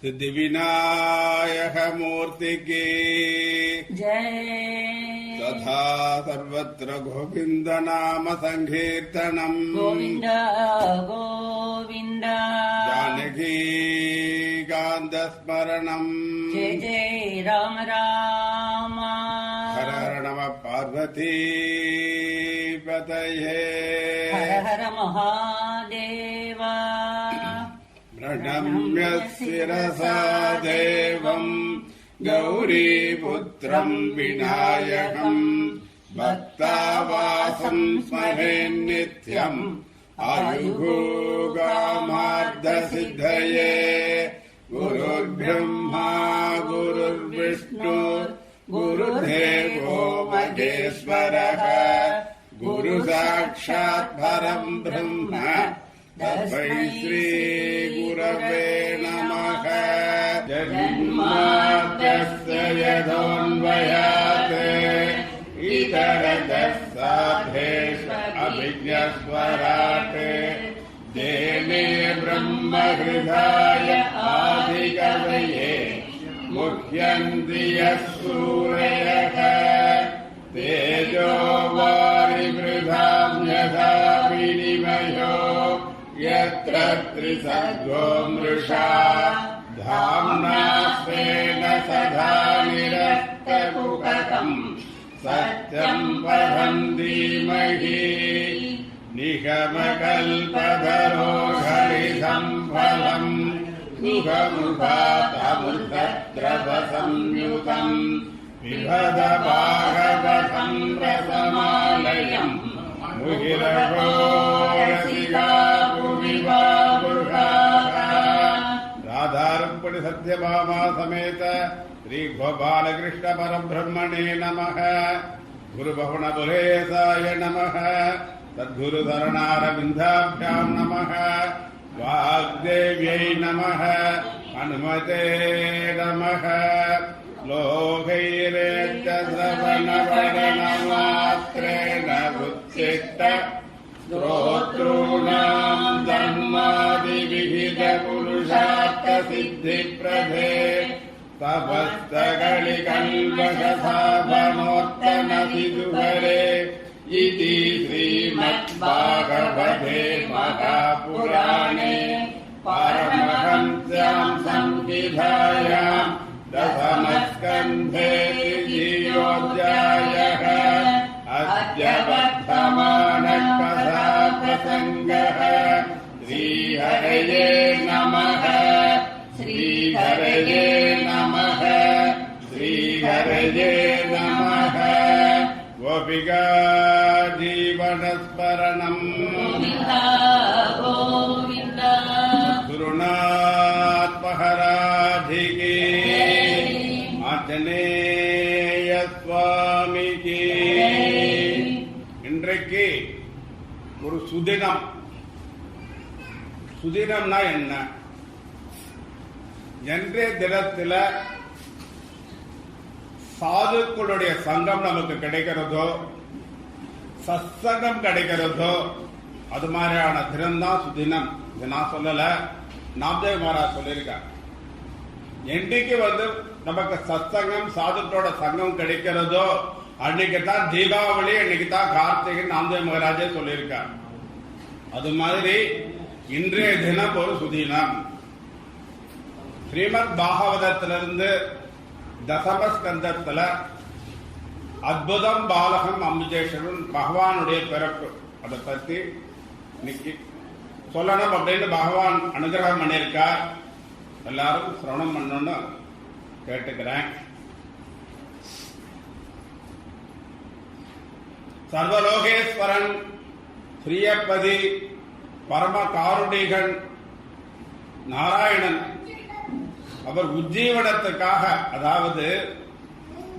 सिद्धिविनायकमूर्ति की जय। तथा सर्वत्र गोविंद नाम संकीर्तनम गोविंद गोविंद जानकी कांत स्मरणम जय जय राम राम। हर हर नमः पार्वती पतये हर हर महादेव। प्रणम्य शिरसा देवम् गौरीपुत्रम् विनायकम् भक्तावासम् स्मरेन् नित्यम् आयुः कामार्थसिद्धये। गुरुर्ब्रह्मा गुरुर्विष्णु गुरुदेवो महेश्वरः गुरुसाक्षात् परम् ब्रह्म तस्मै श्रीगुरवे नमः। जन्माद्यस्य यतोऽन्वयात् इतरतस्साधेषु अभिज्ञस्वराट् देने ब्रह्महृदाय आदिकवये मुह्यन्ति यः सूरयः तेजो वारिवृधाम् यथा विनिमयो यत्र त्रिसर्गो मृषा धाम्ना स्वेन सदा निरस्तकुहकम् सत्यम् परम् धीमहि। निगमकल्पतरो हरितम् फलम् मुखमुखादमृतद्रवसंयुतम् पिबत भागवतम् रसमालयम् मुहिरभो रसिका भुवि राधारुक्मिणी सत्यभामा समेत श्री गोपालकृष्ण परब्रह्मणे नमः। गुरुभवनबुलेशाय नमः। सद्गुरु शरणारविन्दाभ्याम् नमः। वाग्देव्यै नमः। हनुमते नमः। लोकैरेत्य श्रवणवदनमात्रेण उच्छिष्ट श्रोतॄणाम् धर्मादिविहितपुरुषार्थसिद्धिप्रदे तपस्तकलिकल्पकथापनोत्तमसिधुहरे इति श्रीमद्भागवते महापुराणे पारमहंस्याम् संहितायाम् दशमस्कन्धे द्वितीयोऽध्यायः। अद्य वर्तमानः कथाप्रसङ्गः। श्रीहरये नमः। श्रीहरये नमः। श्रीहरये नमः। गोपिका जीवनस्मरणम् गोविन्द गुरुनाथ महाराज की आंजनेय स्वामी की। இன்றைக்கு ஒரு சுதினம். சுதினம்னா என்ன? இன்றைய தினத்தில் சாதுக்களுடைய சங்கம் நமக்கு கிடைக்கிறதோ சத்சங்கம் கிடைக்கிறதோ அது மாதிரியான தினம் தான் சுதினம். இது நான் சொல்லல, நாம்தேவ் மகாராஜ் சொல்லியிருக்கார். என்னைக்கு நமக்கு சத்சங்கம் சாதுக்களோட சங்கம் கிடைக்கிறதோ அன்னைக்கு தான் தீபாவளி, அன்னைக்கு தான் கார்த்திகை. நாம்தேவ் மகாராஜே சொல்லியிருக்கார். அது மாதிரி இன்றைய தினம் ஒரு சுதினம். ஸ்ரீமத் பாகவதத்திலிருந்து தசமஸ்கந்தத்துல அத்புதம் பாலகம் அம்புஜேஸ்வரன் பகவானுடைய பிறப்பு அதை பத்தி இன்னைக்கு சொல்லணும் அப்படின்னு பகவான் அனுகிரகம் பண்ணியிருக்கார். எல்லாரும் சிரவணம் பண்ணணும்னு கேட்டுக்கிறேன். சர்வலோகேஸ்வரன் ஸ்ரீயப்பதி பரம காருணிகன் நாராயணன் அவர் உஜ்ஜீவனத்துக்காக, அதாவது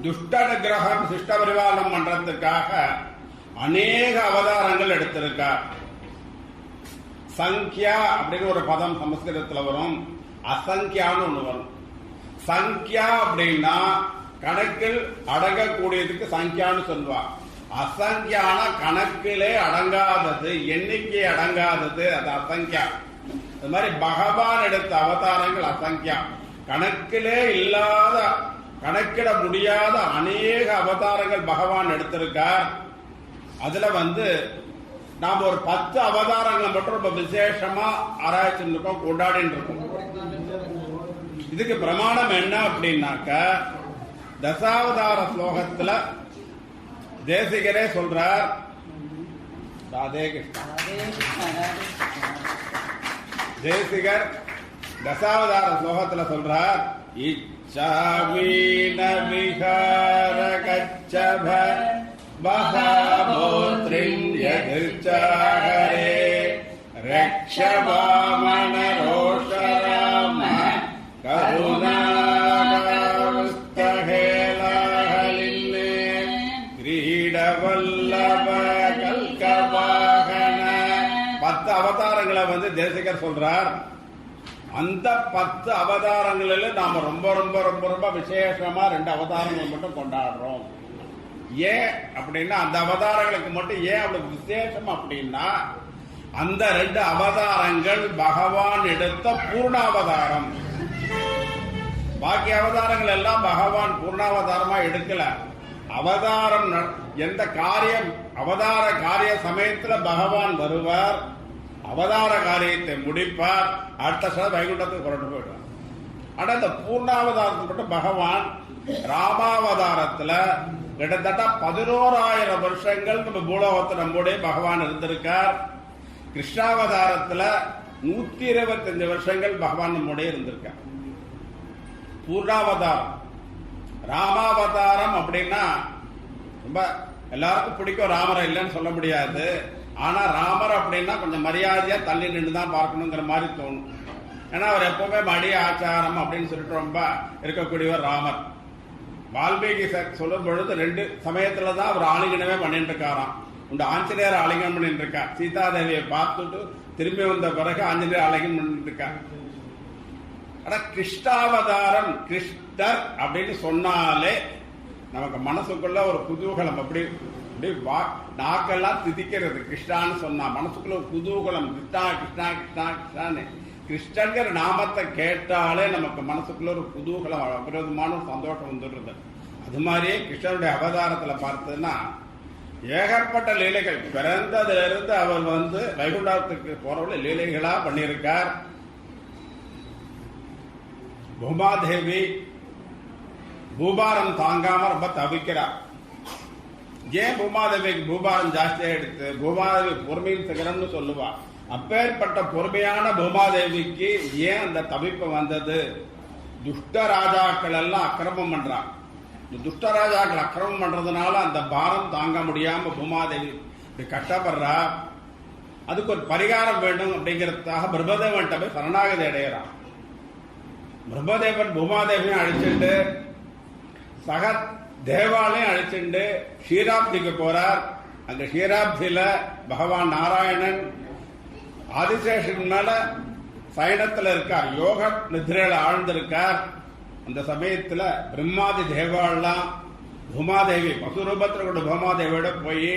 துஷ்ட நிகிரகம் சிஷ்ட பரிபாலனம் பண்றதுக்காக அநேக அவதாரங்கள் எடுத்திருக்கார். சங்கியா அப்படின்னு ஒரு பதம் சமஸ்கிருதத்தில் வரும், அசங்கியான்னு ஒண்ணு வரும். சங்கியா அப்படின்னா கணக்கில் அடங்கக்கூடியதுக்கு சங்கியான்னு சொல்லுவார். அசங்கியான கணக்கிலே அடங்காதது, எண்ணிக்கை அடங்காதது, அது அசங்கியா. அது மாதிரி பகவான் எடுத்த அவதாரங்கள் அசங்கியா. கணக்கிலே இல்லாத கணக்கிட முடியாத அநேக அவதாரங்கள் பகவான் எடுத்திருக்கார். அதுல நாம ஒரு 10 அவதாரங்களை மட்டும் ரொம்ப விசேஷமா ஆராய்ச்சி இருக்கோம், கொண்டாடிட்டு இருக்கோம். இதுக்கு பிரமாணம் என்ன அப்படின்னாக்க, தசாவதார ஸ்லோகத்துல தேசிகரே சொல்றார். ராதே கிருஷ்ணா. தேசிகர் தசாவதார ஸ்லோகத்துல சொல்றார், இச்சாவீன விஹார கச்சப மகாமோத்ரிண்யதிர்ச்சாகரே ரக்ஷவாமண ரோஷராம கருணாகஸ்தஹேலாஹலின்னே கிரீடவல்லப கல்கவாகன. 10 அவதாரங்களை தேசிகர் சொல்றார். அந்த 10 அவதாரங்களில் நாம ரொம்ப ரொம்ப ரொம்ப ரொம்ப விசேஷமா 2 அவதாரங்கள் மட்டும் கொண்டாடுறோம். ஏன் அப்படின்னா, அந்த அவதாரங்களுக்கு மட்டும் ஏன் அவ்வளவு விசேஷம் அப்படின்னா, அந்த 2 அவதாரங்கள் பகவான் எடுத்த பூர்ணாவதாரம். பாக்கி அவதாரங்கள் எல்லாம் பகவான் பூர்ணாவதாரமா எடுக்கல. அவதாரம் எந்த காரியம் அவதார காரிய சமயத்துல பகவான் வருவார், அவதார காரியத்தை முடிப்பார், அடுத்த வைகுண்டத்துக்கு புரட்டு போயிடுவார். ஆனா இந்த பூர்ணாவதாரத்துக்கு மட்டும் பகவான் ராமாவதாரத்துல கிட்டத்தட்ட 11,000 வருஷங்கள் நம்ம பூலோகத்தை நம்முடைய பகவான் இருந்திருக்கார். கிருஷ்ணாவதாரத்துல 125 வருஷங்கள் பகவான் நம்முடைய இருந்திருக்கார். பூர்ணாவதாரம். ராமாவதாரம் அப்படின்னா ரொம்ப எல்லாருக்கும் பிடிக்கும். ராமரை இல்லைன்னு சொல்ல முடியாது. ஆனா ராமர் அப்படின்னா கொஞ்சம் மரியாதையா தள்ளி நின்று தான் பார்க்கணுங்கிற மாதிரி தோணும். ஏன்னா அவர் எப்பவுமே மடி ஆச்சாரம் அப்படின்னு சொல்லிட்டு ரொம்ப இருக்கக்கூடியவர் ராமர். வால்மீகி சொல்லும் பொழுது 2 சமயத்துல தான் அவர் ஆலிங்கனமே பண்ணிட்டு இருக்காராம். உண்டு ஆஞ்சநேயர் ஆலிங்கம் பண்ணிட்டு இருக்கா. சீதாதேவியை பார்த்துட்டு திரும்பி வந்த பிறகு ஆஞ்சநேயர் ஆலிங்கம் பண்ணிட்டு இருக்கா. ஆனா கிருஷ்ணாவதாரம், கிருஷ்ணர் அப்படின்னு சொன்னாலே நமக்கு மனசுக்குள்ள ஒரு குதூகலம், அப்படி நாக்கெல்லாம் திதிக்கிறது. கிருஷ்ணான்னு சொன்னா மனசுக்குள்ள ஒரு குதூகலம். கிருஷ்ணா கிருஷ்ணா கிருஷ்ணா கிருஷ்ணான்னு கிருஷ்ணங்கிற நாமத்தை கேட்டாலே நமக்கு மனசுக்குள்ள ஒரு குதூகலம், அபரிதமான சந்தோஷம் வந்துடுறது. அது மாதிரியே கிருஷ்ணனுடைய அவதாரத்துல பார்த்ததுன்னா ஏகப்பட்ட லீலைகள். பிறந்ததுல இருந்து அவர் வைகுண்டத்துக்கு போறவர்கள் லீலைகளா பண்ணியிருக்கார். பூமாதேவி பூபாரம் தாங்காம ரொம்ப தவிக்கிறார். ஏன் பூமாதேவிக்கு பூபாரம் ஜாஸ்தியா எடுத்து? பூமாதேவி பொறுமையின் சிகரம்னு சொல்லுவா. அப்பேற்பட்ட பொறுமையான பூமாதேவிக்கு ஏன் அந்த தவிப்பு வந்தது? துஷ்ட ராஜாக்கள் எல்லாம் அக்கிரமம் பண்றான். துஷ்ட ராஜாக்கள் அக்கிரமம் பண்றதுனால அந்த பாரம் தாங்க முடியாம பூமாதேவி கஷ்டப்படுறா. அதுக்கு ஒரு பரிகாரம் வேண்டும் அப்படிங்கிறதுக்காக பிரம்மதேவன் போய் சரணாகதி அடைகிறான். பிரம்மதேவன் பூமாதேவியும் அழிச்சுட்டு சக தேவாலையும் அழிச்சுட்டு ஷீராப்திக்கு போறார். அந்த ஷீராப்தியில பகவான் நாராயணன் ஆதிசேஷன் மேல சயனத்துல இருக்கார், யோக நிதிரையில ஆழ்ந்திருக்கார். அந்த சமயத்துல பிரம்மாதி தேவாலாம் பூமாதேவி பசுரூபத்தில் கொண்டு பூமாதேவியோட போய்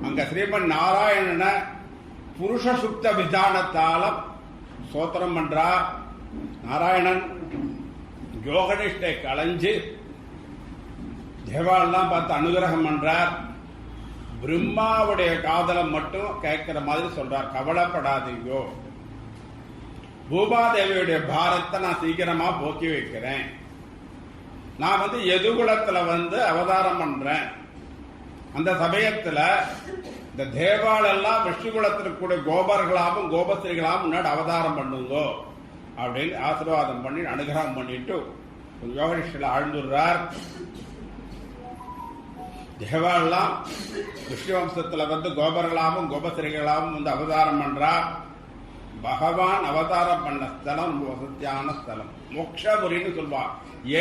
அங்க ஸ்ரீமன் நாராயணனை புருஷ சுக்த விதானத்தால சோத்திரம் பண்றார். நாராயணன் யோகனிஷ்டை களைஞ்சு தேவாலாம் பார்த்து அனுகிரகம் பண்றார். பிரம்மாவுடைய காதலம் மட்டும் கேட்கிற மாதிரி சொல்றார், கவலைப்படாதீங்கோ, பூமாதேவியுடைய பாரத்தை நான் சீக்கிரமா போக்கி வைக்கிறேன். நான் எதுகுலத்துல அவதாரம் பண்றேன். அந்த சமயத்துல இந்த தேவாலெல்லாம் விஷ்ணுகுலத்திற்கு கூட கோபர்களாகவும் கோபஸ்திரிகளாகவும் முன்னாடி அவதாரம் பண்ணுங்கோ அப்படின்னு ஆசீர்வாதம் பண்ணி அனுகிரகம் பண்ணிட்டு யோகனிஷ்டில ஆழ்ந்துடுறார். தேவாலெல்லாம் விஷ்ணு வம்சத்துல கோபர்களாகவும் கோபஸ்திரிகளாகவும் அவதாரம் பண்றார். பகவான் அவதாரம் பண்ண ஸ்தலம் ரொம்ப வசதியான ஸ்தலம். மோக்ஷபுரின்னு சொல்வா.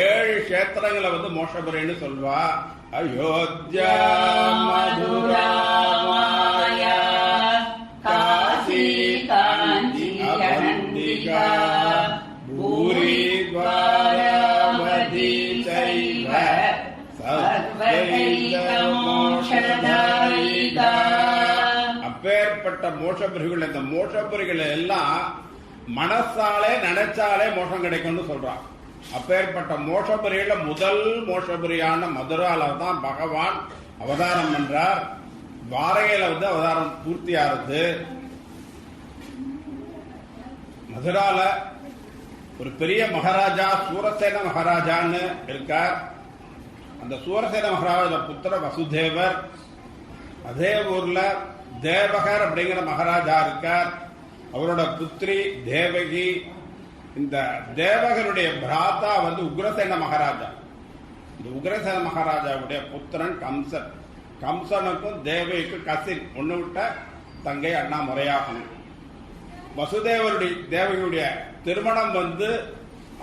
7 கஷேத்திரங்களை மோக்ஷபுரின்னு சொல்வா. அயோத்தியா, மதுரா, மாயா, காசி, காஞ்சி, அவந்திகா, பூரி, துவாரவதி, சைவ சர்வைக மோக்ஷதாயிகா. அப்பேற்பட்ட மோட்சபுரிகள், இந்த மோட்சபுரிகள் எல்லாம் மனசாலே நினைச்சாலே மோட்சம் கிடைக்கும்னு சொல்றான். அப்பேற்பட்ட மோஷபுரியில முதல் மோஷபுரியான மதுரால தான் பகவான் அவதாரம் பண்றார். துவாரகையில வந்து அவதாரம் பூர்த்தியாகிறது. மதுரால ஒரு பெரிய மகாராஜா சூரசேன மகாராஜான்னு இருக்கார். அந்த சூரசேன மகாராஜா புத்திர வசுதேவர். அதே ஊர்ல தேவகர் அப்படிங்கிற மகாராஜா இருக்கார். அவரோட புத்திரி தேவகி. இந்த தேவகருடைய பிராத்தா வந்து உக்ரசேன மகாராஜா. இந்த உக்ரசேன மகாராஜாவுடைய புத்திரன் கம்சன். கம்சனுக்கும் தேவகிக்கும் கசின், ஒண்ணு விட்ட தங்கை அண்ணா முறையாகணும். வசுதேவருடைய தேவகியுடைய திருமணம் வந்து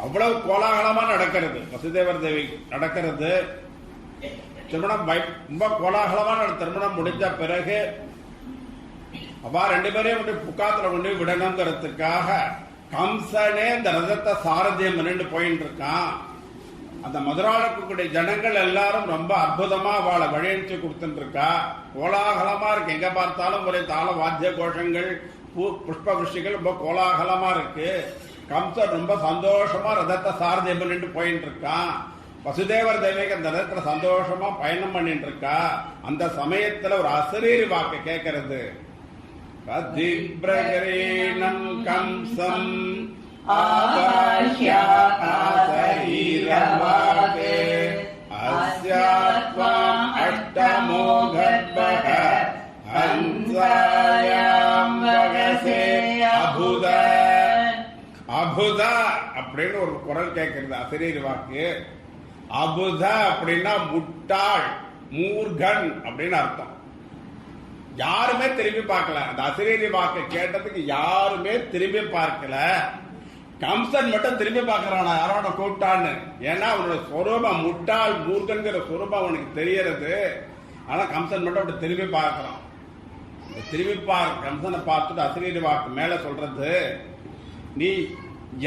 அவ்வளவு கோலாகலமா நடக்கிறது. வசுதேவர் தேவி நடக்கிறது திருமணம் ரொம்ப கோலாகலமா திருமணம் முடிஞ்ச பிறகு அவ ரெண்டு பேரையும் புக்காத்துல கொண்டு விடணுங்கிறதுக்காக கம்சனே இந்த ரதத்தை சாரதியம் பண்ணிட்டு போயிட்டு இருக்கான். அந்த மதுராவுக்குடைய ஜனங்கள் எல்லாரும் ரொம்ப அற்புதமா அவளை வழியனுச்சு கொடுத்துட்டு இருக்கா. கோலாகலமா இருக்கு. எங்க பார்த்தாலும் ஒரே தாள வாத்திய கோஷங்கள், புஷ்ப விஷிகள் ரொம்ப கோலாகலமா இருக்கு. கம்சன் ரொம்ப சந்தோஷமா ரதத்தை சாரதியம் பண்ணிட்டு போயிட்டு இருக்கான். வசுதேவர் தேவிக்கு அந்த ரதத்துல சந்தோஷமா பயணம் பண்ணிட்டு இருக்கா. அந்த சமயத்துல ஒரு அசரீரி வாக்கு கேட்கறது. கதிப்ரகரீணம் கம்சம் ஆகாஷ்யாகாசரீரவாகே அஸ்யாத்வாம் அஷ்டமோ கர்ப்பக ஹம்சாயாம் வகசே அபுத. அபுதா அப்படின்னு ஒரு குரல் கேட்கிறது. அசரீரி வாக்கு. அபுத அப்படின்னா முட்டாள், மூர்கன் அப்படின்னு அர்த்தம். யாருமே திரும்பி பார்க்கல. அந்த அசரீரி வாக்கு கேட்டதுக்கு யாருமே திரும்பி பார்க்கல. கம்சன் மட்டும் திரும்பி பார்க்கறானா யாரோட கூப்பிட்டான்னு. ஏன்னா அவனோட சொரூபம் முட்டாள் மூர்கன்கிற சொரூபம் அவனுக்கு தெரியறது. ஆனா கம்சன் மட்டும் அப்படி திரும்பி பார்க்கறான். திரும்பி கம்சனை பார்த்துட்டு அசரீரி வாக்கு மேல சொல்றது, நீ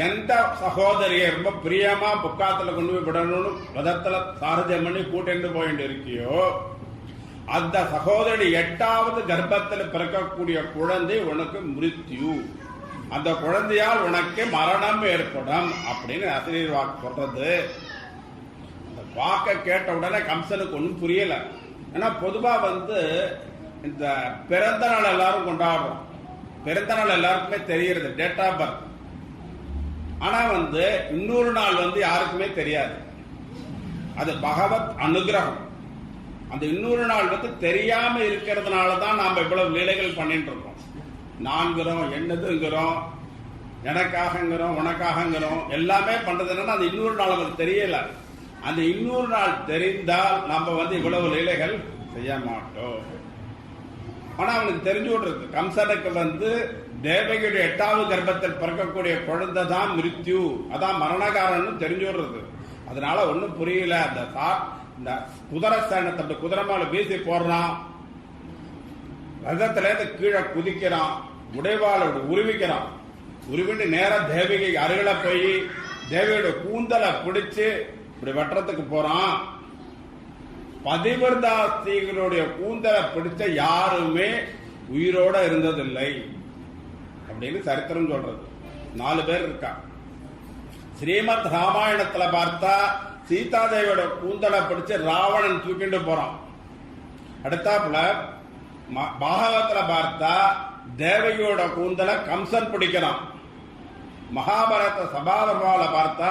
எந்த சகோதரிய ரொம்ப பிரியமா புக்காத்துல கொண்டு போய் விடணும்னு ரதத்துல சாரதியம் பண்ணி கூட்டிட்டு போயிட்டு இருக்கியோ, அந்த சகோதரி 8வது கர்ப்பத்தில் பிறக்கக்கூடிய குழந்தை உனக்கு மிருத்யு, அந்த குழந்தையால் உனக்கு மரணம் ஏற்படும் அப்படின்னு அசரீரி வாக்கு சொல்றது. அந்த வாக்க கேட்ட உடனே கம்சனுக்கு ஒன்றும் புரியல. ஏன்னா பொதுவா வந்து இந்த பிறந்த நாள் எல்லாரும் கொண்டாடுறோம். பிறந்த நாள் எல்லாருக்குமே தெரியறது, டேட் ஆஃப் பர்த். ஆனா வந்து இன்னொரு நாள் வந்து யாருக்குமே தெரியாது. அது பகவத் அனுகிரகம். அந்த இன்னொரு நாள் வந்து தெரியாம இருக்கிறதுனாலதான் நாம இவ்வளவு லீலைகள் பண்ணிட்டு இருக்கோம். நான்கிறோம், என்னதுங்கிறோம், எனக்காகங்கிறோம், உனக்காகங்கிறோம், எல்லாமே பண்றது என்னன்னா அந்த இன்னொரு நாள் நமக்கு தெரியல. அந்த இன்னொரு நாள் தெரிந்தால் நம்ம வந்து இவ்வளவு லீலைகள் செய்ய மாட்டோம். ஆனா அவனுக்கு தெரிஞ்சு விடுறது, கம்சனுக்கு வந்து தேவகியுடைய 8வது கர்ப்பத்தில் பிறக்கக்கூடிய குழந்தை தான் மிருத்யு, அதான் மரணகாரன்னு தெரிஞ்சு விடுறது. அதனால ஒன்னும் புரியல. இந்த குதிரை சேனத்தை குதிரை மேல வீசி போடுறான். ரதத்துல இருந்து கீழே குதிக்கிறான். உடைவாளோட உருவிக்கிறான். உருவிட்டு நேரம் தேவகி அருகில போய் தேவியோட கூந்தலை பிடிச்சு இப்படி வெட்டுறதுக்கு போறான். பதிவிரதாஸ்திகளுடைய கூந்தலை பிடிச்ச யாருமே உயிரோட இருந்ததில்லை அப்படின்னு சரித்திரம் சொல்றது. 4 பேர் இருக்கா. ஸ்ரீமத் ராமாயணத்துல பார்த்தா சீதாதேவியோட கூந்தலை பிடிச்சு ராவணன் தூக்கிட்டு போறான். அடுத்தாப்புல பாகவத்துல பார்த்தா தேவகியோட கூந்தலை கம்சன் பிடிக்கிறான். மகாபாரத சபாதர்வால பார்த்தா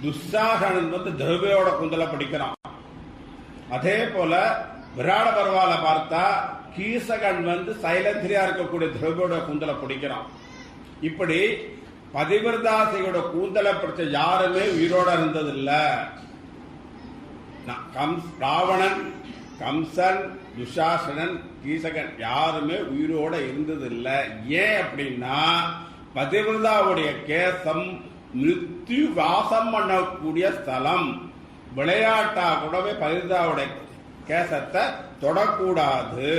துஷாசனன் வந்து திரவியோட கூந்தலை பிடிக்கிறான். அதே போல விராட பர்வால பார்த்தா கீசகன் வந்து சைலந்திரியா இருக்கக்கூடிய திரவியோட கூந்தலை பிடிக்கிறான். இப்படி பதிவிரதாசியோட கூந்தலை பிடிச்ச யாருமே உயிரோட இருந்ததில்ல. ராவணன், கம்சன், துஷாசனன், கீசகன் யாருமே உயிரோட இருந்ததில்லை. ஏன் அப்படின்னா பதிவிரதாவுடைய கேசம் மிருத்யு வாசம் பண்ணக்கூடிய ஸ்தலம். விளையாட்டா கூடவே பதிவிரதாவுடைய கேசத்தை தொடக்கூடாது.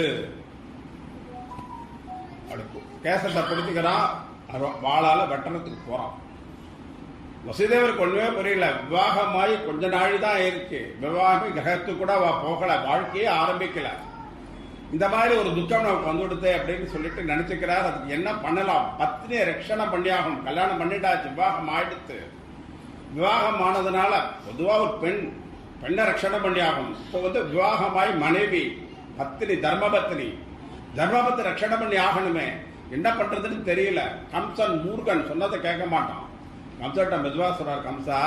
கேசத்தை பிடிச்சுக்கிறான், வாளால வெட்டணத்துக்கு போறான். வசுதேவருக்கு ஒண்ணுமே புரியல. விவாகமாயி கொஞ்ச நாள் தான் இருக்கு. விவாகம் கிரகத்துக்கு கூட போகல, வாழ்க்கையே ஆரம்பிக்கல. இந்த மாதிரி ஒரு துக்கம் நமக்கு வந்து கொடுத்தே அப்படின்னு சொல்லிட்டு நினைச்சுக்கிறார். அதுக்கு என்ன பண்ணலாம்? பத்னியை ரட்சணை பண்ணி ஆகணும். கல்யாணம் பண்ணிட்டாச்சு, விவாகம் ஆயிடுத்து. விவாகம் ஆனதுனால பொதுவா ஒரு பெண்ணை ரட்சணை பண்ணி ஆகணும். இப்போ வந்து விவாகமாய் மனைவி பத்தினி தர்மபத்தினி ரட்சணை பண்ணி ஆகணுமே, என்ன பண்றதுன்னு தெரியல. கம்சன் மூர்கன் சொன்னதை கேட்க மாட்டான். கம்சன்ட்ட மெதுவா சொல்றார், கம்சா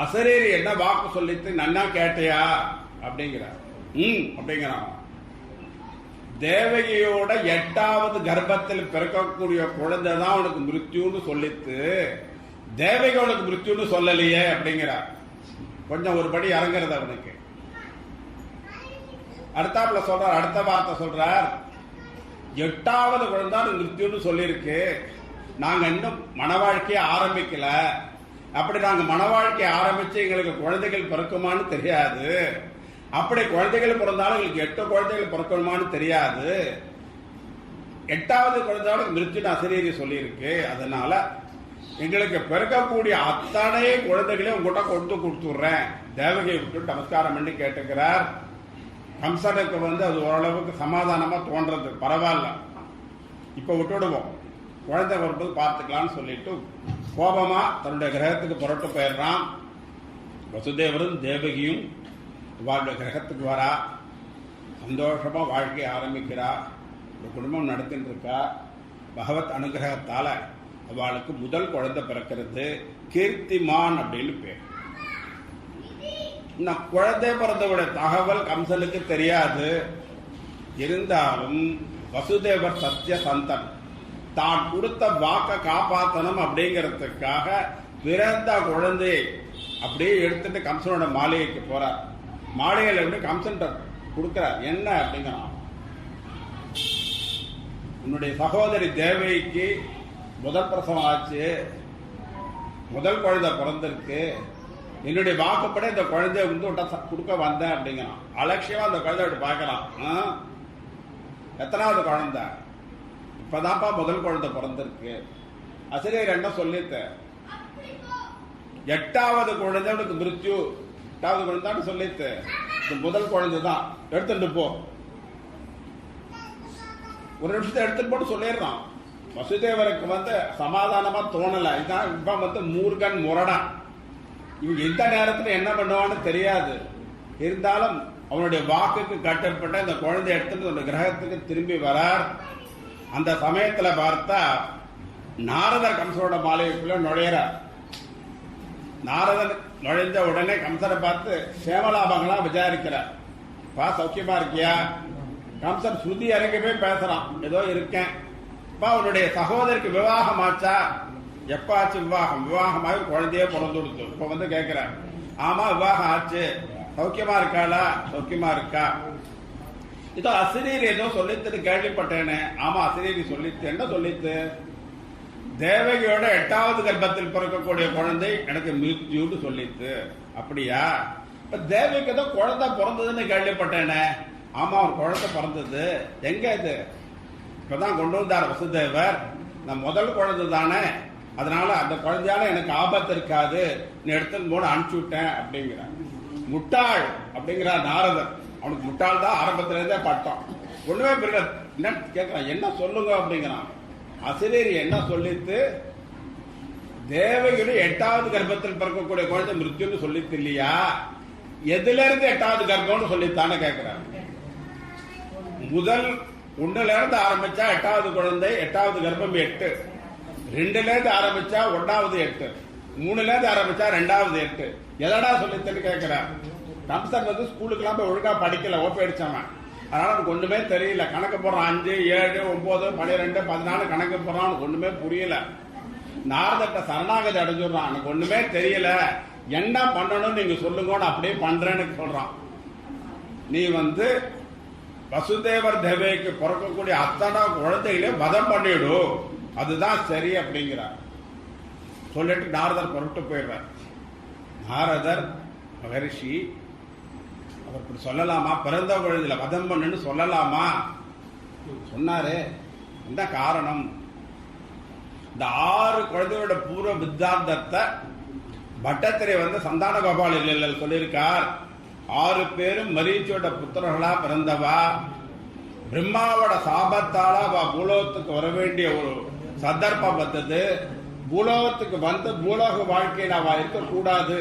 அசரீரி என்ன வாக்கு சொல்லிட்டு நன்னா கேட்டியா அப்படிங்கிறார். அப்படிங்கிறான். தேவகியோட 8வது கர்ப்பத்தில் பிறக்கக்கூடிய குழந்தை தான் உனக்கு மிருத்யுன்னு சொல்லித்து, தேவகி உனக்கு மிருத்யுன்னு சொல்லலையே அப்படிங்கிறார். கொஞ்சம் ஒரு படி இறங்குறது அவனுக்கு. அடுத்தாப்புல சொல்றார், அடுத்த வார்த்தை சொல்றார், 8வது குழந்தை மிருத்யுன்னு சொல்லியிருக்கு, நாங்க இன்னும் மன வாழ்க்கையை ஆரம்பிக்கல. அப்படி நாங்க மன வாழ்க்கையை ஆரம்பிச்சு எங்களுக்கு குழந்தைகள் பிறக்குமான்னு தெரியாது. அப்படி குழந்தைகள் பிறந்தாலும் எங்களுக்கு 8 குழந்தைகள் பிறக்கணுமான்னு தெரியாது. 8வது குழந்தையோட மிருத்யுன்னு அசரீரி சொல்லியிருக்கு. அதனால எங்களுக்கு பிறக்கக்கூடிய அத்தனை குழந்தைகளையும் உங்ககிட்ட கொண்டு கொடுத்துடுறேன், தேவகியை விட்டு நமஸ்காரம் பண்ணி கேட்டுக்கிறார். கம்சனுக்கு வந்து அது ஓரளவுக்கு சமாதானமா தோன்றது. பரவாயில்ல, இப்ப விட்டுடுவோம், குழந்தை வரும்போது பார்த்துக்கலாம்னு சொல்லிட்டு கோபமா தன்னுடைய கிரகத்துக்கு புறட்டு போயிடுறான். வசுதேவரும் தேவகியும் அவளுடைய கிரகத்துக்கு வரா, சந்தோஷமா வாழ்க்கையை ஆரம்பிக்கிறா, ஒரு குடும்பம் நடத்திட்டு இருக்கா. பகவத் அனுகிரகத்தால அவளுக்கு முதல் குழந்தை பிறக்கிறது. கீர்த்திமான் அப்படின்னு பேர். குழந்தை பிறந்தவுடைய தகவல் கம்சனுக்கு தெரியாது. இருந்தாலும் வசுதேவர் சத்திய சந்தன், தான் கொடுத்த வாக்க காப்பாற்றணும் அப்படிங்கிறதுக்காக பிறந்த குழந்தையை அப்படியே எடுத்துட்டு கம்சனோட மாளிகைக்கு போறார். மாளிகையில் இருந்து கம்சன் கொடுக்கிறார். என்ன அப்படிங்கிறான், உன்னுடைய சகோதரி தேவகிக்கு முதல் பிரசவம் ஆச்சு, முதல் குழந்தை பிறந்திருக்கு, என்னுடைய வாக்குப்பட இந்த குழந்தைய வந்து கொடுக்க வந்தேன் அப்படிங்கிறான். அலட்சியமா அந்த குழந்தை விட்டு பார்க்கலாம். எத்தனாவது குழந்தை? இப்பதான்ப்பா முதல் குழந்தை பிறந்திருக்கு. அசிரியர் என்ன சொல்லித்த, 8வது குழந்தை உனக்கு மிருத்யு, 8வது குழந்தைன்னு சொல்லித்து, முதல் குழந்தை தான் எடுத்துட்டு போ. ஒரு நிமிஷத்தை எடுத்துட்டு போட்டு சொல்லிடுறான். வசுதேவருக்கு வந்து சமாதானமா தோணல. இதான் இப்ப வந்து மூர்கன் முரடன், இவங்க எந்த நேரத்துல என்ன பண்ணுவான்னு தெரியாது. இருந்தாலும் அவனுடைய வாக்குக்கு கட்டப்பட்ட இந்த குழந்தை எடுத்துட்டு அந்த கிரகத்துக்கு திரும்பி வரார். அந்த சமயத்துல பார்த்தா நாரதர் கம்சனோட மாளிகைக்குள்ள நுழையிறார். நாரதன் நுழைஞ்ச உடனே கம்சனை பார்த்து சேமலாபங்களா விசாரிக்கிறார். பா சௌக்கியமா இருக்கியா? கம்சன் ஸ்ருதி இறங்கவே பேசுறான், ஏதோ இருக்கேன். பா உன்னுடைய சகோதரிக்கு விவாகம் ஆச்சா? எப்ப ஆச்சு விவாகம்? விவாகமாக குழந்தையே பிறந்து கொடுத்து இப்ப வந்து கேட்கிறார். ஆமா விவாகம் ஆச்சு. சௌக்கியமா இருக்காளா? சௌக்கியமா இருக்கா. இதோ அசிரியர் ஏதோ சொல்லித்து கேள்விப்பட்டேனே. ஆமா அசிரியர் சொல்லித்து. என்ன சொல்லித்து? தேவகியோட 8வது கர்ப்பத்தில் பிறக்கக்கூடிய குழந்தை எனக்கு மிருத்யுன்னு சொல்லித்து. அப்படியா? இப்ப தேவகிக்கு ஏதோ குழந்தை பிறந்ததுன்னு கேள்விப்பட்டேனே. ஆமா ஒரு குழந்தை பிறந்தது. எங்க இது? இப்பதான் கொண்டு வந்தார் வசுதேவர். நான் முதல் குழந்தை தானே, அதனால அந்த குழந்தையால எனக்கு ஆபத்து இருக்காது, நீ எடுத்துன்னு போன அனுப்பிச்சு விட்டேன் அப்படிங்கிறான். முட்டாள் அப்படிங்கிறார் நாரதர். அவனுக்கு முட்டாள் தான் ஆரம்பத்துல இருந்தே பட்டம். ஒண்ணுமே புரியல. என்ன கேட்கிறான், என்ன சொல்லுங்க அப்படிங்கிறான். அசிரியர் என்ன சொல்லித்து? தேவகியுடைய 8வது கர்ப்பத்தில் பிறக்கக்கூடிய குழந்தை மிருத்யுன்னு சொல்லித்து இல்லையா? எதுல இருந்து 8வது கர்ப்பம்னு சொல்லித்தானே கேட்கிறார். முதல் 1ல இருந்து ஆரம்பிச்சா 8வது குழந்தை, 8வது கர்ப்பம் 8. 2ல இருந்து ஆரம்பிச்சா 1வது 8, 3ல இருந்து ஆரம்பிச்சா 2வது 8. எதடா சொல்லித்தன்னு கேட்கிறார். கம்சன் வந்து ஸ்கூலுக்கு எல்லாம் போய் ஒழுங்கா படிக்கல, ஓப்பி அடிச்சவன். அதனால அவனுக்கு ஒண்ணுமே தெரியல. கணக்கு போடுறான். 5, 7, 9, 12, 14 கணக்கு போடுறான். ஒண்ணுமே புரியல. நாரதட்ட சரணாகதி அடைஞ்சுடுறான். எனக்கு ஒண்ணுமே தெரியல, என்ன பண்ணணும் நீங்க சொல்லுங்கன்னு அப்படியே பண்றேன்னு சொல்றான். நீ வந்து வசுதேவர் தேவகிக்கு பிறக்கக்கூடிய அத்தனை குழந்தைகளையும் வதம் பண்ணிடு, அதுதான் சரி அப்படிங்கிறார். சொல்லிட்டு நாரதர் புறப்பட்டு போயிடுறார். நாரதர் மகரிஷி அவர் இப்படி சொல்லலாமா? பிறந்த குழந்தையில வதம் பண்ணுன்னு சொல்லலாமா? சொன்னாரு. என்ன காரணம்? இந்த 6 குழந்தையோட பூர்வ வித்தாந்தத்தை பட்டத்திரை வந்து சந்தான கோபால் இல்லல் சொல்லியிருக்கார். 6 பேரும் மரீச்சியோட புத்திரர்களா பிறந்தவா. பிரம்மாவோட சாபத்தால அவ பூலோகத்துக்கு வர வேண்டிய ஒரு சந்தர்ப்பம் வந்தது. பூலோகத்துக்கு வந்து பூலோக வாழ்க்கையில் அவ இருக்கக்கூடாது,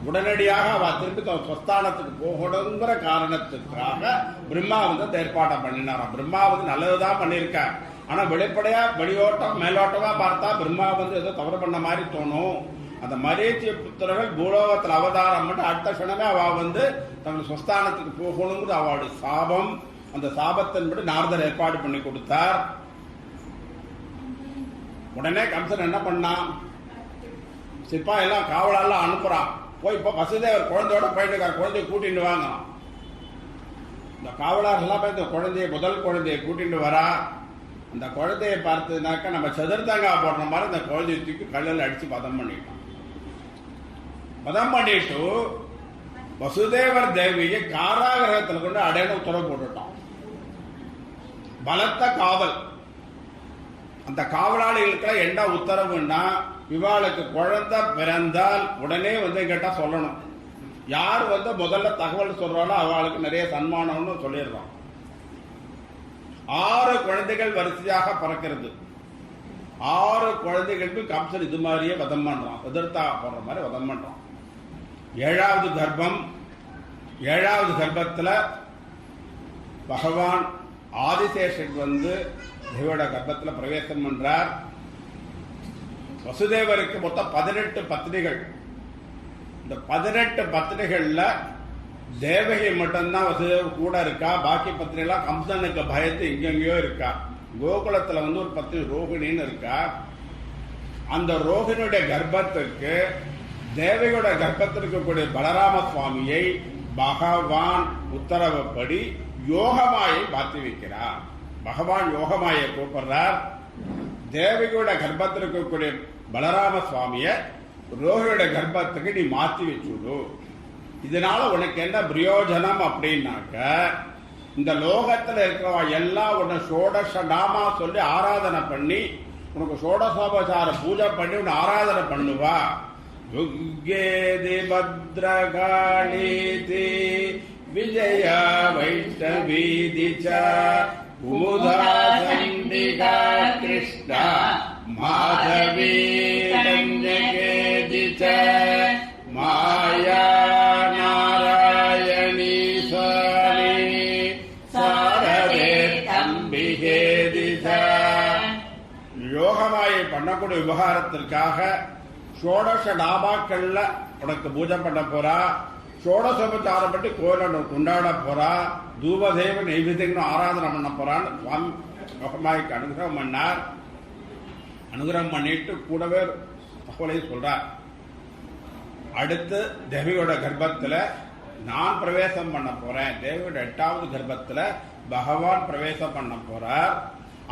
உடனடியாக அவ திருப்பி தன் ஸ்வஸ்தானத்துக்கு போகணுங்கிற காரணத்துக்காக பிரம்மா வந்து அந்த ஏற்பாட்டை பண்ணினாராம். பிரம்மா வந்து நல்லதுதான் பண்ணியிருக்கார். ஆனா வெளிப்படையா வெளியோட்டம் மேலோட்டமா பார்த்தா பிரம்மா வந்து ஏதோ தவறு பண்ண மாதிரி தோணும். அந்த மரீச்சிய புத்திரர்கள் பூலோகத்தில் அவதாரம் பண்ணி அடுத்த கணமே அவ வந்து தங்கள் ஸ்வஸ்தானத்துக்கு போகணுங்கிறது அவளுடைய சாபம். அந்த சாபத்தின்படி நாரதர் ஏற்பாடு பண்ணி கொடுத்தார். உடனே கம்சன் என்ன பண்ணான், சிப்பா எல்லாம் காவலெல்லாம் அனுப்புறான். போய் இப்போ வசுதேவர் குழந்தையோட போயிட்டு குழந்தைய கூட்டிட்டு வாங்க. இந்த காவலர் எல்லாம் போய் இந்த குழந்தைய முதல் குழந்தைய கூட்டிட்டு வரா. அந்த குழந்தைய பார்த்ததுனாக்கா நம்ம சதுர்த்தங்காய் போடுற மாதிரி இந்த குழந்தைய தூக்கி கல்லில் அடிச்சு பதம் பண்ணிட்டோம். பதம் பண்ணிட்டு வசுதேவர் தேவியை காராகிரகத்தில் கொண்டு அடையணும் உத்தரவு போட்டுட்டோம். பலத்த காவல். அந்த காவலாளிகளுக்கு என்ன உத்தரவுன்னா, இவாளுக்கு குழந்தை பிறந்தால் உடனே வந்து கேட்டா சொல்லணும். யார் வந்து முதல்ல தகவல் சொல்றாளோ அவளுக்கு நிறைய சன்மானம்னு சொல்லிடுறோம். 6 குழந்தைகள் வரிசையாக பிறக்கிறது. 6 குழந்தைகளுக்கு கம்சன் இது மாதிரியே வதம் பண்றான். எதிர்த்தா போடுற மாதிரி வதம் பண்றான். 7வது கர்ப்பம். 7வது கர்ப்பத்துல பகவான் ஆதிசேஷன் வந்து தேவியோட கர்ப்பத்தில் பிரவேசம் பண்றார். வசுதேவருக்கு மொத்தம் 18 பத்னிகள். இந்த 18 பத்னிகள்ல தேவகி மட்டும்தான் வசுதேவர் கூட இருக்கா. பாக்கி பத்னிகள்லாம் கம்சனுக்கு பயத்து இங்கெங்கயோ இருக்கா. கோகுலத்துல வந்து ஒரு பத்னி ரோகிணின்னு இருக்கா. அந்த ரோகிணியுடைய கர்ப்பத்துக்கு தேவகியோட கர்ப்பத்திற்கு கூடிய பலராம சுவாமியை பகவான் உத்தரவுப்படி யோகமாயை மாற்றி வைக்கிறார். பகவான் யோகமாயை கூப்பிடுறார். தேவகியோட கர்ப்பத்திற்கு கூடிய பலராம சுவாமிய ரோகியோட கர்ப்பத்துக்கு நீ மாற்றி வச்சுடு. இதனால உனக்கு என்ன பிரயோஜனம் அப்படின்னாக்க, இந்த லோகத்தில் இருக்கிறவா எல்லாம் உன்னை ஷோடச நாமா சொல்லி ஆராதனை பண்ணி உனக்கு ஷோடசோபசார பூஜை பண்ணி உன்னை ஆராதனை பண்ணுவா. யுகேதி பத்ரகாளீதி விஜயா வைஷ்ணவீதிச்ச உமுதா சண்டிகா கிருஷ்ணா மாதவி கன்யகேதிச்ச மாயா நாராயணி சாரி சாரதே தம்பிகேதிச்ச. யோகமாயை பண்ணக்கூடிய விவகாரத்திற்காக ஷோடச நாமாக்கள்ல உனக்கு பூஜை பண்ண போறா. ஷோடசோபச்சாரம் பற்றி கோயில கொண்டாட போறா. தூபதேவ நைவேத்தியம் ஆராதனை பண்ண போறான்னு சுவாமி யோகமாய்க்கு அனுகிரகம் பண்ணார். அனுகிரகம் பண்ணிட்டு கூடவே தகவலை சொல்றார். அடுத்து தேவியோட கர்ப்பத்துல நான் பிரவேசம் பண்ண போறேன். தேவியோட 8வது கர்ப்பத்துல பகவான் பிரவேசம் பண்ண போறார்.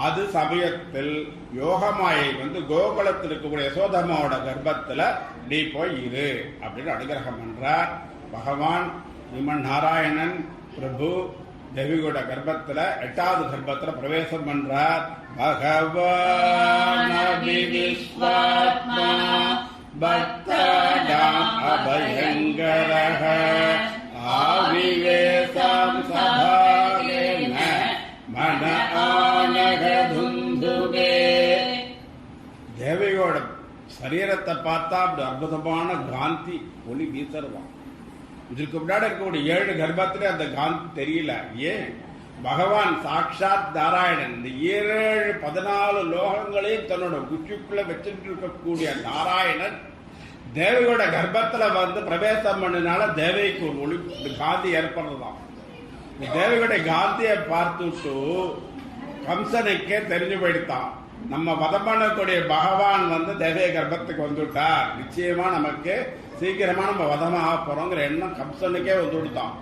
அது சமயத்தில் யோகமாயை வந்து கோகுலத்தில் இருக்கக்கூடிய யசோதமாவோட கர்ப்பத்துல நீ போய் இரு அப்படின்னு அனுகிரகம் பண்றார். பகவான் விமன் நாராயணன் பிரபு தேவியோட கர்ப்பத்துல 8வது கர்ப்பத்துல பிரவேசம் பண்றார். பகவான் விஸ்வாத்மா பக்தானாம் அபயங்கரஹ ஆவிவேசம் சபாகேன மன ஆனகதுந்துவே. தேவியோட சரீரத்தை பார்த்தா அப்படி அற்புதமான காந்தி ஒளி வீசருவான். இதற்கு முன்னாடி இருக்கக்கூடிய 7 கர்ப்பத்திலே அந்த காந்தி தெரியல. ஏன்? பகவான் சாட்சாத் நாராயணன் இந்த 14 லோகங்களையும் தன்னோட குச்சிக்குள்ள வச்சுட்டு இருக்கக்கூடிய நாராயணன் தேவியோட கர்ப்பத்துல வந்து பிரவேசம் பண்ணினால தேவிக்கு ஒரு ஒளி காந்தி ஏற்படுறதாம். தேவியோட காந்தியை பார்த்துட்டு கம்சனுக்கே தெரிஞ்சு போயிடுத்தான், நம்ம வதம் பண்ணக்கூடிய பகவான் வந்து தேவிய கர்ப்பத்துக்கு வந்துட்டார், நிச்சயமா நமக்கு சீக்கிரமா நம்ம வதமாக போறோங்கிற எண்ணம் கம்சனுக்கே வந்து கொடுத்தான்.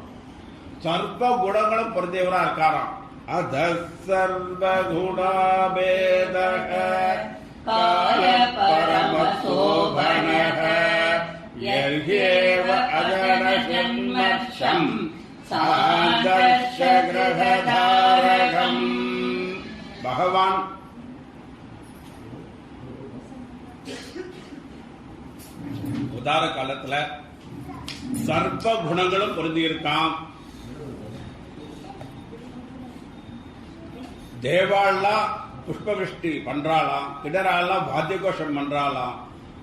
சர்வ குணங்களும் பொருந்தியவரா இருக்காராம். அத சர்வ குணாபேதக கால பரம சோபனக யர்ஹேவ அஜன ஜன்மக்ஷம் சாதர்ஷ கிரகதாரகம். பகவான் உதார காலத்துல சர்வ குணங்களும் பொருந்தியிருக்கான். தேவாள்லாம் புஷ்பவிஷ்டி பண்றாளாம், கிடராலாம் வாத்திய கோஷம் பண்றாளாம்.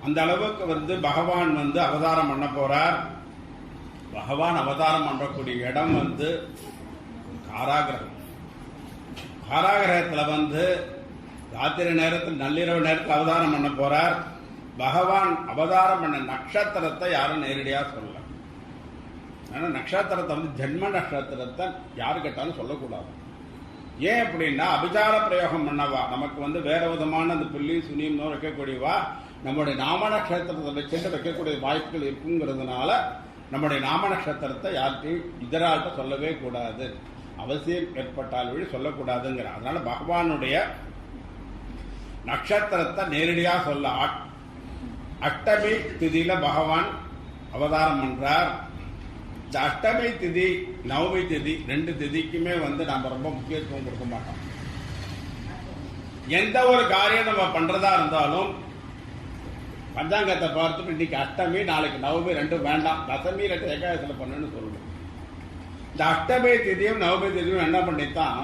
அந்த அளவுக்கு பகவான் அவதாரம் பண்ண போறார். பகவான் அவதாரம் பண்ணக்கூடிய இடம் காராகிரகம். காராகிரகத்துல ராத்திரி நேரத்தில் நள்ளிரவு நேரத்தில் அவதாரம் பண்ண போறார். பகவான் அவதாரம் பண்ண நட்சத்திரத்தை யாரும் நேரடியா சொல்லல. ஆனா நட்சத்திரத்தை ஜென்ம நட்சத்திரத்தை யாரு கேட்டாலும் சொல்லக்கூடாது. ஏன் அப்படின்னா அபிசார பிரயோகம் பண்ணவா நமக்கு வேற விதமான அந்த புள்ளி சுனியம் வைக்கக்கூடியவா நம்முடைய நாம நட்சத்திரத்தை வச்சுட்டு வைக்கக்கூடிய வாய்ப்புகள் இருக்குங்கிறதுனால நம்முடைய நாம நட்சத்திரத்தை யார்கிட்டையும் இதரால்கிட்ட சொல்லவே கூடாது. அவசியம் ஏற்பட்டால் வழி சொல்லக்கூடாதுங்கிற. அதனால பகவானுடைய நட்சத்திரத்தை நேரடியா சொல்ல அஷ்டமி திதியில பகவான் அவதாரம் பண்றார். இந்த அஷ்டமி திதி நவமி திதி ரெண்டு திதிக்குமே நாம ரொம்ப முக்கியத்துவம் கொடுக்க மாட்டோம். எந்த ஒரு காரியம் நம்ம பண்றதா இருந்தாலும் பஞ்சாங்கத்தை பார்த்துட்டு இன்னைக்கு அஷ்டமி நாளைக்கு நவமி ரெண்டும் வேண்டாம், தசமி ரெண்டு ஏகாதசியில பண்ணுன்னு சொல்லணும். இந்த அஷ்டமி திதியும் நவமி திதியும் என்ன பண்ணித்தான்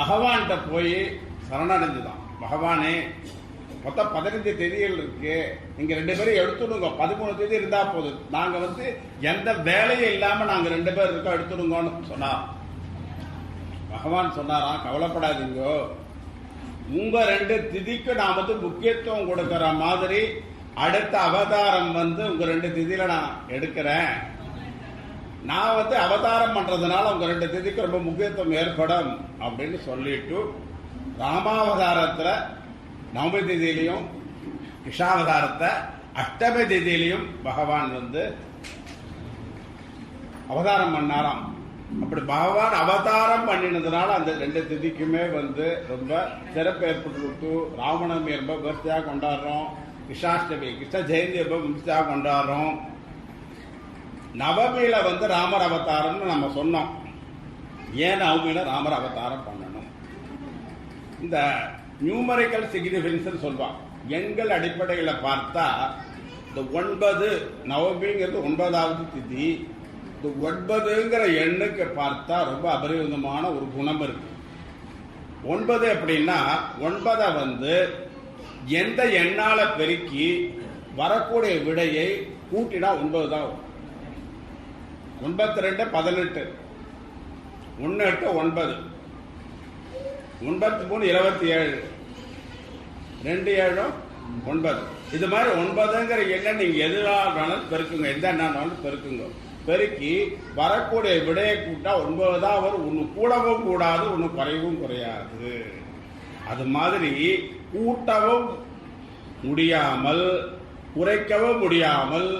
பகவான்கிட்ட போய் சரணடைஞ்சுதான். பகவானே மொத்தம் 15 தேதிகள் இருக்கு, நீங்க 2 பேரும் எடுத்துடுங்க. 13 தேதி இருந்தா போதும், நாங்க எந்த வேலையும் இல்லாம நாங்க 2 பேர் இருக்கோம், எடுத்துடுங்கன்னு சொன்னார். பகவான் சொன்னாராம், கவலைப்படாதீங்க, உங்க 2 திதிக்கு நான் முக்கியத்துவம் கொடுக்கிற மாதிரி அடுத்த அவதாரம் உங்க 2 திதியில நான் எடுக்கிறேன். நான் அவதாரம் பண்றதுனால உங்க 2 திதிக்கு ரொம்ப முக்கியத்துவம் ஏற்படும் அப்படின்னு சொல்லிட்டு ராமாவதாரத்துல நவமி திதியிலையும் கிருஷ்ணாவதாரத்தை அஷ்டமி திதியிலையும் பகவான் அவதாரம் பண்ணாராம். அப்படி பகவான் அவதாரம் பண்ணினதுனால அந்த 2 திதிக்குமே ரொம்ப சிறப்பு ஏற்பட்டு ராமநவமி ரொம்ப விமர்சையா கொண்டாடுறோம். கிருஷ்ணாஷ்டமி கிருஷ்ண ஜெயந்தி ரொம்ப விமர்சையா கொண்டாடுறோம். நவமியில ராமர் அவதாரம்னு நம்ம சொன்னோம். ஏன் நவமியில ராமர் அவதாரம் பண்ணணும்? இந்த நியூமரிக்கல் சிக்னிபிகன்ஸ் சொல்வாங்க. எண்கள் அடிப்படையில் பார்த்தா இந்த 9 நவமிங்கிறது 9வது திதி. இந்த 9ங்கிற எண்ணுக்கு பார்த்தா ரொம்ப அபரிவிதமான ஒரு குணம் இருக்கு. 9 அப்படின்னா 9 எந்த எண்ணால பெருக்கி வரக்கூடிய விடையை கூட்டினா 9 தான் வரும். 92 18 1 8 9 93 27 2 7 9. இது மாதிரி 9ங்கிற எண்ணை நீங்க எதுனாலும் பெருக்குங்க, எந்த எண்ணாலும் பெருக்குங்க. பெருக்கி வரக்கூடிய விடையை கூட்டா 9 தான் வரும். ஒன்னு கூடவும் கூடாது, ஒன்னு குறையவும் குறையாது. அது மாதிரி கூட்டவும் முடியாமல் குறைக்கவும் முடியாமல்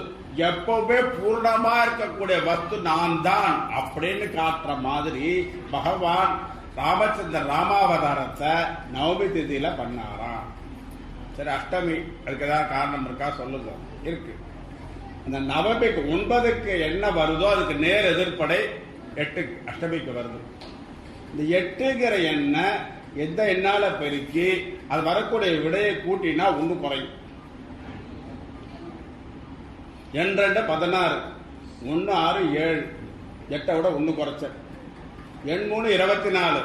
எப்பவுமே பூர்ணமா இருக்கக்கூடிய வஸ்து நான் தான் அப்படின்னு காட்டுற மாதிரி பகவான் ராமச்சந்திரன் ராமாவதாரத்தை நவமி திதியில பண்ணாராம். சரி, அஷ்டமி அதுக்கு ஏதாவது காரணம் இருக்கா சொல்லுங்க. இருக்கு. அந்த நவமிக்கு 9க்கு என்ன வருதோ அதுக்கு நேர் எதிர்ப்படை 8 அஷ்டமிக்கு வருது. இந்த 8ங்கிற எண்ணெய் எந்த எண்ணால பெருக்கி அது வரக்கூடிய விடையை கூட்டினா 1 குறையும். 2 2 16 1 6 7 8 விட 1 குறைச்ச. எண் 3 24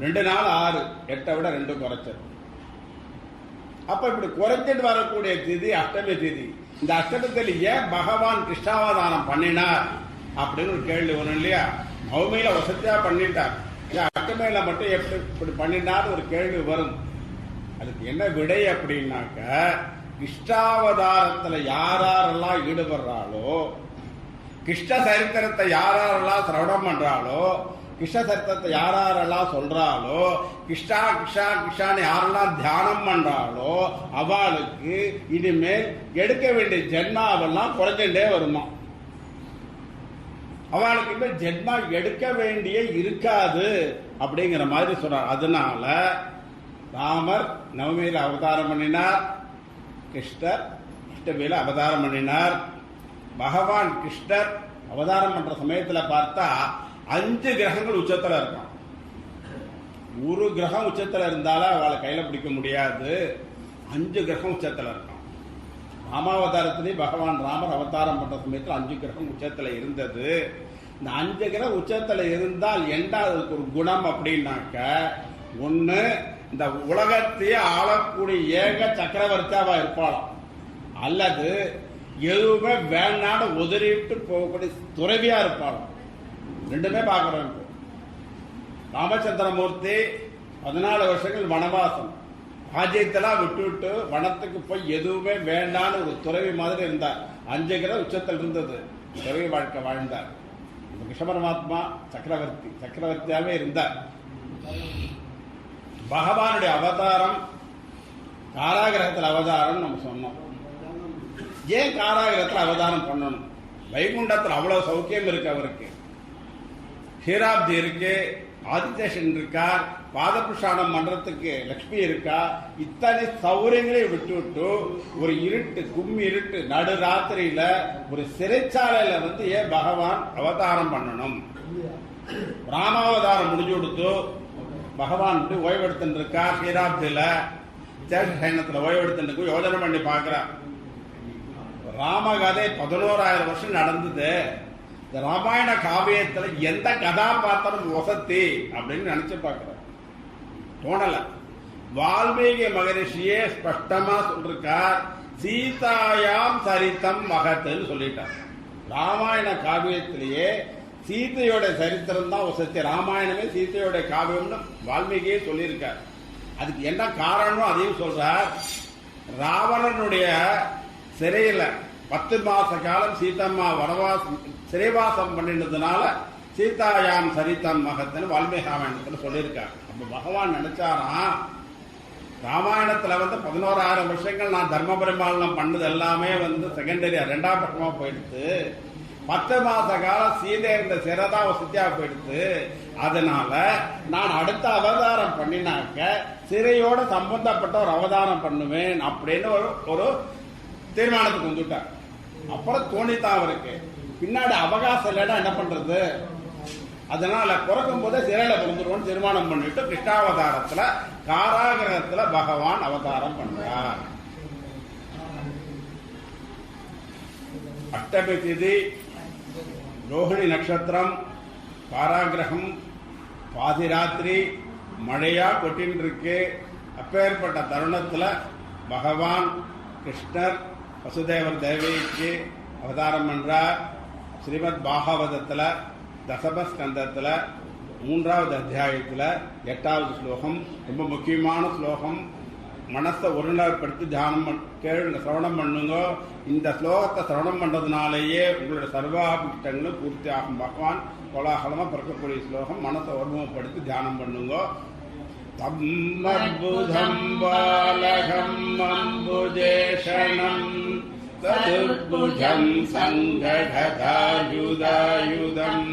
2 4 6 8 விட 2 குறைச்சல். அப்ப இப்படி குறைச்சிட்டு வரக்கூடிய திதி அஷ்டமி திதி. இந்த அஷ்டமத்தில் ஏன் பகவான் கிருஷ்ணாவதாரம் பண்ணினார் அப்படின்னு ஒரு கேள்வி வரும் இல்லையா? நவமியில வசதியா பண்ணிட்டார், அஷ்டமியில மட்டும் எப்படி இப்படி பண்ணினார் ஒரு கேள்வி வரும். அதுக்கு என்ன விடை அப்படின்னாக்க, கிருஷ்ணாவதாரத்துல யாரெல்லாம் ஈடுபடுறாளோ, கிருஷ்ண சரித்திரத்தை யாரெல்லாம் சிரவணம் பண்றாளோ, கிருஷ்ண சரித்திரத்தை யாரெல்லாம் சொல்றாளோ, கிருஷ்ணா கிருஷ்ணா கிருஷ்ணான்னு யாரெல்லாம் தியானம் பண்றாளோ அவளுக்கு இனிமேல் எடுக்க வேண்டிய ஜென்மாவெல்லாம் குறைஞ்சுட்டே வருமா. அவளுக்கு இனிமேல் ஜென்மா எடுக்க வேண்டிய இருக்காது அப்படிங்கிற மாதிரி சொல்றார். அதனால ராமர் நவமியில அவதாரம் பண்ணினார், கிருஷ்ணர் அஷ்டமியில அவதாரம் பண்ணினார். பகவான் கிருஷ்ணர் அவதாரம் பண்ற சமயத்துல பார்த்தா 5 கிரகங்கள் உச்சத்துல இருக்கான். ஒரு கிரகம் உச்சத்துல இருந்தாலும் அவளை கையில பிடிக்க முடியாது. 5 கிரகம் உச்சத்துல இருக்கான். ராமாவதாரத்திலே பகவான் ராமர் அவதாரம் பண்ற சமயத்தில் 5 கிரகம் உச்சத்துல இருந்தது. இந்த 5 கிரகம் உச்சத்துல இருந்தால் என்ன அதுக்கு ஒரு குணம் அப்படின்னாக்க, ஒண்ணு இந்த உலகத்தையே ஆளக்கூடிய ஏக சக்கரவர்த்தியாவா இருப்பாளாம், அல்லது எதுவுமே வேண்டான்னு உதறிட்டு போகக்கூடிய துறவியா இருப்பாளாம். ரெண்டுமே பார்க்கிறோம். ராமச்சந்திரமூர்த்தி 14 வருஷங்கள் வனவாசம், ராஜ்யத்தெல்லாம் விட்டு வனத்துக்கு போய் எதுவுமே வேண்டான்னு ஒரு துறவி மாதிரி இருந்தார். 5 கிரக உச்சத்தில் இருந்தது, துறவி வாழ்க்கை வாழ்ந்தார். கிருஷ்ண பரமாத்மா சக்கரவர்த்தியாவே இருந்தார். பகவானுடைய அவதாரம் காராகிரகத்தில் அவதாரம் நம்ம சொன்னோம். ஏன் காராகிரகத்தில் அவதாரம் பண்ணணும்? வைகுண்டத்தில் அவ்வளவு சௌக்கியம் இருக்கு, அவருக்கு ஹீராப்தி இருக்கு, ஆதித்யேஷன் இருக்கார், பாதபுஷானம் பண்றதுக்கு லட்சுமி இருக்கா. இத்தனை சௌரியங்களையும் விட்டு ஒரு இருட்டு, கும்மி இருட்டு நடு ராத்திரியில ஒரு சிறைச்சாலையில ஏன் பகவான் அவதாரம் பண்ணணும்? ராமாவதாரம் முடிஞ்சு கொடுத்து பகவான் ஓய்வெடுத்து இருக்கார். ஹீராப்தியில சேஷசயனத்துல ஓய்வெடுத்து யோஜனை பண்ணி பார்க்கிறார். ராமகதை 11,000 வருஷம் நடந்தது. இந்த ராமாயண காவியத்துல எந்த கதாபாத்திரம் வசதி அப்படின்னு நினைச்சு பார்க்கிறார். தோணல. வால்மீகி மகரிஷியே ஸ்பஷ்டமா சொல்லிருக்கார், சீதாயாம் சரித்தம் மகத்துன்னு சொல்லிட்டார். ராமாயண காவியத்திலேயே சீதையோட சரித்திரம் தான் வசதி. ராமாயணமே சீதையோட காவியம்னு வால்மீகியே சொல்லியிருக்கார். அதுக்கு என்ன காரணம் அதையும் சொல்றார். ராவணனுடைய சிறையில 10 மாச காலம் சீதம்மா வனவாசம் சிறைவாசம் பண்ணினதுனால சீதாயாம் சரித்தம் மகத்துன்னு வால்மீகி ராமாயணத்துல சொல்லியிருக்காரு. அப்ப பகவான் நினைச்சாராம், ராமாயணத்துல 11,000 வருஷங்கள் நான் தர்ம பரிபாலனம் பண்ணது எல்லாமே செகண்டரியா 2ஆம் பக்கமா போயிடுத்து. 10 மாச காலம் சீதை இருந்த சிறதா வசதியா போயிடுத்து. அதனால நான் அடுத்த அவதாரம் பண்ணினாக்க சிறையோட சம்பந்தப்பட்ட ஒரு அவதாரம் பண்ணுவேன் அப்படின்னு ஒரு தீர்மானத்துக்கு வந்துட்டார். அப்புறம் தோணித்தான் அவருக்கு பின்னாடி அவகாசம் இல்லைன்னா என்ன பண்றது? அதனால பிறக்கும் போதே சிறையில பிறந்துருவோம் தீர்மானம் பண்ணிட்டு கிருஷ்ணாவதாரத்துல காராகிரகத்துல பகவான் அவதாரம் பண்றார். அஷ்டமி திதி, ரோஹிணி நட்சத்திரம், காராகிரகம், பாதிராத்திரி, மழையா கொட்டின்னு இருக்கு. அப்பேற்பட்ட தருணத்துல பகவான் கிருஷ்ணர் வசுதேவர் தேவிக்கு அவதாரம் பண்றார். ஸ்ரீமத் பாகவதத்துல தசமஸ்கந்தத்துல 3வது அத்தியாயத்துல 8வது ஸ்லோகம் ரொம்ப முக்கியமான ஸ்லோகம். மனசை ஒருநிலைப்படுத்தி தியானம் சிரவணம் பண்ணுங்க. இந்த ஸ்லோகத்தை சிரவணம் பண்றதுனாலேயே உங்களுடைய சர்வாபிஷ்டங்களும் பூர்த்தி ஆகும். பகவான் கோலாகலமா பிறக்கக்கூடிய ஸ்லோகம். மனசை ஒருமுகப்படுத்தி தியானம் பண்ணுங்க. தம்மர்புதம் பாலகம் அம்புஜேஷணம் சதுர்புஜம் சங்கடதாயுதாயுதம்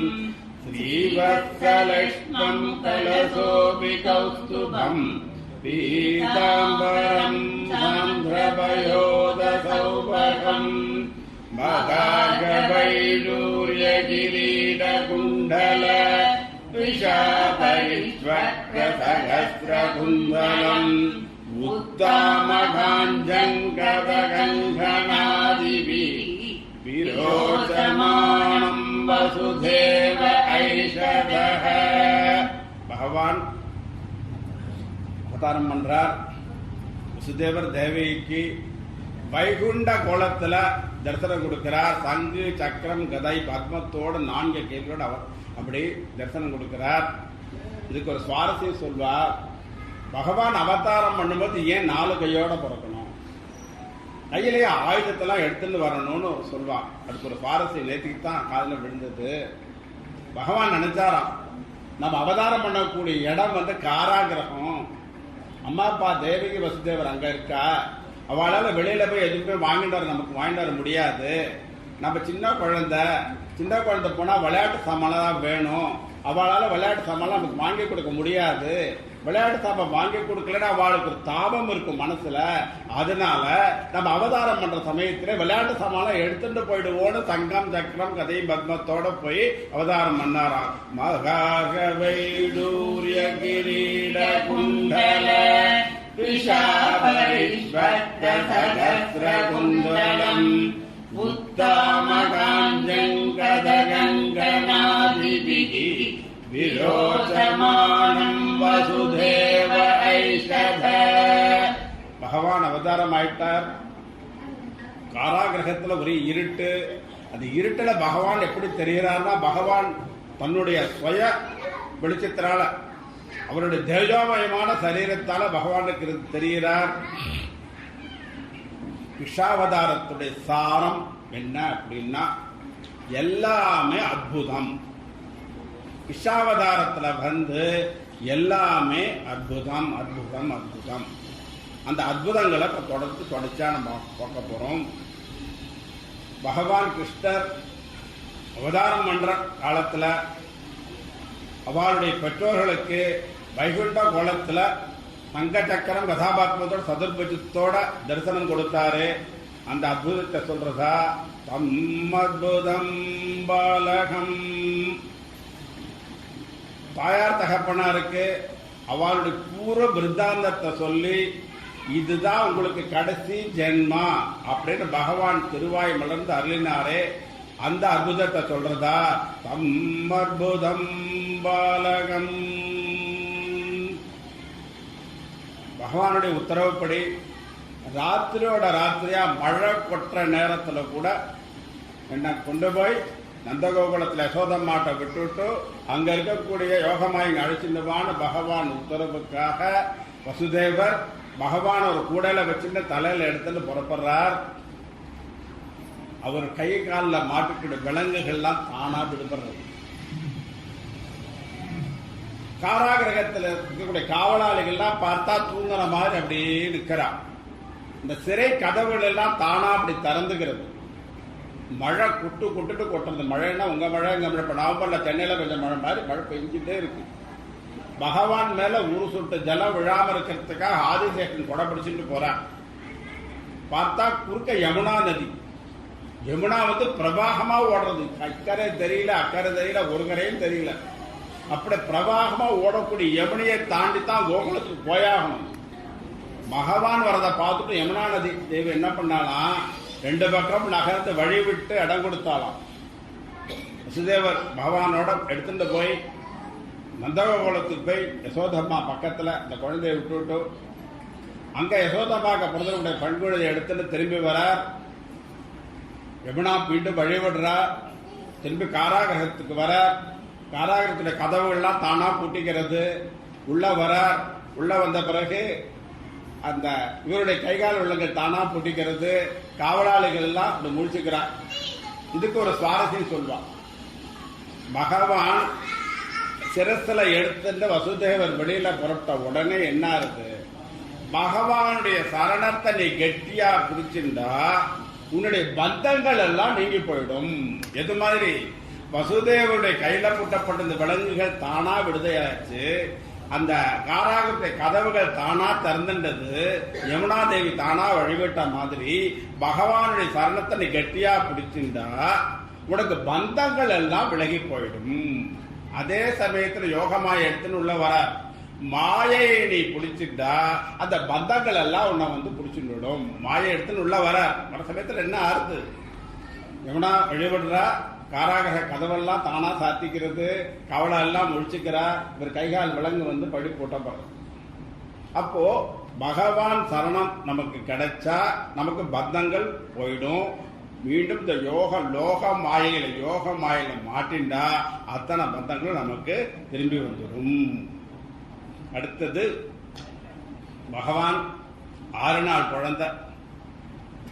ஸ்ரீவத்ஸலக்ஷ்மம் கலசோபி கௌஸ்துபம் பீதாம்பரம் சாந்திரபயோதசௌபகம் மகாகவைடூர்யகிரீடகுண்டல விஷாபரிஷ்வக்ரசகஸ்ரகுந்தலம் உத்தாமகாஞ்சங்கதகங்கணாதிபிः விரோச்சமானம் வசுதேவ ஐஷதः. பகவான் அவதாரம் பண்றார். வசுதேவர் தேவிக்கு வைகுண்ட கோலத்துல தரிசனம் கொடுக்கிறார். சங்கு, சக்கரம், கதை, பத்மத்தோடு 4 கைகளோடு அவர் அப்படி தரிசனம் கொடுக்கிறார். இதுக்கு ஒரு சுவாரஸ்யம் சொல்வார். பகவான் அவதாரம் பண்ணும்போது ஏன் 4 கையோட பிறக்கணும்? கையிலேயே ஆயுதத்தெல்லாம் எடுத்துட்டு வரணும்னு சொல்வார். அதுக்கு ஒரு சுவாரஸ்யம் நேற்றுக்கு தான் காதில் விழுந்தது. பகவான் நினைச்சாராம், நம்ம அவதாரம் பண்ணக்கூடிய இடம் காராகிரகம். அம்மா அப்பா தேவிக்கு வசுதேவர் அங்க இருக்கா. அவளால வெளியில போய் எதுவுமே நமக்கு வாங்கிட்டு வர முடியாது. நம்ம சின்ன குழந்தை போனா விளையாட்டு சாமான் தான் வேணும். அவளால விளையாட்டு சாமான் நமக்கு வாங்கி கொடுக்க முடியாது. விளையாட்டு சாமான் வாங்கி கொடுக்கலன்னா அவளுக்கு ஒரு தாபம் இருக்கும் மனசுல. அதனால நம்ம அவதாரம் பண்ற சமயத்துல விளையாட்டு சாமான் எடுத்துட்டு போயிடுவோன்னு சங்கம், சக்கரம், கதை, பத்மத்தோட போய் அவதாரம் பண்ணாராம். மகாகவைடூர்ய கிரீட குண்டல விஷாபரிஷ்வக்ரசகஸ்ரகுந்தலம் உத்தாமகாஞ்சங்கதகங்கணாதிபிः விரோச்சமானம் வசுதேவ ஐஷதः. பகவான் அவதாரம் ஆயிட்டார். காராகிரகத்துல ஒரே இருட்டு. அந்த இருட்டுல பகவான் எப்படி தெரிகிறார்னா, பகவான் தன்னுடைய சுய வெளிச்சத்தினால, அவருடைய தேஜோமயமான சரீரத்தால பகவானுக்கு தெரிகிறார். கிருஷ்ணாவதாரத்துடைய சாரம் என்ன அப்படின்னா, எல்லாமே அற்புதம். கிருஷ்ணாவதாரத்துல வந்து எல்லாமே அற்புதம் அற்புதம் அற்புதம். அந்த அற்புதங்களை இப்ப தொடர்ச்சா நம்ம பார்க்க போறோம். பகவான் கிருஷ்ணர் அவதாரம் பண்ற காலத்துல அவருடைய பெற்றோர்களுக்கு வைகுண்ட கோலத்துல தங்க சக்கரம் கதாபாத்திரத்தோட சதுர்புஜத்தோட தரிசனம் கொடுத்தாரு. அந்த அற்புதத்தை சொல்றதா, தம் அற்புதம் பாலகம். தாயார் தகப்பனாருக்கு அவளுடைய பூர்வ பிருத்தாந்தத்தை சொல்லி, இதுதான் உங்களுக்கு கடைசி ஜென்மா அப்படின்னு பகவான் திருவாய் மலர்ந்து அருளினாரே, அந்த அற்புதத்தை சொல்றதா, தம் அற்புதம் பாலகம். பகவானுடைய உத்தரவுப்படி ராத்திரியோட ராத்திரியா மழை கொட்டுற நேரத்துல கூட என்ன கொண்டு போய் நந்தகோகுலத்தில் யசோதம்மாட்டை விட்டுவிட்டு அங்க இருக்கக்கூடிய யோகமாய் அழைச்சிருந்தவான பகவான் உத்தரவுக்காக வசுதேவர் பகவான் ஒரு கூடையில வச்சுட்டு தலையில எடுத்துட்டு புறப்படுறார். அவர் கை காலில் மாட்டிக்கிற விலங்குகள்லாம் தானா விடுபடுறது. காராகிரகத்தில் இருக்கக்கூடிய காவலாளிகள்லாம் பார்த்தா தூங்குற மாதிரி அப்படியே நிற்கிறார். இந்த சிறை கதவுகள் எல்லாம் தானா அப்படி திறந்துகிறது. மழை குட்டுட்டு கொட்டுறது. மழைன்னா உங்க மழை எங்க மழை. இப்ப நவம்பர்ல சென்னையில கொஞ்சம் மழை மாதிரி மழை பெஞ்சிட்டே இருக்கு. பகவான் மேல ஒரு சொட்டு ஜலம் விழாம இருக்கிறதுக்காக ஆதிசேஷன் கொடை பிடிச்சிட்டு போறான். பார்த்தா குறுக்க யமுனா நதி. யமுனா வந்து பிரவாகமா ஓடுறது. அக்கறை தெரியல அக்கறை தெரியல ஒரு கரையும் தெரியல. அப்படி பிரவாகமா ஓடக்கூடிய யமுனையை தாண்டி தான் கோகுலத்துக்கு போயாகணும். பகவான் வரதை பார்த்துட்டு யமுனா நதி தேவி என்ன பண்ணாலாம், ரெண்டு பக்கம் நகர்ந்து வழி விட்டு இடம் கொடுத்தாலாம். வசுதேவர் பகவானோட எடுத்துட்டு போய் நந்தகோகுலத்துக்கு போய் யசோதம்மா பக்கத்துல இந்த குழந்தைய விட்டு அங்க யசோதம்மாக்கு பிறந்தவருடைய பெண் குழந்தையை எடுத்துட்டு திரும்பி வர யமுனா மீண்டும் வழி விடுறா. திரும்பி காராகிரகத்துக்கு வர, காராகிரகத்துடைய கதவுகள்லாம் தானா பூட்டிக்கிறது. உள்ள வர, உள்ள வந்த பிறகு அந்த இவருடைய கைகால் உள்ளங்கள் தானா பூட்டிக்கிறது. காவலாளிகள் எல்லாம் இப்படி முடிச்சுக்கிறார். இதுக்கு ஒரு சுவாரஸ்யம் சொல்வான். பகவான் சிரஸ்ல எடுத்துட்டு வசுதேவர் வெளியில புறப்பட்ட உடனே என்ன இருக்கு, பகவானுடைய சரணத்தை நீ கெட்டியா பிடிச்சிருந்தா உன்னுடைய பந்தங்கள் எல்லாம் நீங்கி போயிடும். எது மாதிரி வசுதேவருடைய கையில பூட்டப்பட்ட இந்த விலங்குகள் தானா விடுதலையாச்சு. அந்த காராகத்தை கதவுகள் தானா திறந்துன்றது. யமுனா தேவி தானா வழிபட்ட மாதிரி பகவானுடைய சரணத்தை நீ கெட்டியா பிடிச்சிருந்தா உனக்கு பந்தங்கள் எல்லாம் விலகி போயிடும். அதே சமயத்துல யோகமாய எடுத்துன்னு உள்ள வர மாயையை நீ பிடிச்சிட்டா அந்த பந்தங்கள் எல்லாம் உன்னை வந்து பிடிச்சிடும். மாயை எடுத்துன்னு உள்ள வர சமயத்துல என்ன ஆறுது, யமுனா வழிபடுறா. காராகிரக கதவெல்லாம் தானா சாத்திக்கிறது. கவலை எல்லாம் முழிச்சுக்கிறா. இவர் கைகால் விலங்கு வந்து படி போட்டப்படுறது. அப்போ பகவான் சரணம் நமக்கு கிடைச்சா நமக்கு பந்தங்கள் போயிடும். மீண்டும் இந்த யோக மாயில மாட்டிண்டா அத்தனை பந்தங்களும் நமக்கு திரும்பி வந்துடும். அடுத்தது பகவான் 6 நாள் குழந்தை,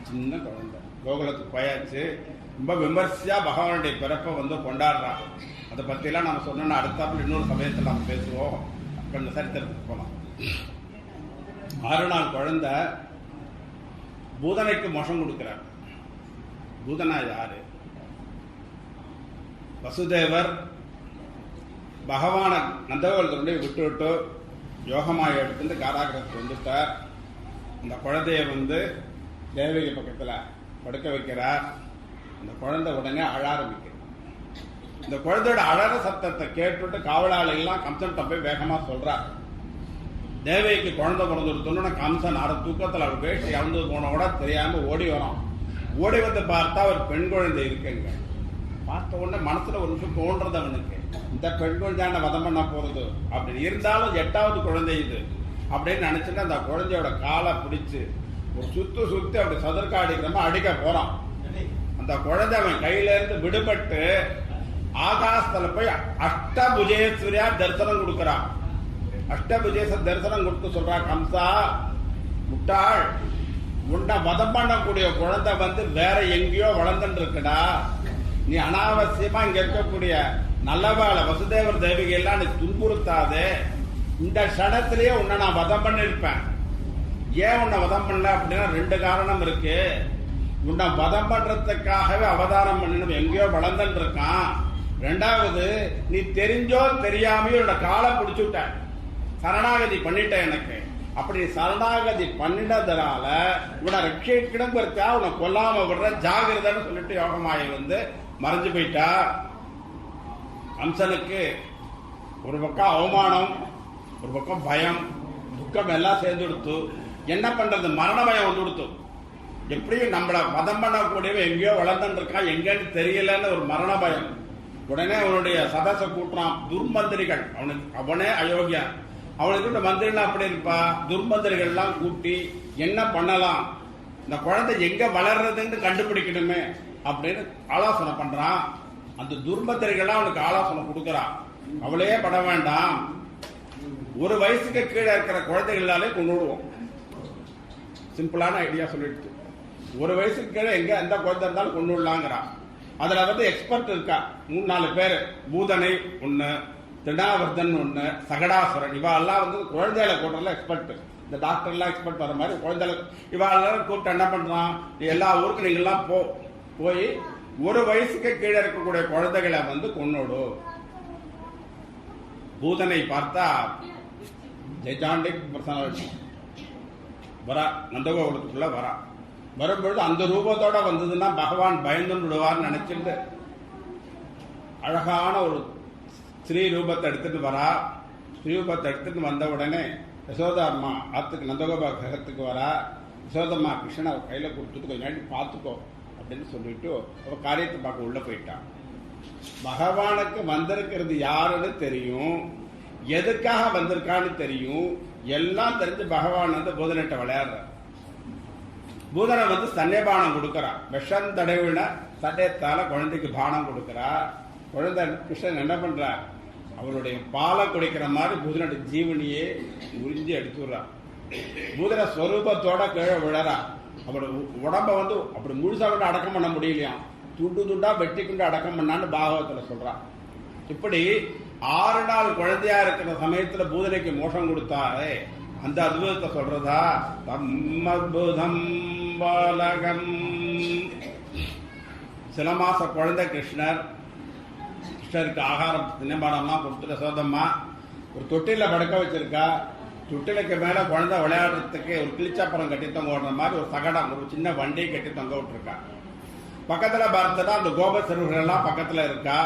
சின்ன குழந்தை கோகுலத்துக்கு போயாச்சு. ரொம்ப விமர்சையா பகவானுடைய பிறப்பை வந்து கொண்டாடுறான். அதை பற்றிலாம் நம்ம சொன்னோம்னா அடுத்தாப்புல இன்னொரு சமயத்தில் நம்ம பேசுவோம். கொஞ்சம் சரித்திரத்துக்கு போகலாம். 6 நாள் குழந்தை பூதனைக்கு மோஷம் கொடுக்கிறார். பூதனா யாரு? வசுதேவர் பகவான நந்தகோகுலத்தினுடைய விட்டு யோகமாய எடுத்து காராகிரகத்துக்கு வந்துட்டார். அந்த குழந்தைய வந்து தேவகி பக்கத்துல படுக்க வைக்கிறார். அந்த குழந்தை உடனே அழ ஆரம்பிக்கிறது. இந்த குழந்தையோட அழற சத்தத்தை கேட்டுட்டு காவலாளிகள்லாம் கம்சன்ட்ட போய் வேகமா சொல்றார். தேவகிக்கு குழந்தை பிறந்துடுத்தோன்னு கம்சன் அரை தூக்கத்தில் அவர் வேஷ்டி இறந்து போன கூட தெரியாம ஓடி வரோம். ஓடி வந்து பார்த்தா ஒரு பெண் குழந்தை இருக்குங்க. பார்த்த உடனே மனசுல ஒரு நிமிஷம் தோன்றது அவனுக்கு, இந்த பெண் குழந்தை வதம் பண்ண போறது அப்படின்னு. இருந்தாலும் 8வது குழந்தை இது. அப்படின்னு நினைச்சிட்டு அந்த குழந்தையோட காலை பிடிச்சு ஒரு சுத்தி அப்படி சதுர்க்கா அடிக்கிறமா அடிக்க போறான். அந்த குழந்தை அவன் கையில இருந்து விடுபட்டு ஆகாசத்துல போய் அஷ்டபுஜேஸ்வரியா தரிசனம் கொடுக்கிறான். அஷ்டபுஜேஸ்வர தரிசனம் கொடுத்து சொல்றா, கம்சா முட்டாள், உன்னை வதம் பண்ணக்கூடிய குழந்தை வந்து வேற எங்கேயோ வளர்ந்துட்டு இருக்குடா. நீ அனாவசியமா இங்க இருக்கக்கூடிய நல்லவாள வசுதேவர் தேவிகை எல்லாம் நீ துன்புறுத்தாதே. இந்த க்ஷணத்திலேயே உன்னை நான் வதம் பண்ணிருப்பேன். ஏன் உன்னை வதம் பண்ணல அப்படின்னா 2 காரணம் இருக்கு. உன்னை வதம் பண்றதுக்காகவே அவதாரம் பண்ணணும், எங்கேயோ வளர்ந்துட்டு இருக்கான். 2வது, நீ தெரிஞ்சோ தெரியாமையோ உன்னோட காலை பிடிச்சு விட்ட, சரணாகதி பண்ணிட்ட எனக்கு. அப்படி சரணாகதி பண்ணினதுனால உன்னை ரட்சிக்கணுங்கிறதுக்கா உன்னை கொல்லாம விடுற ஜாகிரதன்னு சொல்லிட்டு யோகமாயை வந்து மறைஞ்சு போயிட்டா. கம்சனுக்கு ஒரு பக்கம் அவமானம், ஒரு பக்கம் பயம், துக்கம் எல்லாம் சேர்ந்து கொடுத்து என்ன பண்றது, மரண பயம் வந்து கொடுத்து. எப்படியும் நம்மள வதம் பண்ணக்கூடியவன் எங்கேயோ வளர்ந்துட்டு இருக்கான், எங்கன்னு தெரியலன்னு ஒரு மரண பயம். உடனே அவனுடைய சதச கூட்டுறான் துர்மந்திரிகள். அவனே அயோக்கியன், அவனுக்கு மந்திரிகள் அப்படி இருப்பா. துர்மந்திரிகள் எல்லாம் கூட்டி என்ன பண்ணலாம், இந்த குழந்தை எங்க வளர்றதுன்னு கண்டுபிடிக்கணுமே அப்படின்னு ஆலோசனை பண்றான். அந்த துர்மந்திரிகள் அவனுக்கு ஆலோசனை கொடுக்கறான். அவளையே பட வேண்டாம், 1 வயசுக்கு கீழே இருக்கிற குழந்தைகளாலே கொண்டு விடுவோம். சிம்பிளான ஐடியா சொல்லிட்டு 1 வயசுக்கு கீழே எங்க எந்த குழந்தை இருந்தாலும் கொண்டு விடலாங்கிறான். அதுல வந்து எக்ஸ்பர்ட் இருக்கா, 3-4 பேர். பூதனை 1, திருடாவர்தன் 1, சகடாசுரன், இவாளெல்லாம் வந்து குழந்தைகளை கூட்டுறதுல எக்ஸ்பர்ட். இந்த டாக்டர் எல்லாம் எக்ஸ்பர்ட் வர மாதிரி குழந்தைகளை இவாளெல்லாம் கூப்பிட்டு என்ன பண்றான், எல்லா ஊருக்கு நீங்க எல்லாம் போய் 1 வயசுக்கு கீழே இருக்கக்கூடிய குழந்தைகளை வந்து கொன்னோடு. பூதனை பார்த்தா ஜெய்சாண்டிக் பர்சனாலிட்டி வரா, நந்தகோகுலத்துக்குள்ள வரா. வரும்பொழுது அந்த ரூபத்தோட வந்ததுன்னா பகவான் பயந்து விடுவார்னு நினைச்சிட்டு அழகான ஒரு ஸ்ரீ ரூபத்தை எடுத்துட்டு வரா. ஸ்ரீ ரூபத்தை எடுத்துட்டு வந்த உடனே யசோதா அம்மா ஆத்துக்கு நந்தகோபா கிரகத்துக்கு வரா. யசோதம்மா கிருஷ்ணனை கையில கொடுத்துட்டு கொஞ்சம் பார்த்துக்கோ அப்படின்னு சொல்லிட்டு ஒரு காரியத்தை பார்க்க உள்ள போயிட்டான். பகவானுக்கு வந்திருக்கிறது யாருன்னு தெரியும், எதுக்காக வந்திருக்கான்னு தெரியும், எல்லாம் தெரிஞ்சு பகவான் வந்து பூதனிட்ட விளையாடுற. பூதனை வந்து சன்னிபானம் கொடுக்கறா. விஷம் தடவின சட்டயத்தால குழந்தைக்கு பானம் கொடுக்கறா. குழந்தை கிருஷ்ணன் என்ன பண்றா, அவருடைய பாலை குடிக்கிற மாதிரி பூதனுடைய ஜீவனியே உறிஞ்சி எடுத்துடுறா. பூதன ஸ்வரூபத்தோட கீழே விழறா. அவரோட உடம்ப வந்து அப்படி முழுசா கொண்டு அடக்கம் பண்ண முடியலையா, துண்டு துண்டா வெட்டி கொண்டு அடக்கம் பண்ணான்னு பாகவத்துல சொல்றான். இப்படி 6 நாள் குழந்தையா இருக்கிற சமயத்துல பூதனைக்கு மோஷம் கொடுத்தாரே, அந்த அத்புதத்தை சொல்றதா. தம்மத்புதம் பாலகம், சில மாச குழந்தை கிருஷ்ணருக்கு ஆகாரம் தினபானம்லாம் கொடுத்துட்டு யசோதம்மா ஒரு தொட்டில படுக்க வச்சிருக்கா. தொட்டிலுக்கு மேல குழந்தை விளையாடுறதுக்கு ஒரு கிளிச்சாப்புறம் கட்டி தொங்க விடுற மாதிரி ஒரு சகடம், ஒரு சின்ன வண்டியை கட்டி தொங்க விட்டுருக்கா. பக்கத்துல பார்த்தா அந்த கோப சிறுவர்கள் எல்லாம் பக்கத்துல இருக்கா.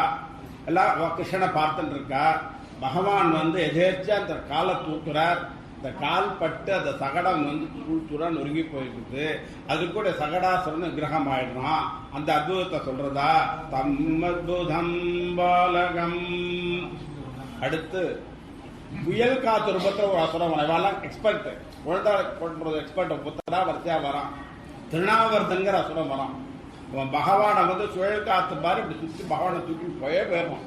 எல்லாம் கிருஷ்ணனை பார்த்துட்டு இருக்கா. பகவான் வந்து எதேர்ச்சியா அந்த காலை தூக்குறார். இந்த கால் பட்டு அந்த சகடம் வந்து தூள் நொறுங்கி போயிருக்கு. அது கூட சகடாசுரன் விக்கிரகம் ஆயிடுறான். அந்த அத்புதத்தை சொல்றதா. தம்மத்புதம் பாலகம். அடுத்து புயல் காத்து ரூபத்தில் ஒரு அசுரம் இவெல்லாம் எக்ஸ்பர்ட், குழந்தை கொண்டு எக்ஸ்பர்ட் புத்தரா வரிசையா வரான். திருநாவர்தன்கிற அசுரம் வரான். பகவானை வந்து சுழல் காத்து மாதிரி இப்படி சுற்றி பகவானை தூக்கி போயிடுவான்.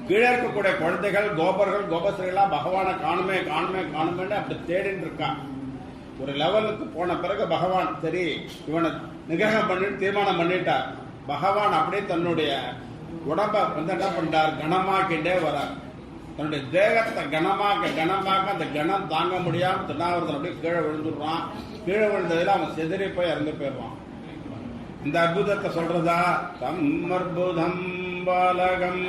கீழே இருக்கக்கூடிய குழந்தைகள் கோபர்கள் கோபஸ்ரீலாம் பகவானை காணுமே அப்படி தேடின்னு இருக்கான். ஒரு லெவலுக்கு போன பிறகு பகவான் சரி இவனை நிகிரகம் பண்ணிட்டு தீர்மானம் பண்ணிட்டார். பகவான் அப்படியே தன்னுடைய உடம்ப வந்து என்ன பண்றார், கனமாக்கிட்டே வரார். தன்னுடைய தேகத்தை கனமாக்க அந்த கணம் தாங்க முடியாம திருநாவரத்தன் அப்படியே கீழே விழுந்துடுறான். கீழே விழுந்ததுல அவன் செதறி போய் இறந்து போயிடுவான். இந்த அற்புதத்தை சொல்றதா. தம்மர்புதம் பாலகம்.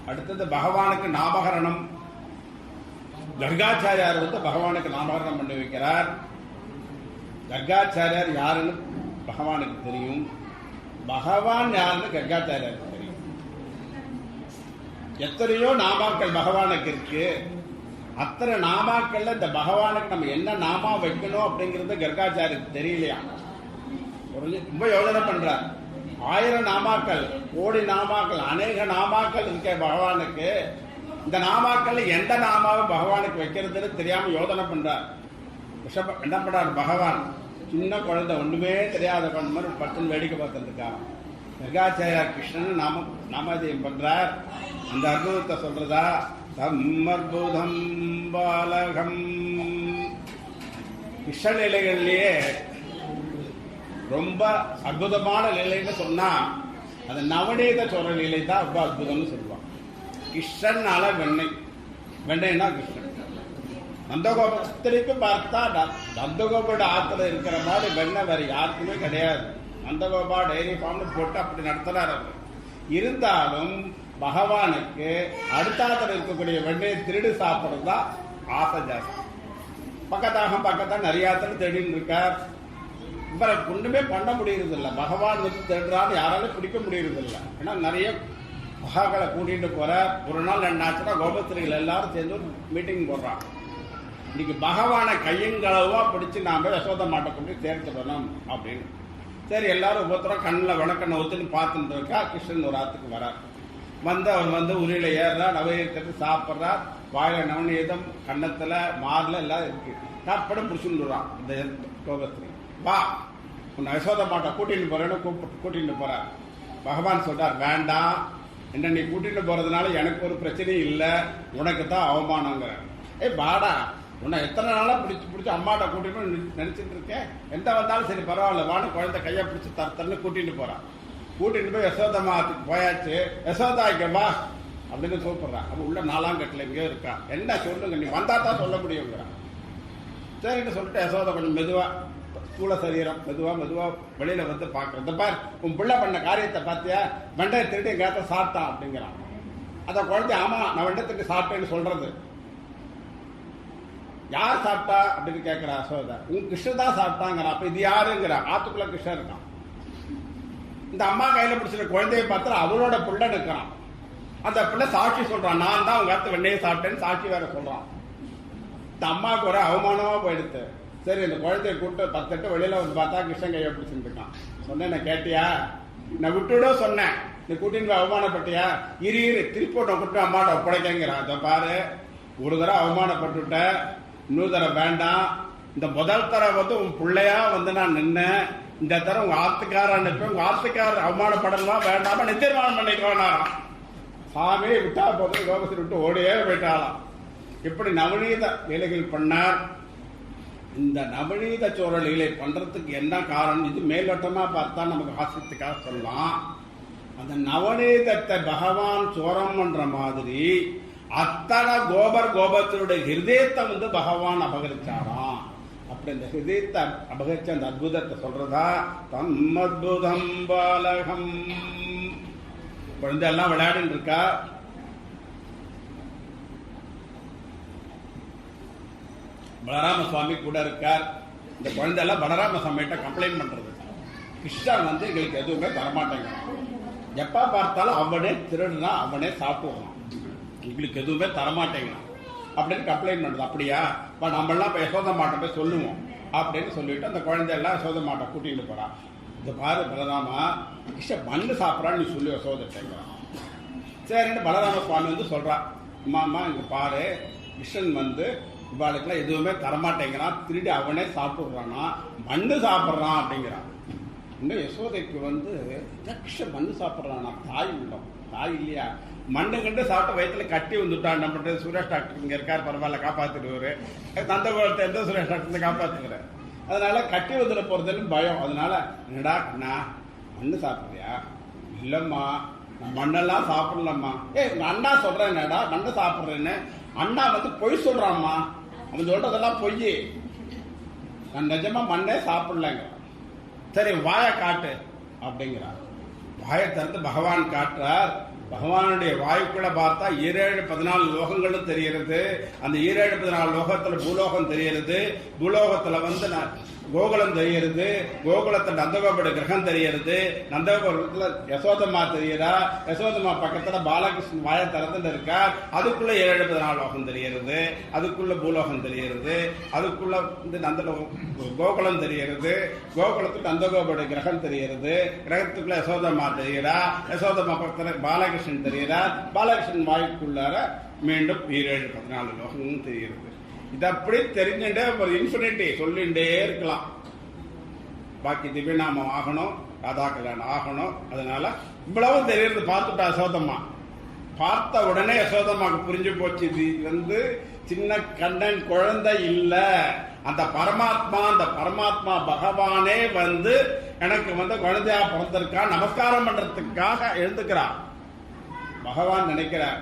அடுத்தது பகவானுக்கு நாமகரணம். கர்காச்சாரியார் வந்து பகவானுக்கு நாமகரணம் பண்ணி வைக்கிறார். கர்காச்சாரியார் யாருன்னு பகவானுக்கு தெரியும், பகவான் யாருன்னு கர்காச்சாரியாருக்கு தெரியும். எத்தனையோ நாமாக்கள் பகவானுக்கு இருக்கு. அத்தனை நாமாக்கள்ல இந்த பகவானுக்கு நம்ம என்ன நாமா வைக்கணும் அப்படிங்கறது கர்காச்சாரிக்கு தெரியலையா. ரொம்ப யோசனை பண்றார். 1000 நாமாக்கள், கோடி நாமாக்கள், அநேக நாமாக்கள் இருக்க பகவானுக்கு. இந்த நாமாக்கள்ல எந்த நாமாவை பகவானுக்கு வைக்கிறதுன்னு தெரியாம யோசனை பண்றார். ரிஷப என்ன பண்றார் பகவான், சின்ன குழந்தை ஒண்ணுமே தெரியாத குழந்தை மாதிரி ஒரு பட்டன் வேடிக்கை பார்த்துருக்கான். மெகாச்சாரியார் கிருஷ்ணன் நாமதேயம் பண்றார். அந்த அற்புதத்தை சொல்றதா, தம்மற்புதம் பாலகம். கிருஷ்ண நிலைகள்லயே ரொம்ப அற்புதமான நிலைன்னு சொன்னா அந்த நவநீத சொல்ற நிலை தான் ரொம்ப அற்புதம்னு சொல்லுவான். கிருஷ்ணனால வெண்ணெய், வெண்ணெய்னா கிருஷ்ணன். நந்தகோபத்திற்கும் பார்த்தா நந்தகோபோட ஆத்துல இருக்கிற மாதிரி வெண்ணெய் வேற யாருக்குமே கிடையாது. நந்தகோபா டைரி ஃபார்ம்னு போட்டு அப்படி நடத்துறாரு அவர். இருந்தாலும் பகவானுக்கு அடுத்தாத்துல இருக்கக்கூடிய வெண்ணெயை திருடி சாப்பிடுறது தான் ஆசை ஜாஸ்தி. பக்கத்தான் நிறைய ஆத்துல தேடின்னு இருக்கார். இவரை ஒண்ணுமே பண்ண முடியறது இல்லை. பகவான் வந்து தேடுறான்னு யாராலும் பிடிக்க முடியறது இல்லை. ஏன்னா நிறைய மகாக்களை கூட்டிட்டு போற. ஒரு நாள் என்ன ஆச்சுன்னா கோபத்திரிகள் எல்லாரும் சேர்ந்து ஒரு மீட்டிங் போடுறான். இன்னைக்கு பகவானை கையங்களவா பிடிச்சு நாம யசோத மாட்டை கொண்டு சேர்த்துடணும் அப்படின்னு. சரி, எல்லாரும் ஒவ்வொருத்தரும் கண்ணில் வணக்கண்ணை ஒத்துன்னு பார்த்துட்டு இருக்கா. கிருஷ்ணன் ஒரு ஆத்துக்கு வரார். அவர் வந்து உரியில ஏறுறார், நவீனத்தை சாப்பிட்றார். வாயில நவநீதம் கன்னத்துல மார்ல எல்லாம் இருக்கு. சாப்பிட பிடிச்சுடுறான். இந்த கோபத்திரி வா, உன்னை யசோத மாட்டை கூட்டின்னு போறேன்னு கூட்டிட்டு போறார். பகவான் சொல்றார், வேண்டாம், என்ன நீ கூட்டிட்டு போறதுனால எனக்கு ஒரு பிரச்சனையும் இல்லை, உனக்கு தான் அவமானங்கிற. வாடா, உன்னை எத்தனை நாளா பிடிச்சி அம்மாட்ட கூட்டிட்டு நினைச்சிட்டு இருக்கேன். எந்த வந்தாலும் சரி பரவாயில்ல வான்னு குழந்தை கையை பிடிச்சி தரத்தன்னு கூட்டிட்டு போறான். கூட்டிட்டு போய் யசோதமாத்துக்கு போயாச்சு. யசோதா இங்க வா அப்படின்னு கூப்பிடுறான். அவன் உள்ள 4ஆம் கட்டில எங்கேயோ இருக்கான். என்ன சொல்லுங்க, நீ வந்தா தான் சொல்ல முடியுங்கிறான். சரின்னு சொல்லிட்டு யசோதா கொஞ்சம் மெதுவா, ஸ்தூல சரீரம், மெதுவா வெளியில வந்து பாக்குறேன். இந்த பார், உன் பிள்ளை பண்ண காரியத்தை பார்த்தியா, வெண்டையை திருட்டு எங்காத்த சாப்பிட்டான் அப்படிங்கிறான். அத குழந்தை, ஆமா நான் வெண்டை திருட்டு சாப்பிட்டேன்னு சொல்றது. யார் சாப்பிட்டா அப்படின்னு கேட்கிறா யசோதா. உன் கிருஷ்ணன் தான் சாப்பிட்டாங்கிறான். அப்ப இது யாருங்கிற? ஆத்துக்குள்ள கிருஷ்ணன் இருக்கான். இந்த அம்மா கையில பிடிச்சிருக்க குழந்தைய பார்த்தா அவளோட பிள்ளை நிற்கிறான். அந்த பிள்ளை சாட்சி சொல்றான், நான் தான் உங்க ஆத்து வெண்ணையை சாப்பிட்டேன்னு சாட்சி வேற சொல்றான். இந்த அம்மாவுக்கு ஒரு அவமானமா போயிடுத்து. சரி, இந்த குழந்தைய கூப்பிட்டு 10 வெளியில வந்து பார்த்தா கிருஷ்ணன் கையை பிடிச்சிட்டு இருக்கான். சொன்னேன், கேட்டியா? நான் விட்டுட சொன்னேன், நீ கூட்டின்னு அவமானப்பட்டியா? இரு திருப்பி உன்னை கூப்பிட்டு அம்மாட்ட ஒப்படைக்கிறான். அதை பாரு, ஒரு தடவை அவமானப்பட்டுட்ட, இன்னொரு தடவை வேண்டாம். இந்த முதல் தடவை வந்து உன் பிள்ளையா வந்து நான் நின்னேன். இந்த தடவை உங்க ஆத்துக்கார அனுப்பேன். உங்க ஆத்துக்காரர் அவமானப்படலாம், வேண்டாம நிச்சயமானம் பண்ணிக்கோனாராம். சாமி விட்டா போது கோபத்தில் விட்டு ஓடியே போயிட்டாலாம். இப்படி நவநீத வேலைகள் பண்ணார். இந்த நவநீத சோழ லீலை பண்றதுக்கு என்ன காரணம்? இது மேலோட்டமா பார்த்தா நமக்கு ஹாஸ்யத்துக்காக சொல்லலாம். அந்த நவநீதத்தை பகவான் சோரம் பண்ற மாதிரி அத்தனை கோபத்தினுடைய ஹிருதயத்தை வந்து பகவான் அபகரிச்சாராம். அப்படி இந்த ஹிருதயத்தை அபகரிச்ச அந்த அற்புதத்தை சொல்றதா, தம்மத்புதம் பாலகம். குழந்தை எல்லாம் விளையாடிட்டு இருக்கா. பலராம சுவாமி கூட இருக்கார். இந்த குழந்தை எல்லாம் பலராம சுவாமிகிட்ட கம்ப்ளைண்ட் பண்றது, கிருஷ்ணன் வந்து எங்களுக்கு எதுவுமே தரமாட்டேங்க, எப்ப பார்த்தாலும் அவனே திருடுனா, அவனே சாப்பிடுவான், எங்களுக்கு எதுவுமே தரமாட்டேங்க அப்படின்னு கம்ப்ளைண்ட் பண்றது. அப்படியா, நம்மளாம் இப்ப யசோத மாட்டை போய் சொல்லுவோம் அப்படின்னு சொல்லிட்டு அந்த குழந்தை எல்லாம் யசோத மாட்டை கூட்டிட்டு போறா. இந்த பாரு பலராமா, கிருஷ்ணன் மண்ணு சாப்பிடறான்னு நீ சொல்லி யசோதட்டேங்க. சரின்னு பலராம சுவாமி வந்து சொல்றா, அம்மா இங்க பாரு, கிருஷ்ணன் வந்து இவாளுக்கெல்லாம் எதுவுமே தரமாட்டேங்கிறான், திருடி அவனே சாப்பிடுறானா, மண்ணு சாப்பிட்றான் அப்படிங்கிறான். இன்னும் யசோதைக்கு வந்து கிருஷ்ணன் மண்ணு சாப்பிட்றானா, தாய் உள்ளம், தாய் இல்லையா, மண்ணு கண்டு சாப்பிட்டு வயிற்றுல கட்டி வந்துட்டான். நம்ம சுரேஷ் டாக்டர் இங்க இருக்காரு, பரவாயில்ல காப்பாத்திடுவாரு. நந்தகோலத்தை எந்த சுரேஷ் டாக்டர் காப்பாத்துக்கிறேன். அதனால கட்டி வந்துட போறதுன்னு பயம். அதனால என்னடா அண்ணா மண்ணு சாப்பிடுறியா? இல்லம்மா மண்ணெல்லாம் சாப்பிடலம்மா. உங்க அண்ணா சொல்றேன், என்னடா மண்ணை சாப்பிடுறேன்னு? அண்ணா வந்து பொய் சொல்றான்மா, அவன் சொல்றதெல்லாம் பொய், நான் நிஜமா மண்ணே சாப்பிடலங்க. சரி வாயை காட்டு அப்படிங்கிறார். வாயை திறந்து பகவான் காட்டுறார். பகவானுடைய வாயுக்குள்ள பார்த்தா 7-14 லோகங்களும் தெரிகிறது. அந்த 7-14 லோகத்துல பூலோகம் தெரிகிறது. பூலோகத்துல வந்து கோகுலம் தெரிகிறது. கோகுலத்துல நந்தகோபுர கிரகம் தெரிகிறது. நந்தகோபுரத்துல யசோதம்மா தெரியுறா. யசோதம்மா பக்கத்துல பாலகிருஷ்ணன் வாயை திறந்துட்டு இருக்கார். அதுக்குள்ள 7-14 லோகம் தெரிகிறது. அதுக்குள்ள பூலோகம் தெரிகிறது. அதுக்குள்ள வந்து கோகுலம் தெரிகிறது. கோகுலத்துக்கு நந்தகோபுர கிரகம் தெரிகிறது. கிரகத்துக்குள்ள யசோதம்மா தெரியுறா. யசோதம்மா பக்கத்துல பாலகிருஷ்ணன் தெரியுறார். பாலகிருஷ்ணன் வாயுக்குள்ளார மீண்டும் 7-14 லோகமும் தெரிகிறது. இது அப்படி தெரிஞ்சுட்டே ஒரு இன்ஃபினிட்டி சொல்லிகிட்டே இருக்கலாம். பாக்கி திவ்யநாமம் ஆகணும், ராதா கல்யாணம் ஆகணும். அதனால இவ்வளவும் தெரியுது. பார்த்துட்டா யசோதம்மா, பார்த்த உடனே யசோதம்மாக்கு புரிஞ்சு போச்சு, இது சின்ன கண்ணன் குழந்தை இல்ல, அந்த பரமாத்மா பகவானே எனக்கு குழந்தையா பிறந்திருக்கா, நமஸ்காரம் பண்றதுக்காக எழுந்துக்கிறார். பகவான் நினைக்கிறார்,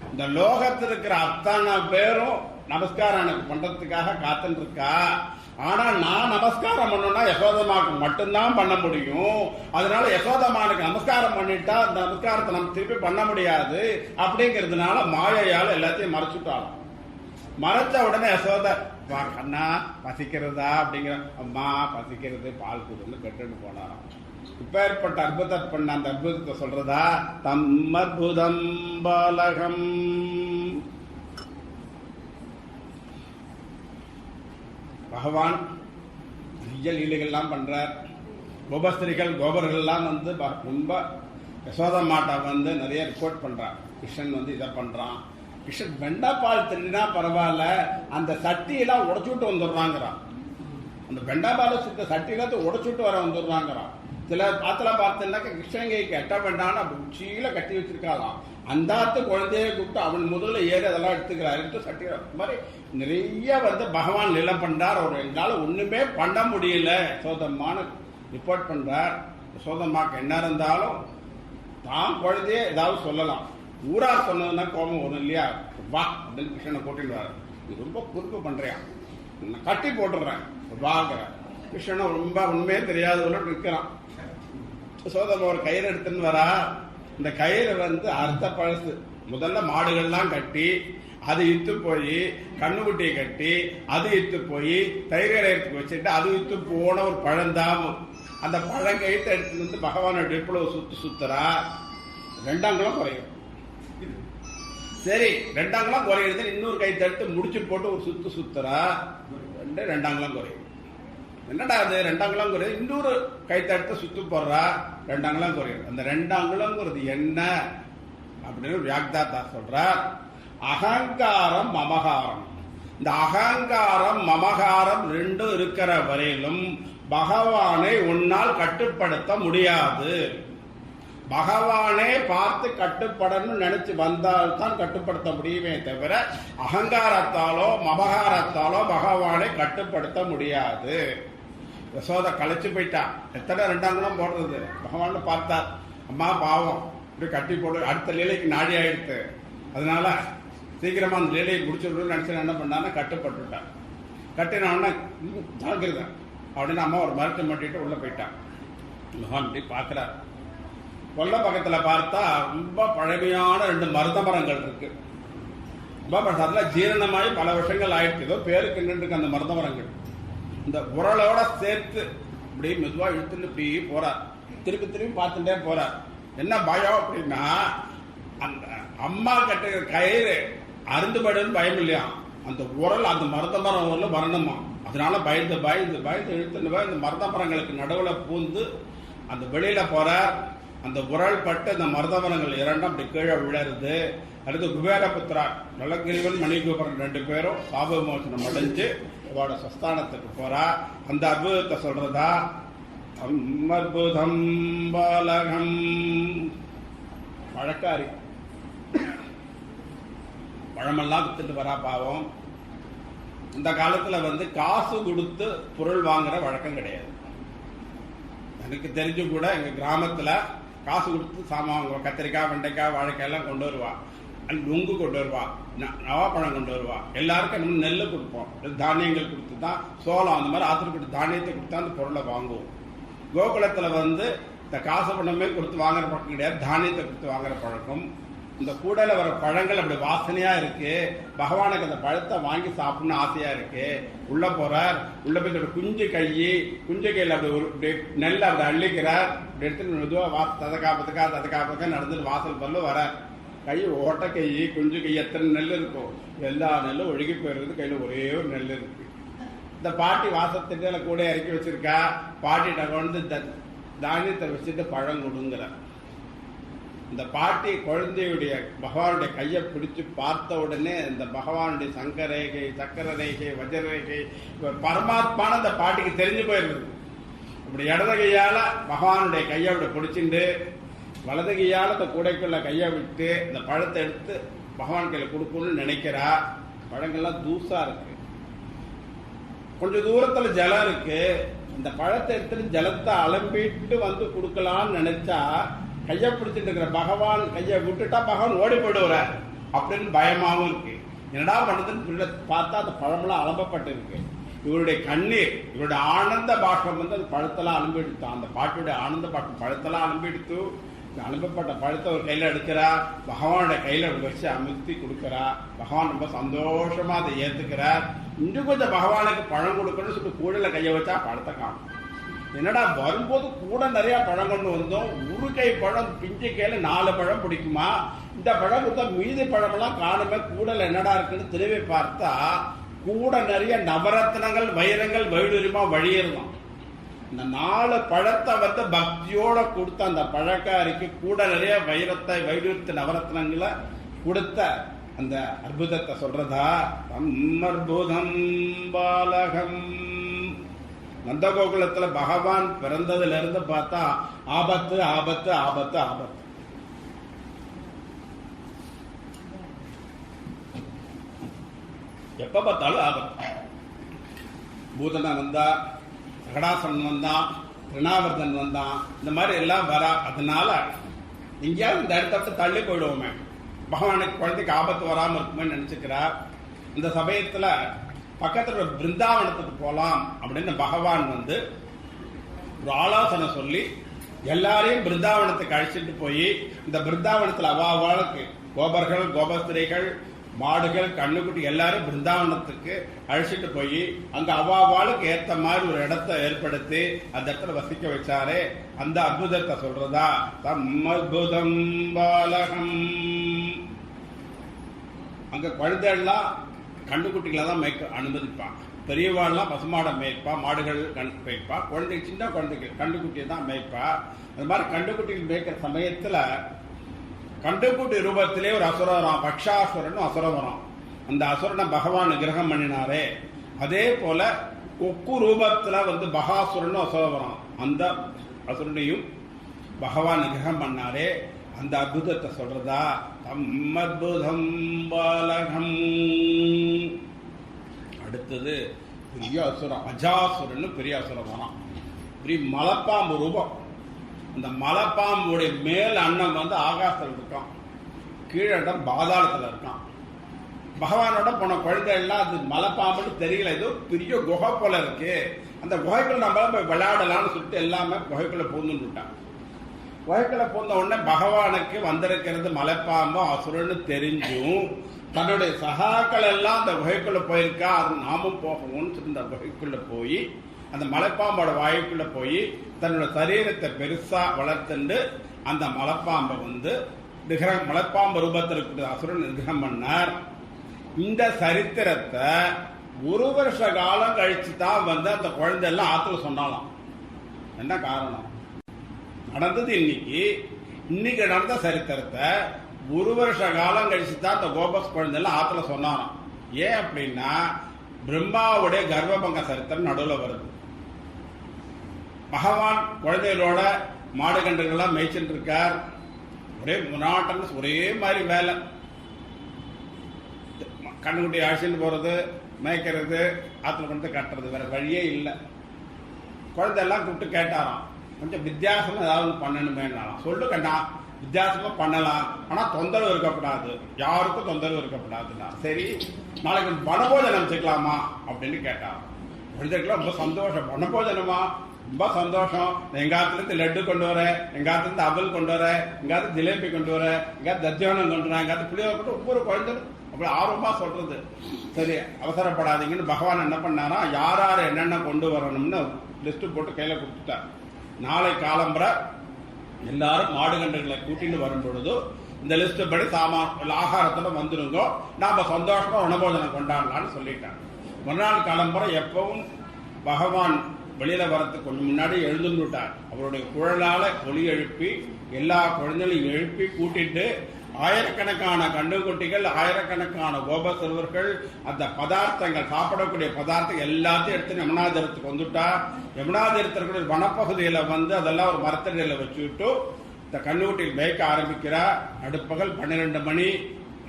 இந்த லோகத்தில் இருக்கிற அத்தனை பேரும் நமஸ்காரம் எனக்கு பண்றதுக்காக காத்துட்டு இருக்கா. ஆனா நான் நமஸ்காரம் பண்ணணும்னா யசோதமாக்கு மட்டும்தான் பண்ண முடியும். அதனால யசோதமானுக்கு நமஸ்காரம் பண்ணிட்டா அந்த நமஸ்காரத்தை நம்ம திருப்பி பண்ண முடியாது. அப்படிங்கிறதுனால மாயையால எல்லாத்தையும் மறைச்சுட்டாலும். மறைச்ச உடனே யசோத, கண்ணா பசிக்கிறதா அப்படிங்கிற, அம்மா பசிக்கிறது, பால் கொடுன்னு கெட்டுன்னு போனாராம். இப்ப ஏற்பட்ட அற்புதம் பண்ண அந்த அற்புதத்தை சொல்றதா, தம் அற்புதம் பாலகம். பகவான் நிறைய லீலைகள்லாம் பண்றார். கோபஸ்திரிகள் கோபர்கள்லாம் ரொம்ப யசோத மாட்டை நிறைய ரிப்போர்ட் பண்றார். கிருஷ்ணன் இதை பண்றான். கிருஷ்ணன் வெண்டாப்பால் தின்னா பரவாயில்ல, அந்த சட்டியெல்லாம் உடைச்சுட்டு வந்துடுறாங்கிறான். அந்த வெண்டாப்பால சுத்த சட்டியெல்லாம் உடைச்சுட்டு வர வந்துடுறாங்கிறான். சில பாத்துல பார்த்தேன்னாக்க கிருஷ்ணங்கைக்கு எட்ட வேண்டான்னு அப்படி உச்சியில கட்டி வச்சிருக்காளாம். அந்தாத்து குழந்தைய கூப்பிட்டு அவன் முதல்ல ஏறி அதெல்லாம் எடுத்துக்கிறாரு. சட்டி மாதிரி நிறைய பகவான் நிலம் பண்றார். அவர் எங்களால ஒண்ணுமே பண்ண முடியல யசோதம்மான்னு ரிப்போர்ட் பண்றார். யசோதம்மாக்கு என்ன இருந்தாலும் தான் குழந்தைய ஏதாவது சொல்லலாம். ஊரா சொன்னதுன்னா கோபம் வரும் இல்லையா, வா அப்படின்னு கிருஷ்ணனை கூட்டிட்டு வர, நீ ரொம்ப குறுப்பு பண்றியா, நான் கட்டி போட்டுடுறேன் வாங்கிற. கிருஷ்ணனை ரொம்ப உண்மையே தெரியாதவள இருக்கிறான். யசோதம்மா ஒரு கயிறு எடுத்துன்னு வரா. இந்த கயிறு அர்த்த பழசு. முதல்ல மாடுகள்லாம் கட்டி அது இத்து போய், கண்ணுக்குட்டியை கட்டி அது இத்து போய், தைரியத்துக்கு வச்சுட்டு அது இத்து போன ஒரு பழந்தாம். அந்த பழங்கயிற்று எடுத்து பகவானோட இடுப்புல சுத்துறா. 2 குறையும். சரி 2 குறையிறது. இன்னொரு கை தட்டு முடிச்சு போட்டு ஒரு சுத்துறா. 2 குறையும். என்னடா அது 2 குறையுது? இன்னொரு கை தட்டு சுத்து போடுறா. 2 குறையும். அந்த 2 என்ன அப்படின்னு வியாக்தாத்தா சொல்றார். அகங்காரம் மமகாரம். இந்த அகங்காரம் மமகாரம் 2 இருக்கிற வரையிலும் பகவானை உன்னால் கட்டுப்படுத்த முடியாது. பகவானே பார்த்து கட்டுப்படணும்னு நினைச்சு வந்தால்தான் கட்டுப்படுத்த முடியுமே தவிர அகங்காரத்தாலோ மமகாரத்தாலோ பகவானை கட்டுப்படுத்த முடியாது. யசோத களைச்சு போயிட்டா. எத்தனை 2 போடுறது? பகவான் பார்த்தார், அம்மா பாவம் இப்படி கட்டி போடு, அடுத்த லீலைக்கு நாடி ஆயிடுத்து. அதனால சீக்கிரமா அந்த லீலையை முடிச்சுடணும்னு நினைச்சு என்ன பண்ணான்னா கட்டுப்பட்டுட்டான். கட்டினோன்னா ஜாகிரதை அப்படின்னு அம்மா ஒரு மரத்தை மாட்டிட்டு உள்ள போயிட்டான். பகவான் இப்படி பார்க்கிறார். கொல்ல பக்கத்துல பார்த்தா ரொம்ப பழமையான 2 மருத மரங்கள் இருக்கு. ரொம்ப அதில் ஜீரணமாயி பல வருஷங்கள் ஆயிடுச்சு. ஏதோ பேருக்கு நின்று அந்த மருத மரங்கள் இந்த உரலோட சேர்த்து இப்படி மெதுவா இழுத்துன்னு இப்படி போறார். திருப்பி பார்த்துட்டே போறார். என்ன பயம் அப்படின்னா, அந்த அம்மா கட்டுற கயிறு அருந்துபடுன்னு பயம் இல்லையா, அந்த உரல் அந்த மருத மரம் ஊர்ல வரணுமா. அதனால பயந்து இழுத்துன்னு இந்த மருத மரங்களுக்கு நடுவுல பூந்து அந்த வெளியில போறார். அந்த உரல் பட்டு அந்த மருத மரங்கள் 2 அப்படி கீழே விழருது. அடுத்து குபேரபுத்திரா நலகிரிவன் மணிகோபுரன் 2 பேரும் சாப விமோசனம் அடைஞ்சு அவரோட சஸ்தானத்துக்கு போறா. அந்த அற்புதத்தை சொல்றதா, அற்புதம் பாலகம். பழக்காரி பழமெல்லாம் வித்துட்டு வரா. பாவம் இந்த காலத்துல காசு கொடுத்து பொருள் வாங்குற வழக்கம் கிடையாது. எனக்கு தெரிஞ்சு கூட எங்க கிராமத்துல காசு கொடுத்து சாமான் வாங்குவா. கத்திரிக்காய், வெண்டைக்காய், வாழைக்காய் எல்லாம் கொண்டு வருவா. நுங்கு கொண்டு வருவா, நவாப்பழம் கொண்டு வருவா. எல்லாருக்கும் நெல் கொடுப்போம், தானியங்கள் கொடுத்து தான், சோளம் அந்த மாதிரி ஆத்திரப்பட்டு தானியத்தை கொடுத்தா அந்த பொருளை வாங்குவோம். கோகுலத்துல இந்த காசு பணமே கொடுத்து வாங்குற பழக்கம் கிடையாது, தானியத்தை கொடுத்து வாங்குற பழக்கம். இந்த கூடையில வர பழங்கள் அப்படி வாசனையா இருக்கு. பகவானுக்கு அந்த பழத்தை வாங்கி சாப்பிடணும்னு ஆசையா இருக்கு. உள்ள போறார். உள்ள போய் குஞ்சு கையில அப்படி ஒரு நெல் அப்படி அள்ளிக்கிறார். அப்படி எடுத்து மெதுவா ததக்கா நடந்துட்டு வாசல் பல்லு வர. கை ஓட்ட கை, குஞ்சு கை, எத்தனை நெல் இருக்கும், எல்லா நெல்லும் ஒழுகி போயிருக்குது. கையில ஒரே ஒரு நெல் இருக்கு. இந்த பாட்டி வாசத்திட்ட கூட இறக்கி வச்சிருக்கா. பாட்டிட்ட தானியத்தை வச்சுட்டு பழம் கொடுங்கிற. இந்த பாட்டி குழந்தையுடைய பகவானுடைய கையை பிடிச்சு பார்த்த உடனே இந்த பகவானுடைய சங்கரேகை சக்கர ரேகை வஜ்ரரேகை பரமாத்மான அந்த பாட்டிக்கு தெரிஞ்சு போயிருந்தது. இப்படி இடது கையால பகவானுடைய கையை அப்படி பிடிச்சிட்டு வலது கையால இந்த கூடைக்குள்ள கையை விட்டு இந்த பழத்தை எடுத்து பகவான் கையில கொடுக்கணும்னு நினைக்கிறா. பழங்கள்லாம் தூசா இருக்கு, கொஞ்சம் தூரத்துல ஜலம் இருக்கு. இந்த பழத்தை எடுத்துட்டு ஜலத்தை அலம்பிட்டு வந்து கொடுக்கலாம்னு நினைச்சா கையை பிடிச்சிட்டு இருக்கிற பகவான் கையை விட்டுட்டா பகவான் ஓடி போயிடுவார் அப்படின்னு பயமாவும் இருக்கு. என்னடா பண்ணுதுன்னு பார்த்தா அந்த பழமெல்லாம் அலம்பப்பட்டு இருக்கு. இவருடைய கண்ணீர், இவருடைய ஆனந்த பாஷ்பம் வந்து அந்த பழத்தெல்லாம் அலம்பிடுத்தான். அந்த பாட்டுடைய ஆனந்த பாஷ்பம் பழத்தெல்லாம் அலம்பிடுத்து அனுப்பப்பட்ட பழத்தை ஒரு கையில எடுக்கிறா, பகவானுடைய கையில வச்சு அமுத்தி கொடுக்கிறா. பகவான் ரொம்ப சந்தோஷமா அதை ஏத்துக்கிறார். இன்னும் கொஞ்சம் பகவானுக்கு பழம் கொடுக்கணும்னு சொல்லிட்டு கூடையில கைய வச்சா பழத்தை காணும். என்னடா வரும்போது கூட நிறைய பழம் கொண்டு வந்தோம், ஒரு கை பழம் பிஞ்சு கையில 4 பழம் பிடிக்குமா, இந்த பழம் கொடுத்தா மீதி பழமெல்லாம் காணுமே, கூடல என்னடா இருக்குன்னு திரும்பி பார்த்தா கூட நிறைய நவரத்னங்கள் வைரங்கள் வைடூரியமா வழியேறுதான். இந்த 4 பழத்தை வந்து பக்தியோட கொடுத்த அந்த பழக்காரிக்கு கூட நிறைய வைரத்தை வைடூரியத்தை நவரத்னங்களை கொடுத்த அந்த அற்புதத்தை சொல்றதா. அம்மற்புதம் பாலகம். நந்தகோகுலத்துல பகவான் பிறந்ததுல இருந்து பார்த்தா ஆபத்து ஆபத்து ஆபத்து ஆபத்து. எப்ப பார்த்தாலும் ஆபத்து. பூதனா வந்தா, சகடாசன் வந்தான், திருநாவர்தன் வந்தான், இந்த மாதிரி எல்லாம் வரா. அதனால எங்கேயாவது இந்த இடத்த தள்ளி போயிடுவோமே, பகவானுக்கு குழந்தைக்கு ஆபத்து வராமல் இருக்குமே நினைச்சுக்கிறார். இந்த சமயத்துல பக்கத்துல பிருந்தாவனத்துக்கு போலாம் அப்படின்னு பகவான் வந்து ஒரு ஆலோசனை சொல்லி எல்லாரையும் பிருந்தாவனத்துக்கு அழைச்சிட்டு போய் இந்த பிருந்தாவனத்துல அவாவாளுக்கு கோபர்கள் கோபஸ்திரைகள் மாடுகள் கண்ணுக்குட்டி எல்லாரும் பிருந்தாவனத்துக்கு அழைச்சிட்டு போய் அங்க அவாவாளுக்கு ஏத்த மாதிரி ஒரு இடத்தை ஏற்படுத்தி அந்த இடத்துல வசிக்க வச்சாரே, அந்த அற்புதத்தை சொல்றதா. தம்மற்புதம் பாலகம். அங்க குழந்தைகள்லாம் கண்ணுக்குட்டிகளை தான் மேய்க்க அனுமதிப்பான். பெரியவாள்லாம் பசுமாடை மேய்ப்பா, மாடுகள் மேய்ப்பா, குழந்தை சின்ன குழந்தைகள் கண்டுக்குட்டியை தான் மேய்ப்பா. அது மாதிரி கண்டுக்குட்டிகள் மேய்க்கிற சமயத்துல கண்டுக்குட்டி ரூபத்திலே ஒரு அசுரம் வரான், பக்ஷாசுரன் அசுரம் வரான். அந்த அசுரனை பகவான் நிகிரகம் பண்ணினாரே, அதே போல கொக்கு ரூபத்துல வந்து பகாசுரன் அசுரம் வரான். அந்த அசுரனையும் பகவான் நிகிரகம் பண்ணாரே, அந்த அற்புதத்தை சொல்றதா. தம்மற்புதம் பாலகம். அடுத்தது பெரிய அசுரம் அஜாசுரன் பெரிய அசுரம் வரான். பெரிய மலைப்பாம்பு ரூபம். அந்த மலைப்பாம்புடைய மேல் அன்னம் வந்து ஆகாசத்தில் இருக்கான், கீழே பாதாளத்தில் இருக்கான். பகவானோட போன குழந்தை எல்லாம் அது மலைப்பாம்புன்னு தெரியல, ஏதோ பெரிய குகை போல இருக்கு, அந்த குகைக்குள்ள நம்மளால போய் விளையாடலாம்னு சொல்லிட்டு எல்லாமே குகைக்குள்ள பூந்துட்டு விட்டான். குகைக்குள்ள பூந்த உடனே பகவானுக்கு வந்திருக்கிறது மலைப்பாம்பு அசுரன்னு தெரிஞ்சும் தன்னுடைய சகாக்கள் எல்லாம் அந்த குகைக்குள்ள போயிருக்கா, அது நாமும் போகணும்னு சொல்லி அந்த குகைக்குள்ள போய் அந்த மலைப்பாம்போட வாய்க்குள்ள போய் தன்னோட சரீரத்தை பெருசா வளர்த்துண்டு அந்த மலைப்பாம்பை வந்து மலைப்பாம்பு ரூபத்தில் இருக்கிற அசுரன் நிகிரகம் பண்ணார். இந்த சரித்திரத்தை 1 வருஷ காலம் கழிச்சு தான் வந்து அந்த குழந்தை எல்லாம் ஆத்துல சொன்னாலாம். என்ன காரணம்? நடந்தது இன்னைக்கு நடந்த சரித்திரத்தை 1 வருஷ காலம் கழிச்சு தான் அந்த கோபஸ் குழந்தை எல்லாம் ஆத்துல சொன்னாராம். ஏன் அப்படின்னா பிரம்மாவுடைய கர்ப்பபங்க சரித்திரம் நடுவில் வருது. பகவான் குழந்தைகளோட மாடு கன்றுகள்லாம் மேய்ச்சிட்டு இருக்கார். ஒரே முன்னாட்டம், ஒரே மாதிரி வேலை. கண்ணுக்குட்டி அழைச்சிட்டு போறது, மேய்க்கிறது, ஆத்துல கொண்டு கட்டுறது, வேற வழியே இல்லை. குழந்தையெல்லாம் கூப்பிட்டு கேட்டாராம், கொஞ்சம் வித்தியாசமா ஏதாவது பண்ணணுமே. சொல்லு கண்ணா, வித்தியாசமா பண்ணலாம், ஆனா தொந்தரவு இருக்கக்கூடாது, யாருக்கும் தொந்தரவு இருக்கக்கூடாதுன்னா. சரி, நாளைக்கு வனபோஜனம் வச்சுக்கலாமா அப்படின்னு கேட்டாராம். குழந்தைகளுக்கு ரொம்ப சந்தோஷம். வனபோஜனமா? ரொம்ப சந்தோஷம். எங்காத்துல இருந்து லட்டு கொண்டு வரேன், எங்காத்துல இருந்து அவல் கொண்டு வரேன், எங்காவது ஜிலேபி கொண்டு வரேன், எங்காவது தத்தியானம் கொண்டு வரேன், எங்காவது புளியோரை கொண்டு, ஒவ்வொரு குழந்தைகளும் அப்படி ஆர்வமா சொல்றது. சரி, அவசரப்படாதீங்கன்னு பகவான் என்ன பண்ணாரா, யார் யார் என்னென்ன கொண்டு வரணும்னு லிஸ்ட் போட்டு கையில கொடுத்துட்டார். நாளை காலம்புற எல்லாரும் மாடு கன்றுகளை கூட்டிட்டு வரும் பொழுது இந்த லிஸ்ட் படி சாமான் ஆகாரத்தோட வந்துருங்க, நாம சந்தோஷமா வனபோஜனம் கொண்டாடலாம்னு சொல்லிட்டாங்க. மறுநாள் காலம்புற எப்பவும் பகவான் வெளியில வரத்துக்கு கொஞ்சம் முன்னாடி எழுந்துட்டார். அவருடைய குழலால ஒலி எழுப்பி எல்லா குழந்தைகளையும் எழுப்பி கூட்டிட்டு ஆயிரக்கணக்கான கண்டுகுட்டிகள், ஆயிரக்கணக்கான கோப சிறுவர்கள் அந்த பதார்த்தங்கள், சாப்பிடக்கூடிய பதார்த்தங்கள் எல்லாத்தையும் எடுத்து யமுனா தீரத்துக்கு வந்துட்டா. யமுனா தீரத்திற்குரிய வனப்பகுதியில வந்து அதெல்லாம் ஒரு மரத்தடியில வச்சுக்கிட்டு இந்த கண்ணுக்குட்டியில் மேய்க்க ஆரம்பிக்கிறா. நடுப்பகல் 12 மணி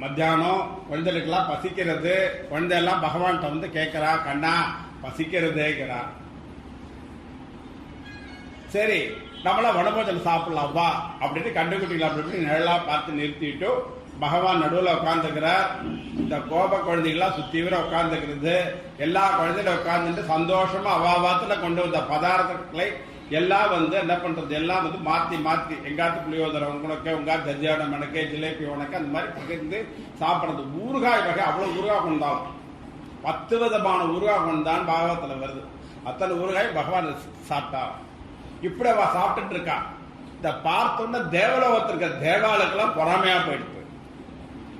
மத்தியானம். குழந்தைகளுக்கெல்லாம் பசிக்கிறது. குழந்தை எல்லாம் பகவான்கிட்ட வந்து கேட்கிறா, கண்ணா பசிக்கிறதேங்கிறா. சரி நம்மள வனபோஜனம் சாப்பிடலாம் வா அப்படின்னு கண்டுகுட்டிகள் அப்படி நிழலா பார்த்து நிறுத்திட்டு பகவான் நடுவில் உட்கார்ந்துக்கிறார். இந்த கோப குழந்தைகள்லாம் சுத்தீவிர உட்கார்ந்துக்கிறது. எல்லா குழந்தைகளும் உட்கார்ந்துட்டு சந்தோஷமா அவாபாத்துல கொண்டு வந்த பதார்த்தங்களை எல்லாம் வந்து என்ன பண்றது, எல்லாம் வந்து மாத்தி மாத்தி எங்காத்து புளியோதரை உனக்கு, உங்காத்து தஜ்ஜியோட மணக்கு, ஜிலேபி உனக்கு, அந்த மாதிரி பகிர்ந்து சாப்பிடுறது. ஊறுகாய் வகை அவ்வளவு ஊறுகாய் கொண்டாலும் 10 விதமான ஊறுகாய் கொண்டான் பாகவத்துல வருது. அத்தனை ஊறுகாய் பகவான் சாப்பிட்டா. இப்படி அவ சாப்பிட்டுட்டு இருக்கா. இந்த பார்த்தோன்னா தேவலோகத்திற்கு தேவாளுக்கெல்லாம் பொறாமையா போயிடுது.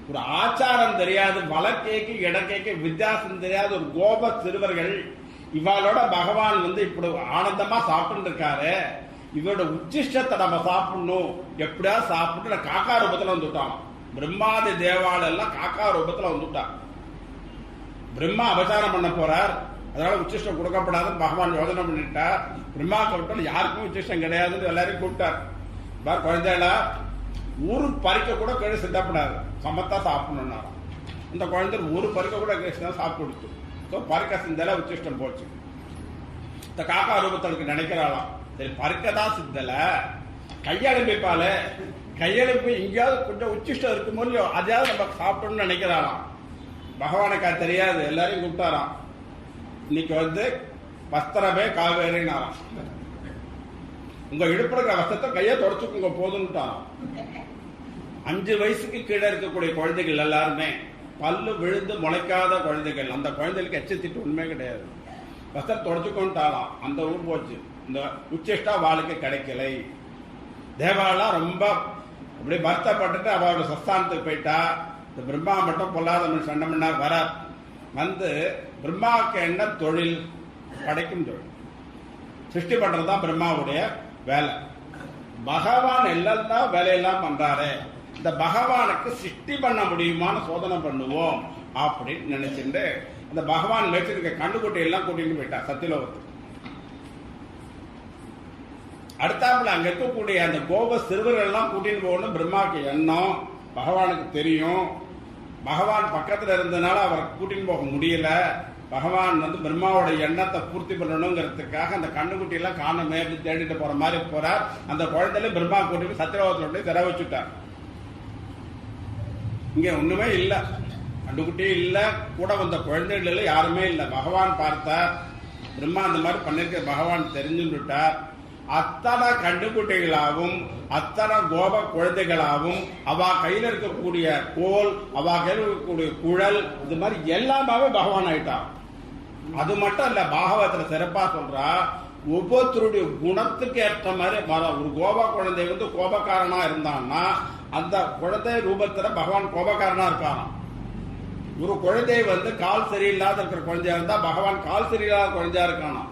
ஒரு ஆச்சாரம் தெரியாது, வழக்கேக்கு இடக்கேக்கு வித்தியாசம் தெரியாத ஒரு கோப சிறுவர்கள் இவளோட பகவான் வந்து இப்படி ஆனந்தமா சாப்பிட்டு இருக்காரு. இவரோட உச்சிஷ்டத்தை நம்ம சாப்பிடணும், எப்படியா சாப்பிட்டு காக்கா ரூபத்துல வந்துட்டான். பிரம்மாதி தேவாள் எல்லாம் காக்கா ரூபத்துல வந்துட்டான். பிரம்மா அபசாரம் பண்ண போறார், அதனால உச்சிஷ்டம் கொடுக்கப்படாதுன்னு பகவான் யோசனை பண்ணிட்டார். பிரம்மா கூப்பிட்டாலும் யாருக்கும் உச்சிஷ்டம் கிடையாதுன்னு எல்லாரையும் கூப்பிட்டார். குழந்தைகள ஊரு பறிக்க கூட கீழே சித்தப்படாது, சமத்தா சாப்பிடணும்னாராம். இந்த குழந்தை ஊரு பறிக்க கூட சாப்பிட்டு கொடுத்து பறிக்க சிந்தல உச்சிஷ்டம் போச்சு. இந்த காக்கா ரூபத்தலுக்கு நினைக்கிறாளாம், சரி பறிக்கதான் சிந்தல கையெழுப்பிப்பால, கையெழுப்பி எங்கேயாவது கொஞ்சம் உச்சிஷ்டம் இருக்கும் போது அதையாவது நம்ம சாப்பிட்டோம்னு நினைக்கிறாளாம். பகவானுக்கு அது தெரியாது. எல்லாரையும் கூப்பிட்டாராம். இன்னைக்கு வந்து வஸ்திரமே காவேரினாராம். உங்க இடுப்புல இருக்கிற வஸ்திரத்தை கையை தொடச்சுக்குங்க போதுன்னுட்டாராம். 5 வயசுக்கு கீழே இருக்கக்கூடிய குழந்தைகள் எல்லாருமே பல்லு விழுந்து முளைக்காத குழந்தைகள், அந்த குழந்தைகளுக்கு எச்சத்திட்டு உண்மை கிடையாது. வஸ்திரம் தொடச்சுக்கொண்டாலாம். அந்த ஊர் போச்சு. இந்த உச்சிஷ்டா வாளுக்கு கிடைக்கலை. தேவாலாம் ரொம்ப அப்படி வருத்தப்பட்டுட்டு அவரோட சஸ்தானத்துக்கு போயிட்டா. இந்த பிரம்மா மட்டும் பொல்லாத சண்டை பண்ணா வர வந்து பிரம்மாவுக்கு என்ன தொழில்? படைக்கும் தொழில், சிருஷ்டி பண்றதுதான் பிரம்மாவுடைய வேலை. பகவான் எல்லாம் வேலையெல்லாம் பண்றாரு, இந்த பகவானுக்கு சிருஷ்டி பண்ண முடியுமான்னு சோதனை பண்ணுவோம் அப்படின்னு நினைச்சுட்டு அந்த பகவான் வச்சிருக்க கண்டுகுட்டி எல்லாம் கூட்டிட்டு போயிட்டா சத்தியலோகத்துக்கு. அடுத்தாப்புல அங்க இருக்கக்கூடிய அந்த கோப சிறுவர்கள் எல்லாம் கூட்டிட்டு போகணும் பிரம்மாவுக்கு எண்ணம். பகவானுக்கு தெரியும், பகவான் பக்கத்துல இருந்ததுனால அவரை கூட்டின்னு போக முடியல. பகவான் வந்து பிரம்மாவோட எண்ணத்தை பூர்த்தி பண்ணணுங்கிறதுக்காக அந்த கண்ணுக்குட்டி எல்லாம் காணமே தேடிட்டு போற மாதிரி போறார். அந்த குழந்தையில பிரம்மா கூட்டிட்டு சத்தியலோகத்துல திற வச்சுட்டார். இங்க ஒண்ணுமே இல்ல, கண்டுக்குட்டி இல்ல, கூட வந்த குழந்தைகள் இல்ல, யாருமே இல்ல. பகவான் பார்த்தார், பிரம்மா அந்த மாதிரி பண்ணிருக்க பகவான் தெரிஞ்சுட்டார். அத்தனை கண்டுகுட்டிகளாகவும் அத்தனை கோப குழந்தைகளாகவும் அவ கையில இருக்கக்கூடிய கோல், அவ கையில் இருக்கக்கூடிய குழல், இது மாதிரி எல்லாமே பகவான் ஆயிட்டான். அது மட்டும் இல்ல, பாகவத்துல சிறப்பா சொல்றா, ஒவ்வொருத்தருடைய குணத்துக்கு ஏற்ற மாதிரி ஒரு கோப குழந்தை வந்து கோபக்காரனா இருந்தான்னா அந்த குழந்தை ரூபத்துல பகவான் கோபக்காரனா இருக்காராம். ஒரு குழந்தை வந்து கால் சரியில்லாத இருக்கிற குழந்தையா இருந்தா பகவான் கால் சரியில்லாத குழந்தையா இருக்கானா.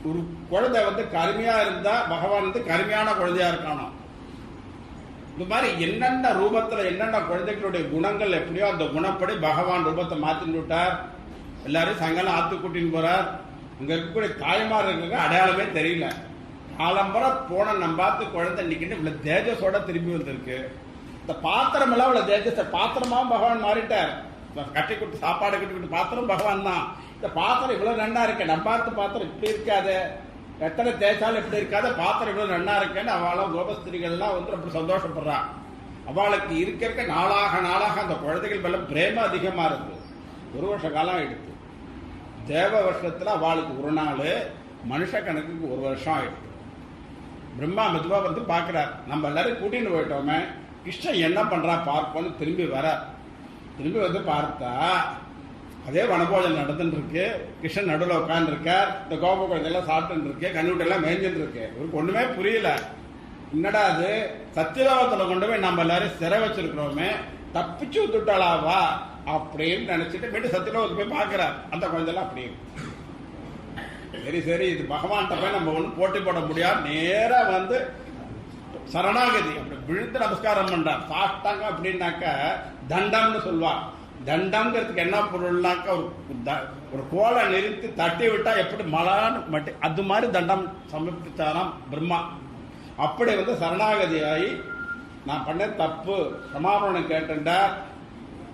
ஒரு குழந்தை வந்து கருமையா இருந்தா பகவான் வந்து கருமையான குழந்தையா இருக்கானா. இந்த மாதிரி என்னென்ன ரூபத்துல என்னென்ன குழந்தைகளுடைய குணங்கள் எப்படியோ அந்த குணப்படி பகவான் ரூபத்தை மாத்தின்னு விட்டார். எல்லாரும் சங்கலம் ஆத்து கூட்டின்னு போறார். அங்க இருக்கக்கூடிய தாய்மார் இருக்க அடையாளமே தெரியல. காலம்பரை போன நம்பாத்து குழந்தை நிக்கிட்டு இவ்வளவு தேஜஸோட திரும்பி வந்திருக்கு. இந்த பாத்திரம் எல்லாம் இவ்வளவு தேஜஸ் பாத்திரமா பகவான் மாறிட்டார். கட்டி கொடுத்து சாப்பாடு கட்டி கொடுத்து பாத்திரம் பகவான் தான். இந்த பாத்திரம் இவ்வளவு நன்னா இருக்கு, நம்பாத்து பாத்திரம் இப்படி இருக்காது, எத்தனை தேய்ச்சாலும் இப்படி இருக்காது, பாத்திரம் இவ்வளவு நன்னா இருக்கேன்னு அவளும் கோபஸ்திரிகள்லாம் வந்து அப்படி சந்தோஷப்படுறா. அவளுக்கு இருக்க நாளாக நாளாக அந்த குழந்தைகள் மேல பிரேம அதிகமா இருக்கு. 1 வருஷ காலம் ஆயிடுச்சு. தேவ வருஷத்துல அவளுக்கு 1 நாள், மனுஷ கணக்குக்கு 1 வருஷம் ஆயிடுச்சு. பிரம்மா மெதுவா வந்து பாக்குறார், நம்ம எல்லாரும் கூட்டின்னு போயிட்டோமே, கிருஷ்ணன் என்ன பண்றா பார்ப்போம்னு திரும்பி வர. திரும்பி வந்து பார்த்தா அதே வனபோஜனம் நடந்துட்டு இருக்கு. கிருஷ்ணன் நடுவில் உட்கார்ந்து இருக்கார். இந்த கோப குழந்தையெல்லாம் சாப்பிட்டு இருக்கு, கண்ணுட்டெல்லாம் மேய்ஞ்சிட்டு இருக்கு. இவருக்கு ஒண்ணுமே புரியல. என்னடா அது சத்தியலோகத்துல கொண்டு போய் நம்ம எல்லாரும் சிறை வச்சிருக்கிறோமே, தப்பிச்சு விட்டுட்டாளாவா அப்படின்னு நினைச்சிட்டு மீண்டும் சத்தியலோகத்துக்கு போய் பாக்குறார். அந்த குழந்தைலாம் அப்படியே சரி சரி, இது பகவான்கிட்ட போய் நம்ம ஒன்றும் போட்டி போட முடியாது, நேரா வந்து சரணாகதி அப்படி விழுந்து நமஸ்காரம் பண்றார். சாப்பிட்டாங்க அப்படின்னாக்க தண்டம்னு சொல்லுவார். தண்டம்ங்கிறதுக்கு என்ன பொருள்னாக்க ஒரு கோலை நிறுத்தி தட்டி விட்டா எப்படி மலான்னு மட்டி அது மாதிரி தண்டம் சமர்ப்பித்தாராம் பிரம்மா. அப்படி வந்து சரணாகதி ஆகி நான் பண்ண தப்பு சமாபரணம் கேட்டுட்டா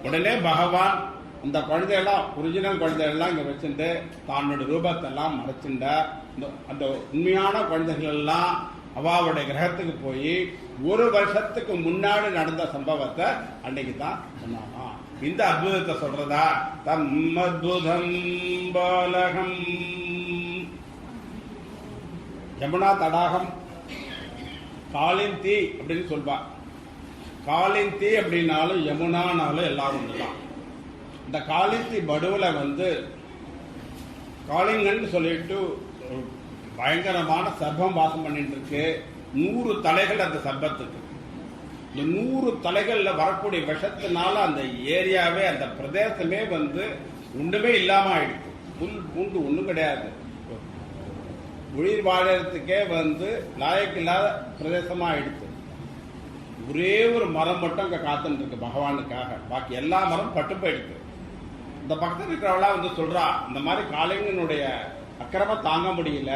உடனே பகவான் அந்த குழந்தையெல்லாம் ஒரிஜினல் குழந்தைகள்லாம் இங்கே வச்சுட்டு தன்னோட ரூபத்தெல்லாம் மறைச்சுட்டார். அந்த உண்மையான குழந்தைகள் எல்லாம் அவாவுடைய கிரகத்துக்கு போய் 1 வருஷத்துக்கு முன்னாடி நடந்த சம்பவத்தை அன்னைக்கு தான் சொன்னாங்க. இந்த அற்புதத்தை சொல்றதா தம் அத்புதம் பாலகம். யமுனா தடாகம் காலின் தீ அப்படின்னு சொல்வா. காலின் தீ அப்படின்னாலும் யமுனானாலும் எல்லாம் ஒண்ணுதான். இந்த காலித்தி படுவுல வந்து காளிங்கன்னு சொல்லிட்டு பயங்கரமான சர்ப்பம் வாசம் பண்ணிட்டு இருக்கு. 100 தலைகள் அந்த சர்ப்பத்துக்கு. இந்த 100 தலைகள்ல வரக்கூடிய விஷத்தினால அந்த ஏரியாவே அந்த பிரதேசமே வந்து ஒண்ணுமே இல்லாம ஆயிடுச்சு. புல் பூண்டு ஒண்ணும் கிடையாது. உயிர் வாழறதுக்கே வந்து லாயக்கு இல்லாத பிரதேசமா ஆயிடுச்சு. ஒரே ஒரு மரம் மட்டும் அங்க காத்துட்டு இருக்கு பகவானுக்காக. பாக்கி எல்லா மரம் பட்டு போயிடுச்சு. இந்த பக்கத்தில் இருக்கிறவளா வந்து சொல்றா, இந்த மாதிரி காளிங்கனுடைய அக்கிரமம் தாங்க முடியல,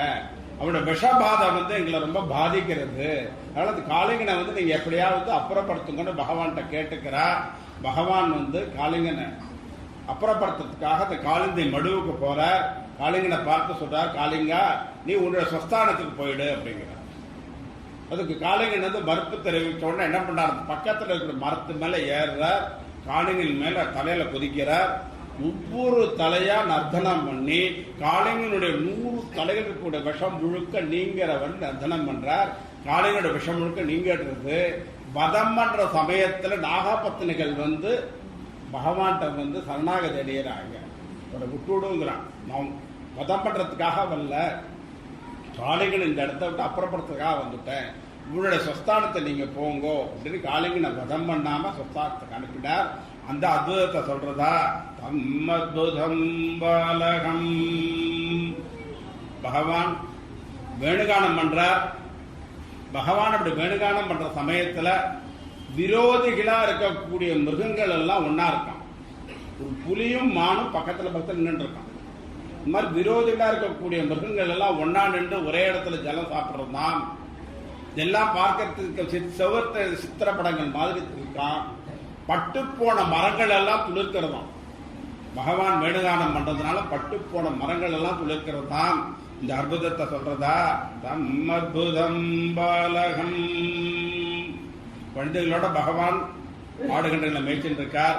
அவனோட விஷபாதை வந்து எங்களை ரொம்ப பாதிக்கிறது, அதனால அந்த காளிங்கனை வந்து நீங்க எப்படியாவது அப்புறப்படுத்துங்கன்னு பகவான்கிட்ட கேட்டுக்கிறா. பகவான் வந்து காளிங்கனை அப்புறப்படுத்துறதுக்காக அந்த காளிந்தை மடுவுக்கு போற. காளிங்கனை பார்த்து சொல்றார், காளிங்கா நீ உன்னோட ஸ்வஸ்தானத்துக்கு போயிடு அப்படிங்கிற. அதுக்கு காளிங்கன் வந்து மறுப்பு தெரிவிச்ச உடனே என்ன பண்றாரு, பக்கத்துல இருக்கிற மரத்து மேல ஏறுறார். காளிங்கன் மேல தலையில குதிக்கிறார். ஒவ்வொரு தலையா நர்த்தனம் பண்ணி காளிங்கனுடைய 100 தலைகளுக்கு கூட விஷம் முழுக்க நீங்கிறவன் நர்த்தனம் பண்றார். காளிங்கனுடைய விஷம் முழுக்க நீங்கிறது. வதம் பண்ற சமயத்துல நாகபத்தினிகள் வந்து பகவான்கிட்ட வந்து சரணாகதி அடையிறாங்க. விட்டுடுங்கிறான். நான் வதம் பண்றதுக்காக வரல, காளிங்கன் இந்த இடத்த விட்டு அப்புறப்படுறதுக்காக வந்துட்டேன், உங்களுடைய சொஸ்தானத்தை நீங்க போங்கோ அப்படின்னு காளிங்கனை வதம் பண்ணாம சொஸ்தானத்துக்கு அனுப்பினார். அந்த அத்புதத்தை சொல்றதா தம் அத்புதம் பாலகம். பகவான் வேணுகானம் பண்றார். பகவான் அப்படி வேணுகானம் பண்ற சமயத்துல விரோதிகளா இருக்கக்கூடிய மிருகங்கள் எல்லாம் ஒன்னா இருக்கான். ஒரு புலியும் மானும் பக்கத்துல நின்று இருக்கான். இந்த மாதிரி விரோதிகளா இருக்கக்கூடிய மிருகங்கள் எல்லாம் ஒன்னா நின்று ஒரே இடத்துல ஜலம் சாப்பிடுறது தான். இதெல்லாம் பார்க்கறதுக்கு செவத்த சித்திரப்படங்கள் மாதிரி இருக்கான். பட்டு போன மரங்கள் எல்லாம் துளிர்க்கிறதாம். பகவான் வேணுகானம் பண்றதுனால பட்டு போன மரங்கள் எல்லாம் துளிர்க்கிறதாம். இந்த அற்புதத்தை சொல்றதா தம் அத்புதம் பாலகம். குழந்தைகளோட பகவான் ஆடுகண்டங்களை மேய்ச்சிட்டு இருக்கார்.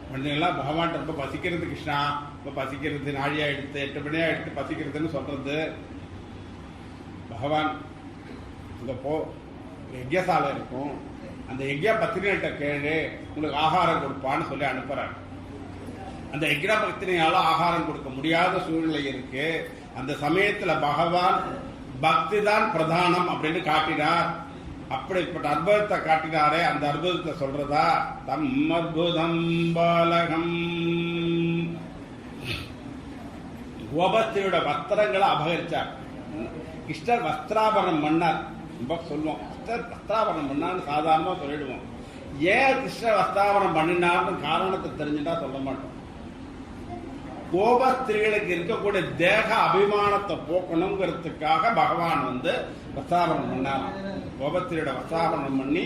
குழந்தைகள்லாம் பகவான் ரொம்ப பசிக்கிறது, கிருஷ்ணா ரொம்ப பசிக்கிறது, நாழியா எடுத்து 8 மணியா எடுத்து பசிக்கிறதுன்னு சொல்றது. பகவான் இங்க போ, யஜ்யசாலை இருக்கும், அந்த யஜ்யா பத்தினிகிட்ட கேளு, உங்களுக்கு ஆகாரம் கொடுப்பான்னு சொல்லி அனுப்புறாங்க. அந்த யஜ்யா பத்தினியால ஆகாரம் கொடுக்க முடியாத சூழ்நிலை இருக்கு. அந்த சமயத்துல பகவான் பக்தி தான் பிரதானம் அப்படின்னு காட்டினார். அப்படிப்பட்ட அற்புதத்தை காட்டினாரே, அந்த அற்புதத்தை சொல்றதா தம் அத்புதம் பாலகம். கோபஸ்திரியோட வஸ்திரங்களை அபகரிச்சார். கிருஷ்ணர் வஸ்திராபரணம் பண்ணார் சொல்லுவோம். கிருஷ்ணர் வஸ்திராபரணம் பண்ணான்னு சாதாரணமா சொல்லிடுவோம். ஏன் கிருஷ்ணர் வஸ்திராபரணம் பண்ணினார்னு காரணத்தை தெரிஞ்சுட்டா சொல்ல மாட்டோம். கோபஸ்திரிகளுக்கு இருக்கக்கூடிய தேக அபிமானத்தை போக்கணுங்கிறதுக்காக பகவான் வந்து வஸ்திராபரணம் பண்ணாராம். கோபஸ்திரியோட வஸ்திராபரணம் பண்ணி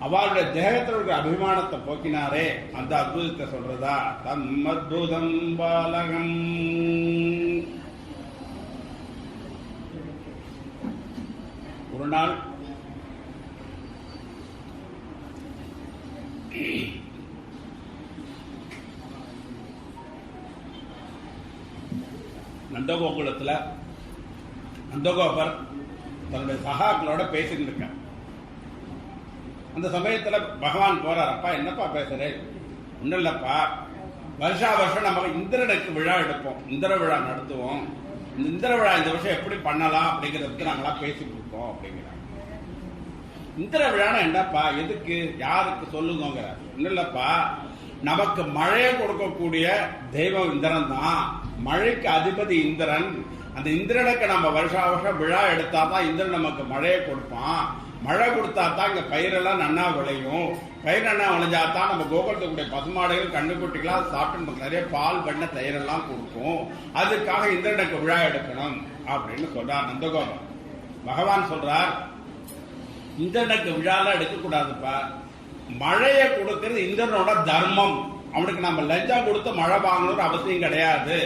அவளுடைய தேகத்தில் இருக்கிற அபிமானத்தை போக்கினாரே, அந்த அற்புதத்தை சொல்றதா தம் அத்புதம் பாலகம். ஒரு நாள் நந்தகோகுலத்துல நந்தகோபர் தன்னுடைய சகாக்களோட பேசிட்டு இருக்க. அந்த சமயத்துல பகவான் போறார். அப்பா என்னப்பா பேசுறேன்? ஒன்னும் இல்லப்பா, வருஷா வருஷம் நம்ம இந்திரனுக்கு விழா எடுப்போம், இந்திர விழா நடத்துவோம். இந்த இந்திர விழா இந்த வருஷம் எப்படி பண்ணலாம் அப்படிங்கிறதுக்கு நாங்களாம் பேசி கொடுப்போம் அப்படிங்கிறாங்க. இந்திர விழானா என்னப்பா, எதுக்கு, யாருக்கு சொல்லுங்க? ஒன்னும் இல்லப்பா, நமக்கு மழையை கொடுக்கக்கூடிய தெய்வம் இந்திரன் தான். மழைக்கு அதிபதி இந்திரன். அந்த இந்திரனுக்கு நம்ம வருஷா வருஷம் விழா எடுத்தா தான் இந்திரன் நமக்கு மழையை கொடுப்பான். மழை கொடுத்தா தான் இங்க பயிரெல்லாம் நன்னா விளையும். பயிர் நன்னா விளைஞ்சாதான் நம்ம கோகுலத்துக்குடைய பசுமாடுகள் கண்ணுக்குட்டிகளாம் சாப்பிட்டு நமக்கு நிறைய பால் பண்ண தயிரெல்லாம் கொடுக்கும். அதுக்காக இந்திரனுக்கு விழா எடுக்கணும் அப்படின்னு சொல்றார் நந்தகோபன். பகவான் சொல்றார், இந்திரனுக்கு விழாலாம் எடுக்கக்கூடாதுப்பா. மழையை கொடுக்கிறது இந்திரனோட தர்மம். அவனுக்கு நம்ம லஞ்சம் கொடுத்து மழை வாங்கணும்னு அவசியம் கிடையாது.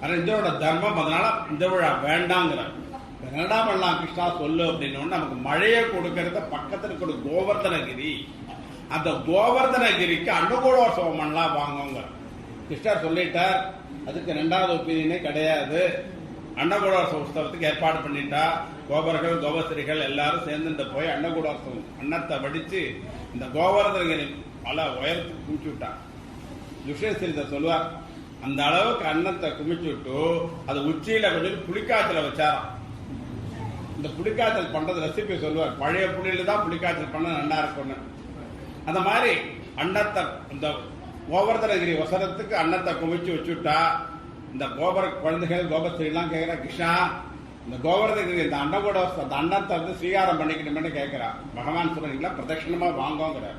ஆனா இந்திரனோட தர்மம், அதனால இந்த விழா வேண்டாங்கிற. என்னடா பண்ணலாம் கிருஷ்ணா சொல்லு அப்படின்னு நமக்கு மழையை கொடுக்கறத பக்கத்துல இருக்கிற கோவர்தனகிரி, அந்த கோவர்தனகிரிக்கு அன்னகூடோற்சவம் பண்ணலாம் வாங்குங்க. கிருஷ்ணர் சொல்லிட்டார். அதுக்கு 2வது ஒப்பீனியனே கிடையாது. அன்னகூடோற்சவ உற்சவத்துக்கு ஏற்பாடு பண்ணிட்டா கோபர்கள் கோபஸ்திரிகள் எல்லாரும் சேர்ந்து போய் அன்னகூடோற்சவம் அன்னத்தை வடிச்சு இந்த கோவர்தனகிரி பல உயரத்துக்கு குமிச்சு விட்டான். துஷ்யசரிதை சொல்லுவார், அந்த அளவுக்கு அன்னத்தை குமிச்சு விட்டு அது உச்சியில கொஞ்சம் புளிக்காய்ச்சல வச்சாராம். இந்த புளிக்காய்ச்சல் பண்றது ரெசிபி சொல்லுவார். பழைய புளியில தான் புளிக்காய்ச்சல் பண்ண நல்லா இருக்கும்னு. அந்த மாதிரி அன்னத்தை இந்த கோவர்தனகிரி வசனத்துக்கு அன்னத்தை குமிச்சு வச்சுட்டா இந்த கோபர குழந்தைகள் கோபஸ்திரிலாம் கேட்கிறா, கிருஷ்ணா இந்த கோவர்தனகிரி இந்த அன்னகூட அந்த அன்னத்தை வந்து ஸ்வீகாரம் பண்ணிக்கணும்னு கேட்கிறா. பகவான் சொல்றீங்களா பிரதட்சணமா வாங்குங்கிறார்.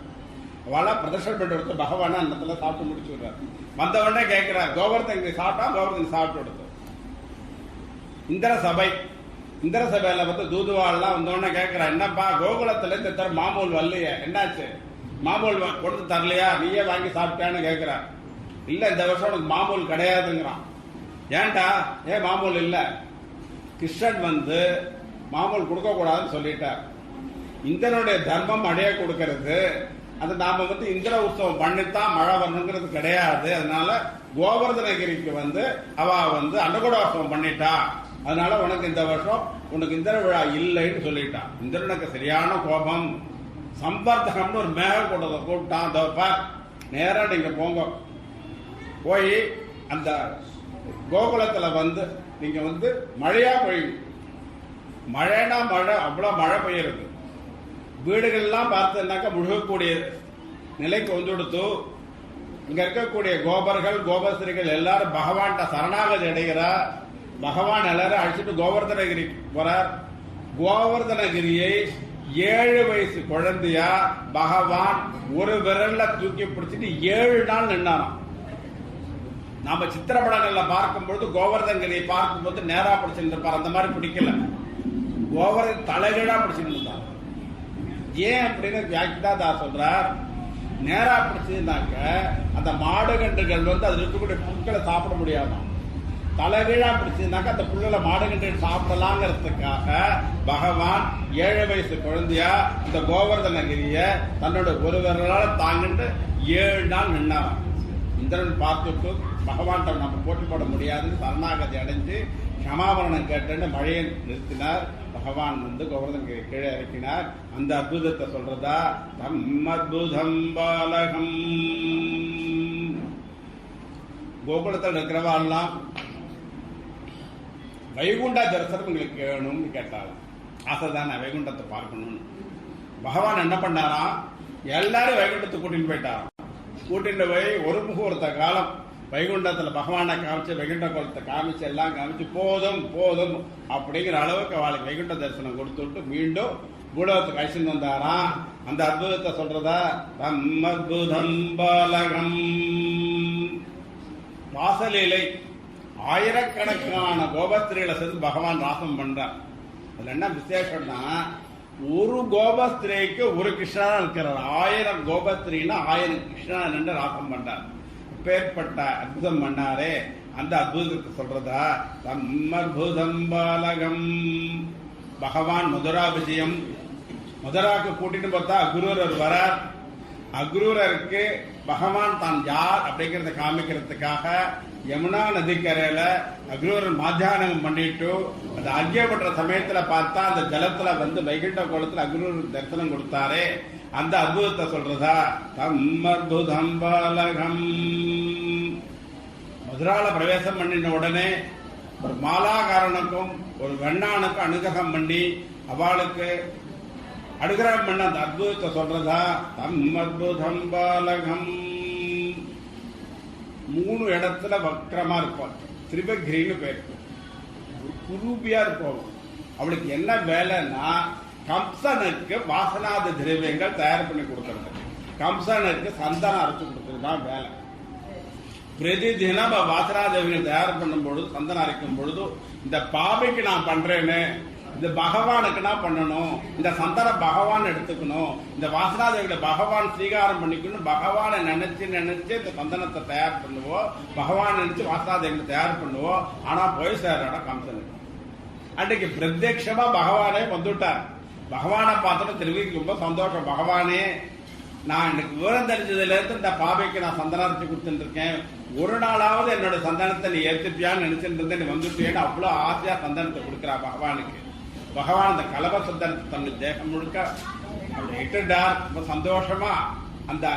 அவளா பிரதர்ஷனம் பண்ணி கொடுத்து பகவான அன்னத்துல சாப்பிட்டு முடிச்சு விடுறாரு. வந்தவொடனே கேட்கிறார், கோவர்தனகிரி சாப்பிட்டா கோவர்தன் சாப்பிட்டு கொடுத்து. இந்திர சபையில வந்து தூதுவாள்லாம் வந்தோடனே கேட்கிறா, என்னப்பா கோகுலத்துல இந்த தர மாமூல் வரலையே, என்னாச்சு மாமூல் கொடுத்து தரலையா, நீயே வாங்கி சாப்பிட்டான்னு கேட்கிறா. இல்ல இந்த வருஷம் உனக்கு மாமூல் கிடையாதுங்கிறான். ஏன்டா ஏன் மாமூல் இல்ல? கிருஷ்ணன் வந்து மாமூல் கொடுக்க கூடாதுன்னு சொல்லிட்டார். இந்திரனுடைய தர்மம் மழையை கொடுக்கறது. அது நாம வந்து இந்திர உற்சவம் பண்ணித்தான் மழை வரணுங்கிறது கிடையாது. அதனால கோவர்தனகிரிக்கு வந்து அவ வந்து அன்னகூடோற்சவம் பண்ணிட்டா. அதனால உனக்கு இந்த வருஷம் உனக்கு இந்திர விழா இல்லைன்னு சொல்லிட்டான். இந்திரனுக்கு சரியான கோபம். சம்பர்த்தகம்னு ஒரு மேக கூட்டத்தை கூப்பிட்டான். தப்ப நேரம் நீங்க போங்க, போய் அந்த கோகுலத்துல வந்து நீங்க வந்து மழையா பெய்யும். மழைனா மழை, அவ்வளவு மழை பெய்யுறது. வீடுகள் எல்லாம் பார்த்தீங்கன்னாக்கா முழுகக்கூடிய நிலைக்கு வந்து கொடுத்து இங்க இருக்கக்கூடிய கோபர்கள் கோபஸ்திரிகள் எல்லாரும் பகவான்கிட்ட சரணாகதி அடைகிறா. பகவான் எல்லாரும் அழைச்சிட்டு கோவர்தனகிரி போறார். கோவர்தனகிரியை 7 வயசு குழந்தையா பகவான் ஒரு விரல்ல தூக்கி பிடிச்சிட்டு 7 நாள் நின்னாராம். நாம சித்திரப்படங்கள்ல பார்க்கும் பொழுது கோவர்தனகிரியை பார்க்கும் போது நேரா பிடிச்சிட்டு இருப்பார். அந்த மாதிரி பிடிக்கல, கோவர்தன் தலைகீழா பிடிச்சிட்டு இருந்தார். ஏன் அப்படின்னு வியாக்கியாதா சொல்றார், நேரா பிடிச்சதுனாக்க அந்த மாடு கன்றுகள் வந்து அதுல இருக்கக்கூடிய புற்களை சாப்பிட முடியாதான். தலைகீழா பிடிச்சதுனாக்க அந்த புல்லுல மாடு கன்றுகள் சாப்பிடலாங்கிறதுக்காக பகவான் 7 வயசு குழந்தையா இந்த கோவர்தனகிரிய தன்னோட ஒரு விரலால தாங்கிட்டு 7 நாள் நின்னாராம். இந்திரன் பார்த்துட்டு பகவான் நம்ம போட்டி போட முடியாதுன்னு சரணாகதி அடைஞ்சு சமாபரணம் கேட்டு மழையை நிறுத்தினார். பகவான் வந்து கோவர்தனகிரி கீழே இறக்கினார். அந்த அற்புதத்தை சொல்றதா, தம் அத்புதம் பாலகம். கோகுலத்தில் இருக்கிறவாள்லாம் வைகுண்டா தரிசனம் உங்களுக்கு வேணும்னு கேட்டாங்க. ஆசைதானே வைகுண்டத்தை பார்க்கணும்னு. பகவான் என்ன பண்ணாரா, எல்லாரும் வைகுண்டத்தை கூட்டின்னு போயிட்டாராம். கூட்டிட்டு போய் ஒரு முகூர்த்த காலம் வைகுண்டத்துல பகவானை காமிச்சு வைகுண்ட கோலத்தை காமிச்சு எல்லாம் காமிச்சு போதும் போதும் அப்படிங்கிற அளவுக்கு அவளுக்கு வைகுண்ட தரிசனம் கொடுத்துட்டு மீண்டும் பூலோகத்துக்கு அழைச்சிட்டு வந்தாராம். அந்த அற்புதத்தை சொல்றதா, தம் அத்புதம் பாலகம். வாசலீலை ஆயிரக்கணக்கான கோபஸ்திரிகளை சேர்ந்து பகவான் ராசம் பண்றார். அதுல என்ன விசேஷம்னா, ஒரு கோபஸ்திரிக்கு ஒரு கிருஷ்ணனா இருக்கிறார். 1000 கோபஸ்திரின்னா 1000 கிருஷ்ணனா நின்று ராசம் பண்றார். பேர்பட்ட அற்புதம் பண்ணாரே, அந்த அற்புதத்தை சொல்றதா, தம் அத்புதம் பாலகம். பகவான் மதுரா விஜயம், மதுராக்கு கூட்டிட்டு பார்த்தா அக்ரூரர் வரார். அக்ரூரருக்கு பகவான் தான் யார் அப்படிங்கறத காமிக்கிறதுக்காக யமுனா நதிக்கரையில அக்ரூரர் மாத்தியானம் பண்ணிட்டு அந்த அர்க்கியப்பட்ட சமயத்துல பார்த்தா அந்த ஜலத்துல வந்து வைகுண்ட கோலத்துல அக்ரூரர் தரிசனம் கொடுத்தாரே, அந்த அற்புதத்தை சொல்றதா, தம் அத்புதம் பாலகம். மதுரால பிரவேசம் பண்ணின உடனே ஒரு மாலாகாரனுக்கும் ஒரு வெண்ணானுக்கும் அனுகிரகம் பண்ணி அவளுக்கு அனுகிரகம் பண்ண அந்த அற்புதத்தை சொல்றதா, தம் அத்புதம் பாலகம். 3 இடத்துல வக்ரமா இருப்பார். திரிபகிரின்னு பேர். குரூபியா இருப்போம். அவளுக்கு என்ன வேலைன்னா கம்சனுக்கு வாசனாத திரவியங்கள் தயார் பண்ணி கொடுக்கறது, கம்சனுக்கு சந்தனம் அரைச்சு கொடுக்கறது தான் வேலை. பிரதி தினம் வாசனாதேவிகள் தயார் பண்ணும் பொழுது, சந்தனம் அரைக்கும் பொழுது, இந்த பாவைக்கு நான் பண்றேன்னு, இந்த பகவானுக்கு நான் பண்ணணும், இந்த சந்தன பகவான் எடுத்துக்கணும், இந்த வாசனாதேவிகளை பகவான் ஸ்வீகாரம் பண்ணிக்கணும், பகவானை நினைச்சு நினைச்சு இந்த சந்தனத்தை தயார் பண்ணுவோம், பகவான் நினைச்சு வாசனாதேவிகளை தயார் பண்ணுவோம். ஆனா போய் சேர்ற கம்சனுக்கு அன்றைக்கு பிரத்யட்சமா பகவானே வந்துட்டார். பகவானை பார்த்துட்டு திருவிக்கு ரொம்ப சந்தோஷம். பகவானே, நான் எனக்கு விவரம் தெரிஞ்சதுல இருந்து இந்த பாவைக்கு நான் சந்தனம் அரைச்சு கொடுத்துட்டு இருக்கேன், ஒரு நாளாவது என்னோட சந்தனத்தை நீ ஏத்துப்பியான்னு நினைச்சிட்டு இருந்தேன், நீ வந்துட்டேன்னு அவ்வளவு ஆசையா சந்தனத்தை கொடுக்குறா பகவானுக்கு. பகவான் அந்த கலப சந்தனத்தை தன்னுடைய தேகம் முழுக்க அப்படி இட்டுட்டார். ரொம்ப சந்தோஷமா அந்த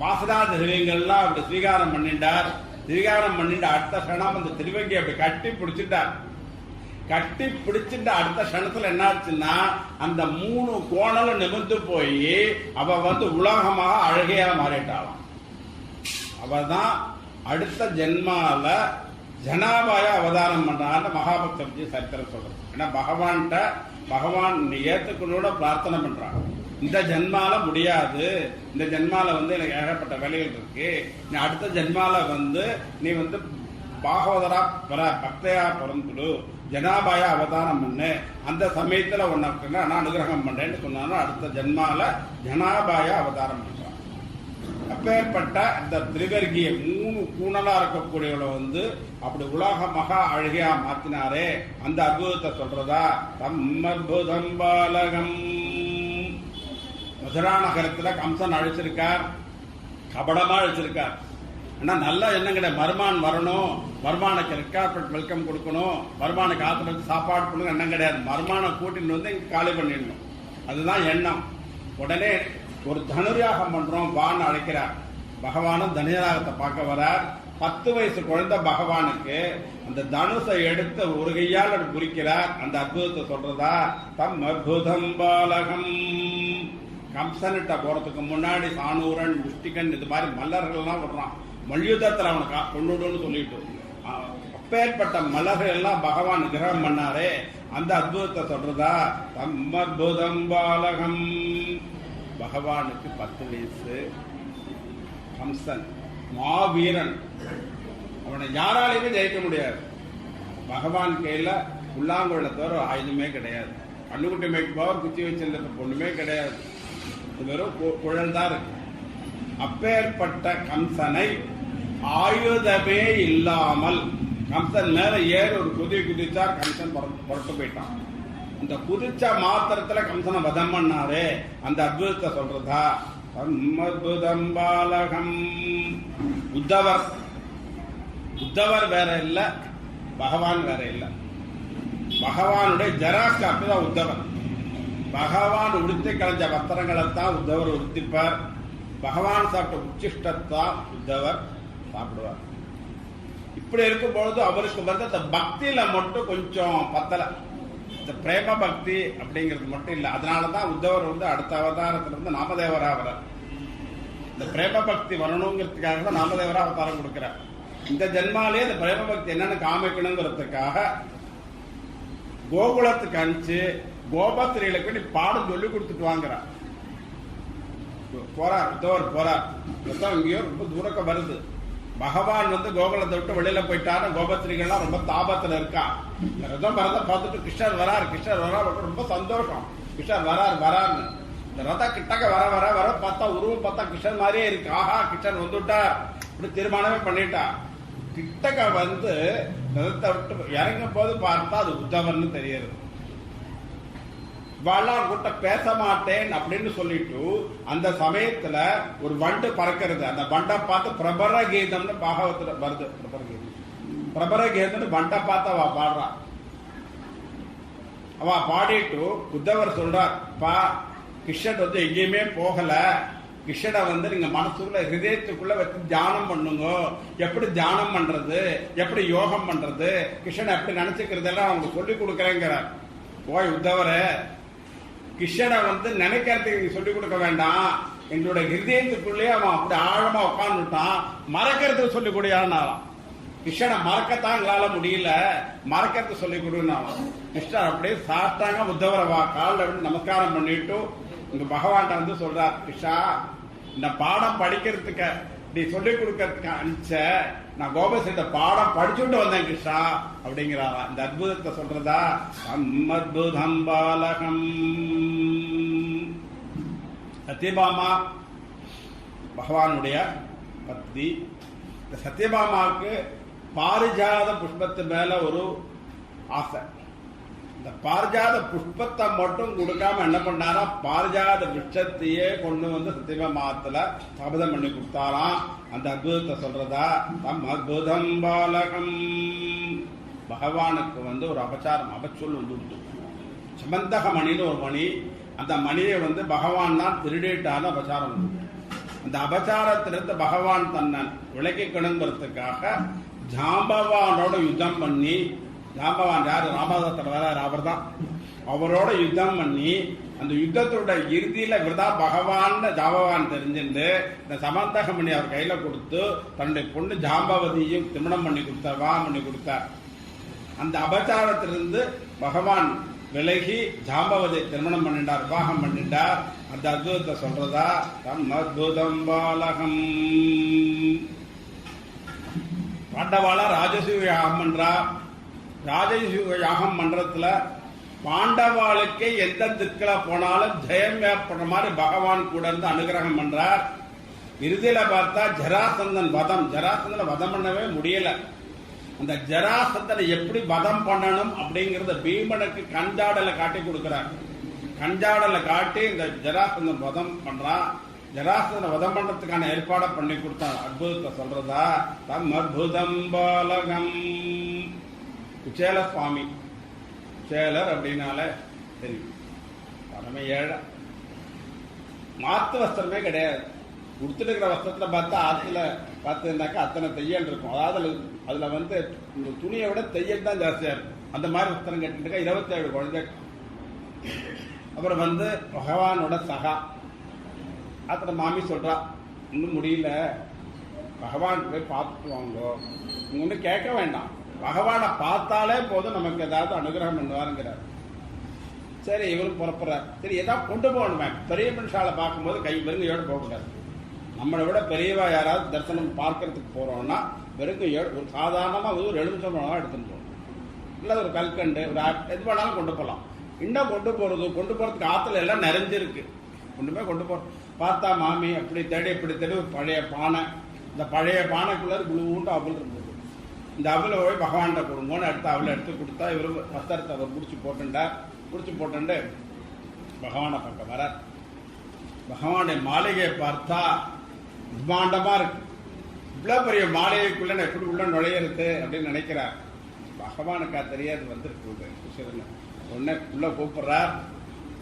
வாசனா திரவியங்கள்லாம் அப்படி ஸ்வீகாரம் பண்ணிட்டார். ஸ்வீகாரம் பண்ணிட்டு அடுத்த கணம் அந்த திருவங்கி அப்படி கட்டி பிடிச்சிட்டார். கட்டி பிடிச்சிட்டு அடுத்த கணத்துல என்ன ஆச்சுன்னா, அந்த 3 கோணலும் நிமிர்ந்து போய் அவ உலகமாக அழகையா மாறிட்டாளாம். அவதான் அடுத்த ஜென்மால ஜனாபாய அவதாரம் பண்றான்னு மகாபக்த சரித்திரம் சொல்றது. ஏன்னா பகவான் நீ ஏத்துக்கணும்னு பிரார்த்தனை பண்றான். இந்த ஜென்மால முடியாது, இந்த ஜென்மால எனக்கு ஏகப்பட்ட வேலைகள் இருக்கு, நீ அடுத்த ஜென்மால நீ பாகவதரா பக்தையா பிறந்துடு, ஜனாபாய அவதாரம் பண்ணு, அந்த சமயத்துல உனக்கு நான் அனுகிரகம் பண்றேன்னு சொன்னாலும் அடுத்த ஜென்மால ஜனாபாய அவதாரம் பண்றான். அப்பேற்பட்ட இந்த திரிவர்கிய 3 கூணலா இருக்கக்கூடியவளை அப்படி உலக மகா அழகியா மாத்தினாரே, அந்த அற்புதத்தை சொல்றதா. தம்மற்புதம் பாலகம். மதுரா நகரத்துல கம்சன் அழைச்சிருக்கார், கபடமா அழைச்சிருக்கார். ஆனா நல்ல எண்ணம் கிடையாது. மருமான் வரணும், மருமானுக்கு ரெக்கார்ட் வெல்கம் கொடுக்கணும், மருமானுக்கு ஆத்திரத்து சாப்பாடு கொடுக்கணும் எண்ணம் கிடையாது. மருமான கூட்டின்னு இங்க காலி பண்ணிடணும், அதுதான் எண்ணம். உடனே ஒரு தனுர்யாகம் பண்றோம் வான்னு அழைக்கிறார். பகவானும் தனுர்யாகத்தை பார்க்க வரார். 10 வயசு குழந்தை பகவானுக்கு அந்த தனுசை எடுத்து ஒரு கையால் குறிக்கிறார். அந்த அற்புதத்தை சொல்றதா. தம் அற்புதம் பாலகம். கம்சனிட்ட போறதுக்கு முன்னாடி சானூரன், முஷ்டிகன் இது மாதிரி மல்லர்கள்லாம் வர்றான். மல்யுத்தத்தில் அவனுக்கு கொண்டுடுன்னு சொல்லிட்டு அப்பேற்பட்ட மலர்கள் எல்லாம் பகவான் கிரகம் பண்ணாரே, அந்த அற்புதத்தை சொல்றதா. தம் அற்புதம் பாலகம். பகவானுக்கு 10 வயசு. கம்சன் மாவீரன், அவனை யாராலையுமே ஜெயிக்க முடியாது. பகவான் கையில புல்லாங்குழலை தவிர ஆயுதமே கிடையாது. கண்ணுக்குட்டி மேய்க்கு போவர் குச்சி வச்சிருந்த பொண்ணுமே கிடையாது, வெறும் குழல் தான் இருக்கு. அப்பேற்பட்ட கம்சனை ஆயுதமே இல்லாமல் கம்சன் மேல ஏறி ஒரு குதிச்சார். கம்சன் புறட்டு போயிட்டான். அந்த குதிச்ச மாத்திரத்துல கம்சனை வதம் பண்ணாரே, அந்த அற்புதத்தை சொல்றதா. அற்புதம் பாலகம். உத்தவர் வேற இல்ல, பகவான் வேற இல்ல. பகவானுடைய ஜெராக்ஸ் அப்படிதான் உத்தவர். பகவான் உடுத்தி கலைஞ்ச வஸ்திரங்களைத்தான் உத்தவர் உடுத்திப்பார். பகவான் சாப்பிட்ட உச்சிஷ்டத்தான் உத்தவர் சாப்பிடுவார். இப்படி இருக்கும் பொழுது அவருக்கு அந்த பக்தியில மட்டும் கொஞ்சம் பத்தல. இந்த பிரேம பக்தி அப்படிங்கிறது மட்டும் இல்ல. அதனாலதான் உத்தவர் அடுத்த அவதாரத்துல நாமதேவரா வரார். இந்த பிரேம பக்தி வரணுங்கிறதுக்காக தான் நாமதேவரா அவதாரம் கொடுக்கிறார். இந்த ஜென்மாலே இந்த பிரேம பக்தி என்னன்னு காமிக்கணுங்கிறதுக்காக கோகுலத்துக்கு அனுப்பிச்சு கோபஸ்திரீகளுக்கு நீ பாடம் சொல்லி கொடுத்துட்டு வாங்குறார். போறார் உத்தவர் போறார். இங்கேயோ ரொம்ப தூரக்க வருது. பகவான் கோகுலத்தை விட்டு வெளியில போயிட்டாரு. கோபஸ்திரீகள்லாம் ரொம்ப தாபத்துல இருக்கா. ரதம் வரத பார்த்துட்டு கிருஷ்ணர் வரார் ரொம்ப சந்தோஷம். கிருஷ்ணர் வராருன்னு இந்த ரத கிட்டக்க வர பார்த்தா உருவம் பார்த்தா கிருஷ்ணன் மாதிரியே இருக்கு. ஆஹா, கிருஷ்ணன் வந்துட்டார் இப்படி தீர்மானமே பண்ணிட்டா. கிட்டக்க ரதத்தை விட்டு இறங்கும் போது பார்த்தா அது உத்தவர்னு தெரியுது. வாழான் கூட்ட பேச மாட்டேன் அப்படின்னு சொல்லிட்டு அந்த சமயத்துல ஒரு வண்டு பறக்கிறது. அந்த வண்டை பார்த்து பிரபர கீதம்னு பாகவத்துல வருது. பிரபர கீதம்னு வண்டை பார்த்து அவ பாடுறான். அவ பாடிட்டு உத்தவர் சொல்றார், பா கிருஷ்ணன் எங்கேயுமே போகல. கிருஷ்ணனை நீங்க மனசுக்குள்ள ஹிருதயத்துக்குள்ள வச்சு தியானம் பண்ணுங்க. எப்படி தியானம் பண்றது, எப்படி யோகம் பண்றது, கிருஷ்ணனை எப்படி நினைச்சுக்கிறது எல்லாம் அவங்க சொல்லி கொடுக்கறேங்கிறார். போய் உத்தவரை கிருஷ்ணனை நினைக்கிறதுக்கு சொல்லிக் கொடுக்க வேண்டாம், எங்களோட ஹிருதயத்துக்குள்ளே அவன் அப்படி ஆழமா உட்கார்ந்துட்டான், மறக்கிறதுக்கு சொல்லிக் கொடுயான்னாலாம். கிருஷ்ணனை மறக்கத்தான் எங்களால முடியல, மறக்கிறது சொல்லிக் கொடுன்னு கிருஷ்ணர் அப்படியே சாஷ்டாங்க உத்தவரை காலில் வந்து நமஸ்காரம் பண்ணிட்டு இங்க பகவான் வந்து சொல்றார், கிருஷ்ணா இந்த பாடம் படிக்கிறதுக்கு நீ சொல்லிக் கொடுக்கறதுக்கு அனுப்பிச்ச, நான் கோபசீட்ட பாடம் படிச்சுட்டு வந்தேன் கிருஷ்ணா அப்படிங்கிறாரா. இந்த அற்புதத்தை சொல்றதா, அத்புதம் பாலகம். சத்யபாமா பகவானுடைய பத்னி. இந்த சத்யபாமாவுக்கு பாரிஜாத புஷ்பத்து மேல ஒரு ஆசை. இந்த பாரிஜாத புஷ்பத்தை மட்டும் கொடுக்காம என்ன பண்ணாரா, பாரிஜாத விஷத்தையே கொண்டு வந்து சத்யபாமாத்துல சபதம் பண்ணி கொடுத்தாராம். அந்த அற்புதத்தை சொல்றதா, தம் அத்புதம் பாலகம். பகவானுக்கு வந்து ஒரு அபச்சாரம், அபச்சொல் வந்து சமந்தக மணின்னு ஒரு மணி, அந்த மணியை வந்து பகவான் தான் திருடிட்டான அபச்சாரம் உண்டு. அந்த அபச்சாரத்திலிருந்து பகவான் தன்னை விளக்கிக்கணுங்கிறதுக்காக ஜாம்பவானோட யுத்தம் பண்ணி, ஜாம்பவான் யாரு, ராமதாசர் வராரு, அவர் தான், அவரோட யுத்தம் பண்ணி அந்த யுத்தத்தோட இறுதியில இவர்தான் பகவான் ஜாம்பவான் தெரிஞ்சுட்டு இந்த சமந்தக மணி அவர் கையில கொடுத்து தன்னுடைய பொண்ணு ஜாம்பவதியும் திருமணம் பண்ணி கொடுத்தார். அந்த அபச்சாரத்திலிருந்து பகவான் விலகி ஜாம்பவதி திருமணம் பண்ணிட்டார், விவாகம் பண்ணிட்டார். அந்த அற்புதத்தை சொல்றதா, தம் அத்புதம் பாலகம். பாண்டவாளா ராஜசூய யாகம் பண்றா. ராஜசூய யாகம் மன்றத்துல பாண்டவாளுக்கு எந்த திக்குல போனாலும் ஜெயம் ஏற்படுற மாதிரி பகவான் கூட இருந்து அனுகிரகம் பண்றார். இறுதியில பார்த்தா ஜராசந்தன் வதம், ஜராசந்தனை வதம் பண்ணவே முடியல. அந்த ஜராசந்தனை எப்படி வதம் பண்ணணும் அப்படிங்கறத பீமனுக்கு கஞ்சாடலை காட்டி கொடுக்கிறார். கஞ்சாடலை காட்டி இந்த ஜராசந்தன் வதம் பண்றான். ஜராசந்தனை வதம் பண்றதுக்கான ஏற்பாடை பண்ணி கொடுத்தான். அற்புதத்தை சொல்றதா, தம் அத்புதம் பாலகம். குச்சேல சுவாமி, குச்சேலர் அப்படின்னால தெரியும், பரம ஏழை, மாத்து வஸ்திரமே கிடையாது. கொடுத்துருக்கிற வஸ்திரத்துல பார்த்தா ஆத்துல பார்த்துனாக்கா அத்தனை தையல் இருக்கும். அதாவது அதுல வந்து இந்த துணியை விட தையல் தான் ஜாஸ்தியா இருக்கும். அந்த மாதிரி வஸ்திரம் கேட்டுருக்கா. 27 குழந்தை. அப்புறம் வந்து பகவானோட சகா அத்தனை மாமி சொல்றா, இன்னும் முடியல, பகவான் போய் பார்த்துட்டு வாங்கோ, நீங்க ஒன்றும் கேட்க வேண்டாம், பகவானை பார்த்தாலே போதும் நமக்கு ஏதாவது அனுகிரகம் பண்ணுவாருங்கிறார். சரி, இவரும் புறப்படுறார். சரி, ஏதாவது கொண்டு போகணுமே. பெரிய மனுஷாலை பார்க்கும்போது கை வெறுங்கையோடு போகக்கூடாது. நம்மளை விட பெரியவா யாராவது தரிசனம் பார்க்கறதுக்கு போறோம்னா வெறுங்கையோடு ஒரு சாதாரணமாக ஒரு எலுமிச்சம்பழம் எடுத்துட்டு போகணும். இல்லை ஒரு கல்கண்டு, ஒரு எது வேணாலும் கொண்டு போகலாம். இன்னும் கொண்டு போறதுக்கு ஆத்துல எல்லாம் நிறைஞ்சிருக்கு. கொண்டு போறோம். பார்த்தா மாமி அப்படி தேடி இப்படி தேடி ஒரு பழைய பானை, இந்த பழைய பானைக்குள்ள குழுவுண்டு அவள் இருந்தது. இந்த அவளை போய் பகவான்கிட்ட கொடுங்கன்னு அவளை எடுத்து கொடுத்தா இவரு வஸ்திரத்தை அவர் முடிச்சு போட்டுண்டு பகவானை பக்கம் வர. பகவானுடைய மாளிகையை பார்த்தா பிரம்மாண்டமா இருக்கு. இவ்வளவு பெரிய மாளிகைக்குள்ள எப்படி உள்ள நுழையிறது அப்படின்னு நினைக்கிறார். பகவானுக்கா தெரியாது வந்திருக்கு. உடனே உள்ள கூப்பிடுறார்.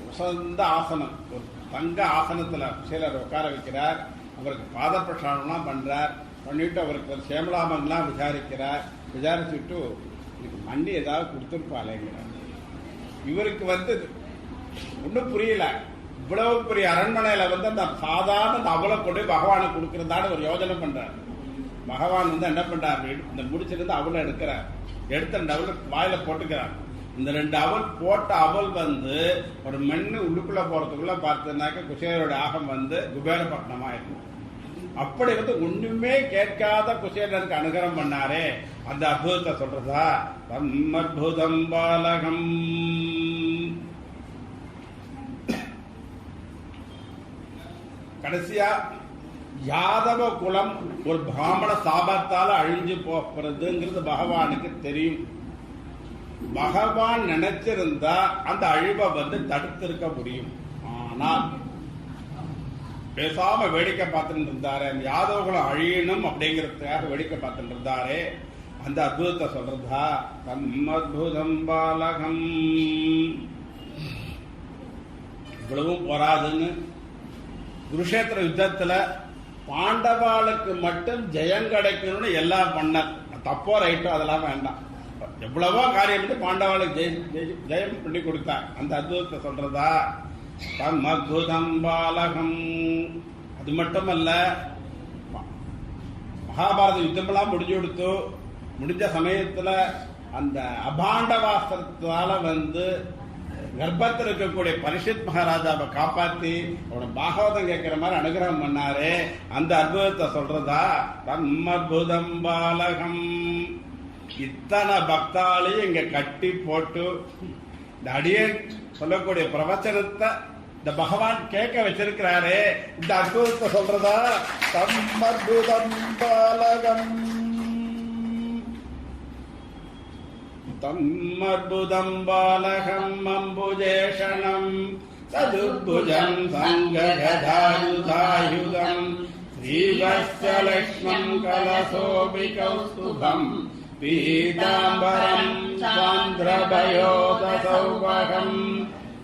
உசந்த ஆசனம், ஒரு தங்க ஆசனத்துல சிலர் உட்கார வைக்கிறார். அவருக்கு பாத பிரசாரம்லாம் பண்றார். பண்ணிட்டு அவருக்கு ஒரு சேமலாமன்லாம் விசாரிச்சுட்டு இதுக்கு மண்டி ஏதாவது கொடுத்துருப்பாளேங்கிறார். இவருக்கு ஒன்றும் புரியல. இவ்வளவு பெரிய அரண்மனையில அந்த சாதாரண அவளை கொண்டு பகவானுக்கு கொடுக்கறதான்னு ஒரு யோஜனை பண்றார். பகவான் என்ன பண்றாரு, இந்த முடிச்சிருந்து அவளை எடுக்கிறார். எடுத்த 2 அவள் வாயில போட்டுக்கிறார். இந்த 2 அவள் போட்ட அவள் ஒரு மண்ணு உள்ளுக்குள்ள போறதுக்குள்ள பார்த்தனாக்க குசேலோட ஆகம் குபேரப்பட்டினமா இருக்கும். அப்படி ஒண்ணுமே கேட்காத குசேலருக்கு அனுகிரகம் பண்ணாரே, அந்த அற்புதத்தை சொல்றதா, தம் அத்புதம் பாலகம். கடைசியா யாதவ குலம் ஒரு பிராமண சாபத்தால அழிஞ்சு போறதுங்கிறது பகவானுக்கு தெரியும். பகவான் நினைச்சிருந்தா அந்த அழிவை தடுத்திருக்க முடியும். ஆனால் பேசாம வேடிக்கை பார்த்துட்டு இருந்தாரு. அந்த யாதவ குலம் அழியணும் அப்படிங்கிறதுக்காக வேடிக்கை பார்த்துட்டு இருந்தாரே, அந்த அற்புதத்தை சொல்றதா, தம் அத்புதம் பாலகம். இவ்வளவும் போராதுன்னு குருஷேத்திர யுத்தத்துல பாண்டவாளுக்கு மட்டும் ஜெயம் கிடைக்கணும்னு எல்லாம் பண்ண. தப்போ ரைட்டோ அதெல்லாம் வேண்டாம். எவ்வளவோ காரியம் பாண்டவாளுக்கு ஜெயம் பண்ணி கொடுத்தார். அந்த அற்புதத்தை சொல்றதா, தம் அத்புதம் பாலகம். அது மட்டுமல்ல, மகாபாரத யுத்தமெல்லாம் முடிஞ்சு கொடுத்து முடிஞ்ச சமயத்துல அந்த அபாண்ட வாஸ்திரத்தால கர்ப்பத்தில் இருக்கக்கூடிய பரிஷத் மகாராஜாவை காப்பாத்தி அவனை பாகவதம் கேட்கிற மாதிரி அனுகிரகம் பண்ணாரு. அந்த அற்புதத்தை சொல்றதா தம்மற்புதம் பாலகம். இத்தனை பக்தாலையும் இங்க கட்டி போட்டு இந்த அடியன் சொல்லக்கூடிய பிரவச்சனத்தை இந்த பகவான் கேட்க வச்சிருக்கிறாரே. இந்த அற்புதத்தை சொல்றதா தம்மற்புதம் பாலகம். தம்மற்புதம் பாலகம் அம்புஜேஷணம் சதுர்புஜம் சங்ககதாயுதாயுதம் ஸ்ரீவத்ஸலக்ஷ்மம் கலசோபி கௌஸ்துபம் பீதாம்பரம் சாந்திரபயோதசௌபகம்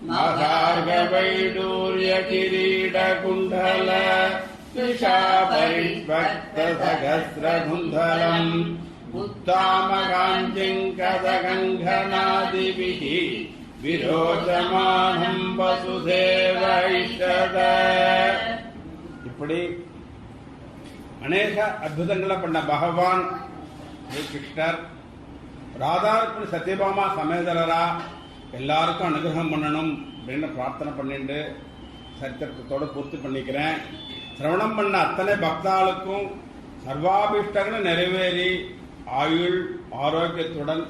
மகார்கவைடூர்ய கிரீட குண்டல விஷாபரிஷ்வக்த சகஸ்ரகுந்தலம் உத்தாமகாஞ்சிங் கதகங்கனாதிபிஹ விரோஜமானம் வசுதேவ ஐஷத. இப்படி அநேக அற்புதங்களை பண்ண பகவான் கிருஷ்ணர் ராதாருக்கும் சத்யபாமா சமேதரரா எல்லாருக்கும் அனுகிரகம் பண்ணணும் அப்படின்னு பிரார்த்தனை பண்ணிட்டு சரித்திரத்தோட பூர்த்தி பண்ணிக்கிறேன். சிரவணம் பண்ண அத்தனை பக்தாளுக்கும் சர்வாபிஷ்டங்களும் நிறைவேறி ஆயுள் ஆரோக்கியத்துடன்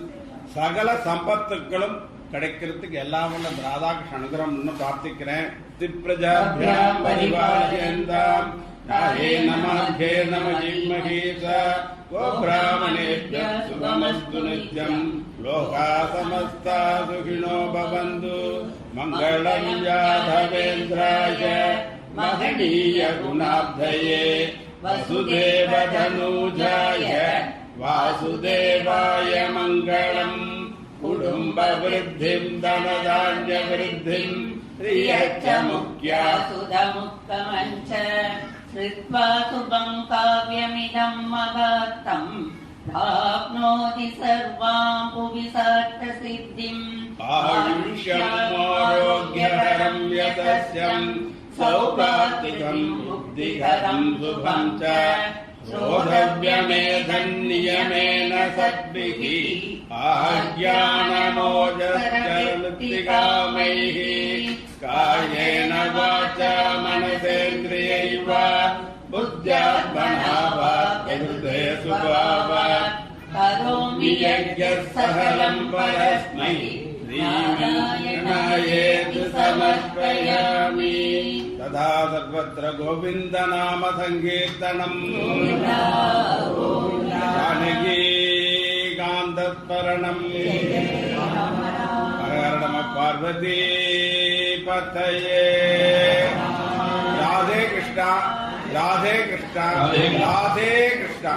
சகல சம்பத்துக்களும் கிடைக்கிறதுக்கு எல்லாம் வல்ல ராதாகிருஷ்ண அனுகிரகம் பிரார்த்திக்கிறேன். திப்ரஜாபியாம் பரிவாரியந்தாம் நாயே நமர்கே நம ஜிம்மகீச கோபிராமணேப்யः சுபமஸ்து நித்யம் லோகா சமஸ்தா சுகினோ பவந்து மங்களம் யாதவேந்திராய மகனீய குணாப்தயே வசுதேவ தனூஜாய வாசுதேவாய மங்களம். குடும்ப விருத்திம் தனதான்ய விருத்திம் ஸ்ரீயச்ச முக்யா சுதமுக்தமஞ்ச ஸ்ருத்வா சுபம் காவ்யமிதம் மகார்த்தம் தாப்னோதி சர்வாம் புவி சார்த்த சித்திம் ஆயுஷ்யம் ஆரோக்யகரம் யதஸ்யம் சௌபாத்திகம் புத்திகரம் சுபம் ச ரோதவ்யமேதன்னியமேன சத்பிஹி ஆஜ்ஞானமோஜஸ்சர்வத்திகாமைः காயேன வாச்சா மனசேந்திரியைவ புத்யாத்மனா வா பிரகிருதே சுபாவாத் கரோமி யஜ்ஞः சகலம் பரஸ்மை ஸ்ரீநாராயணாயேதி சமர்ப்பயாமி. ததா சர்வத்ர கோவிந்த நாம சங்கீர்த்தனம் ஜானகி காந்தஸ்மரணம் ஹர நம பார்வதி பதயே. ராதே கிருஷ்ணா ராதே கிருஷ்ணா ராதே கிருஷ்ணா.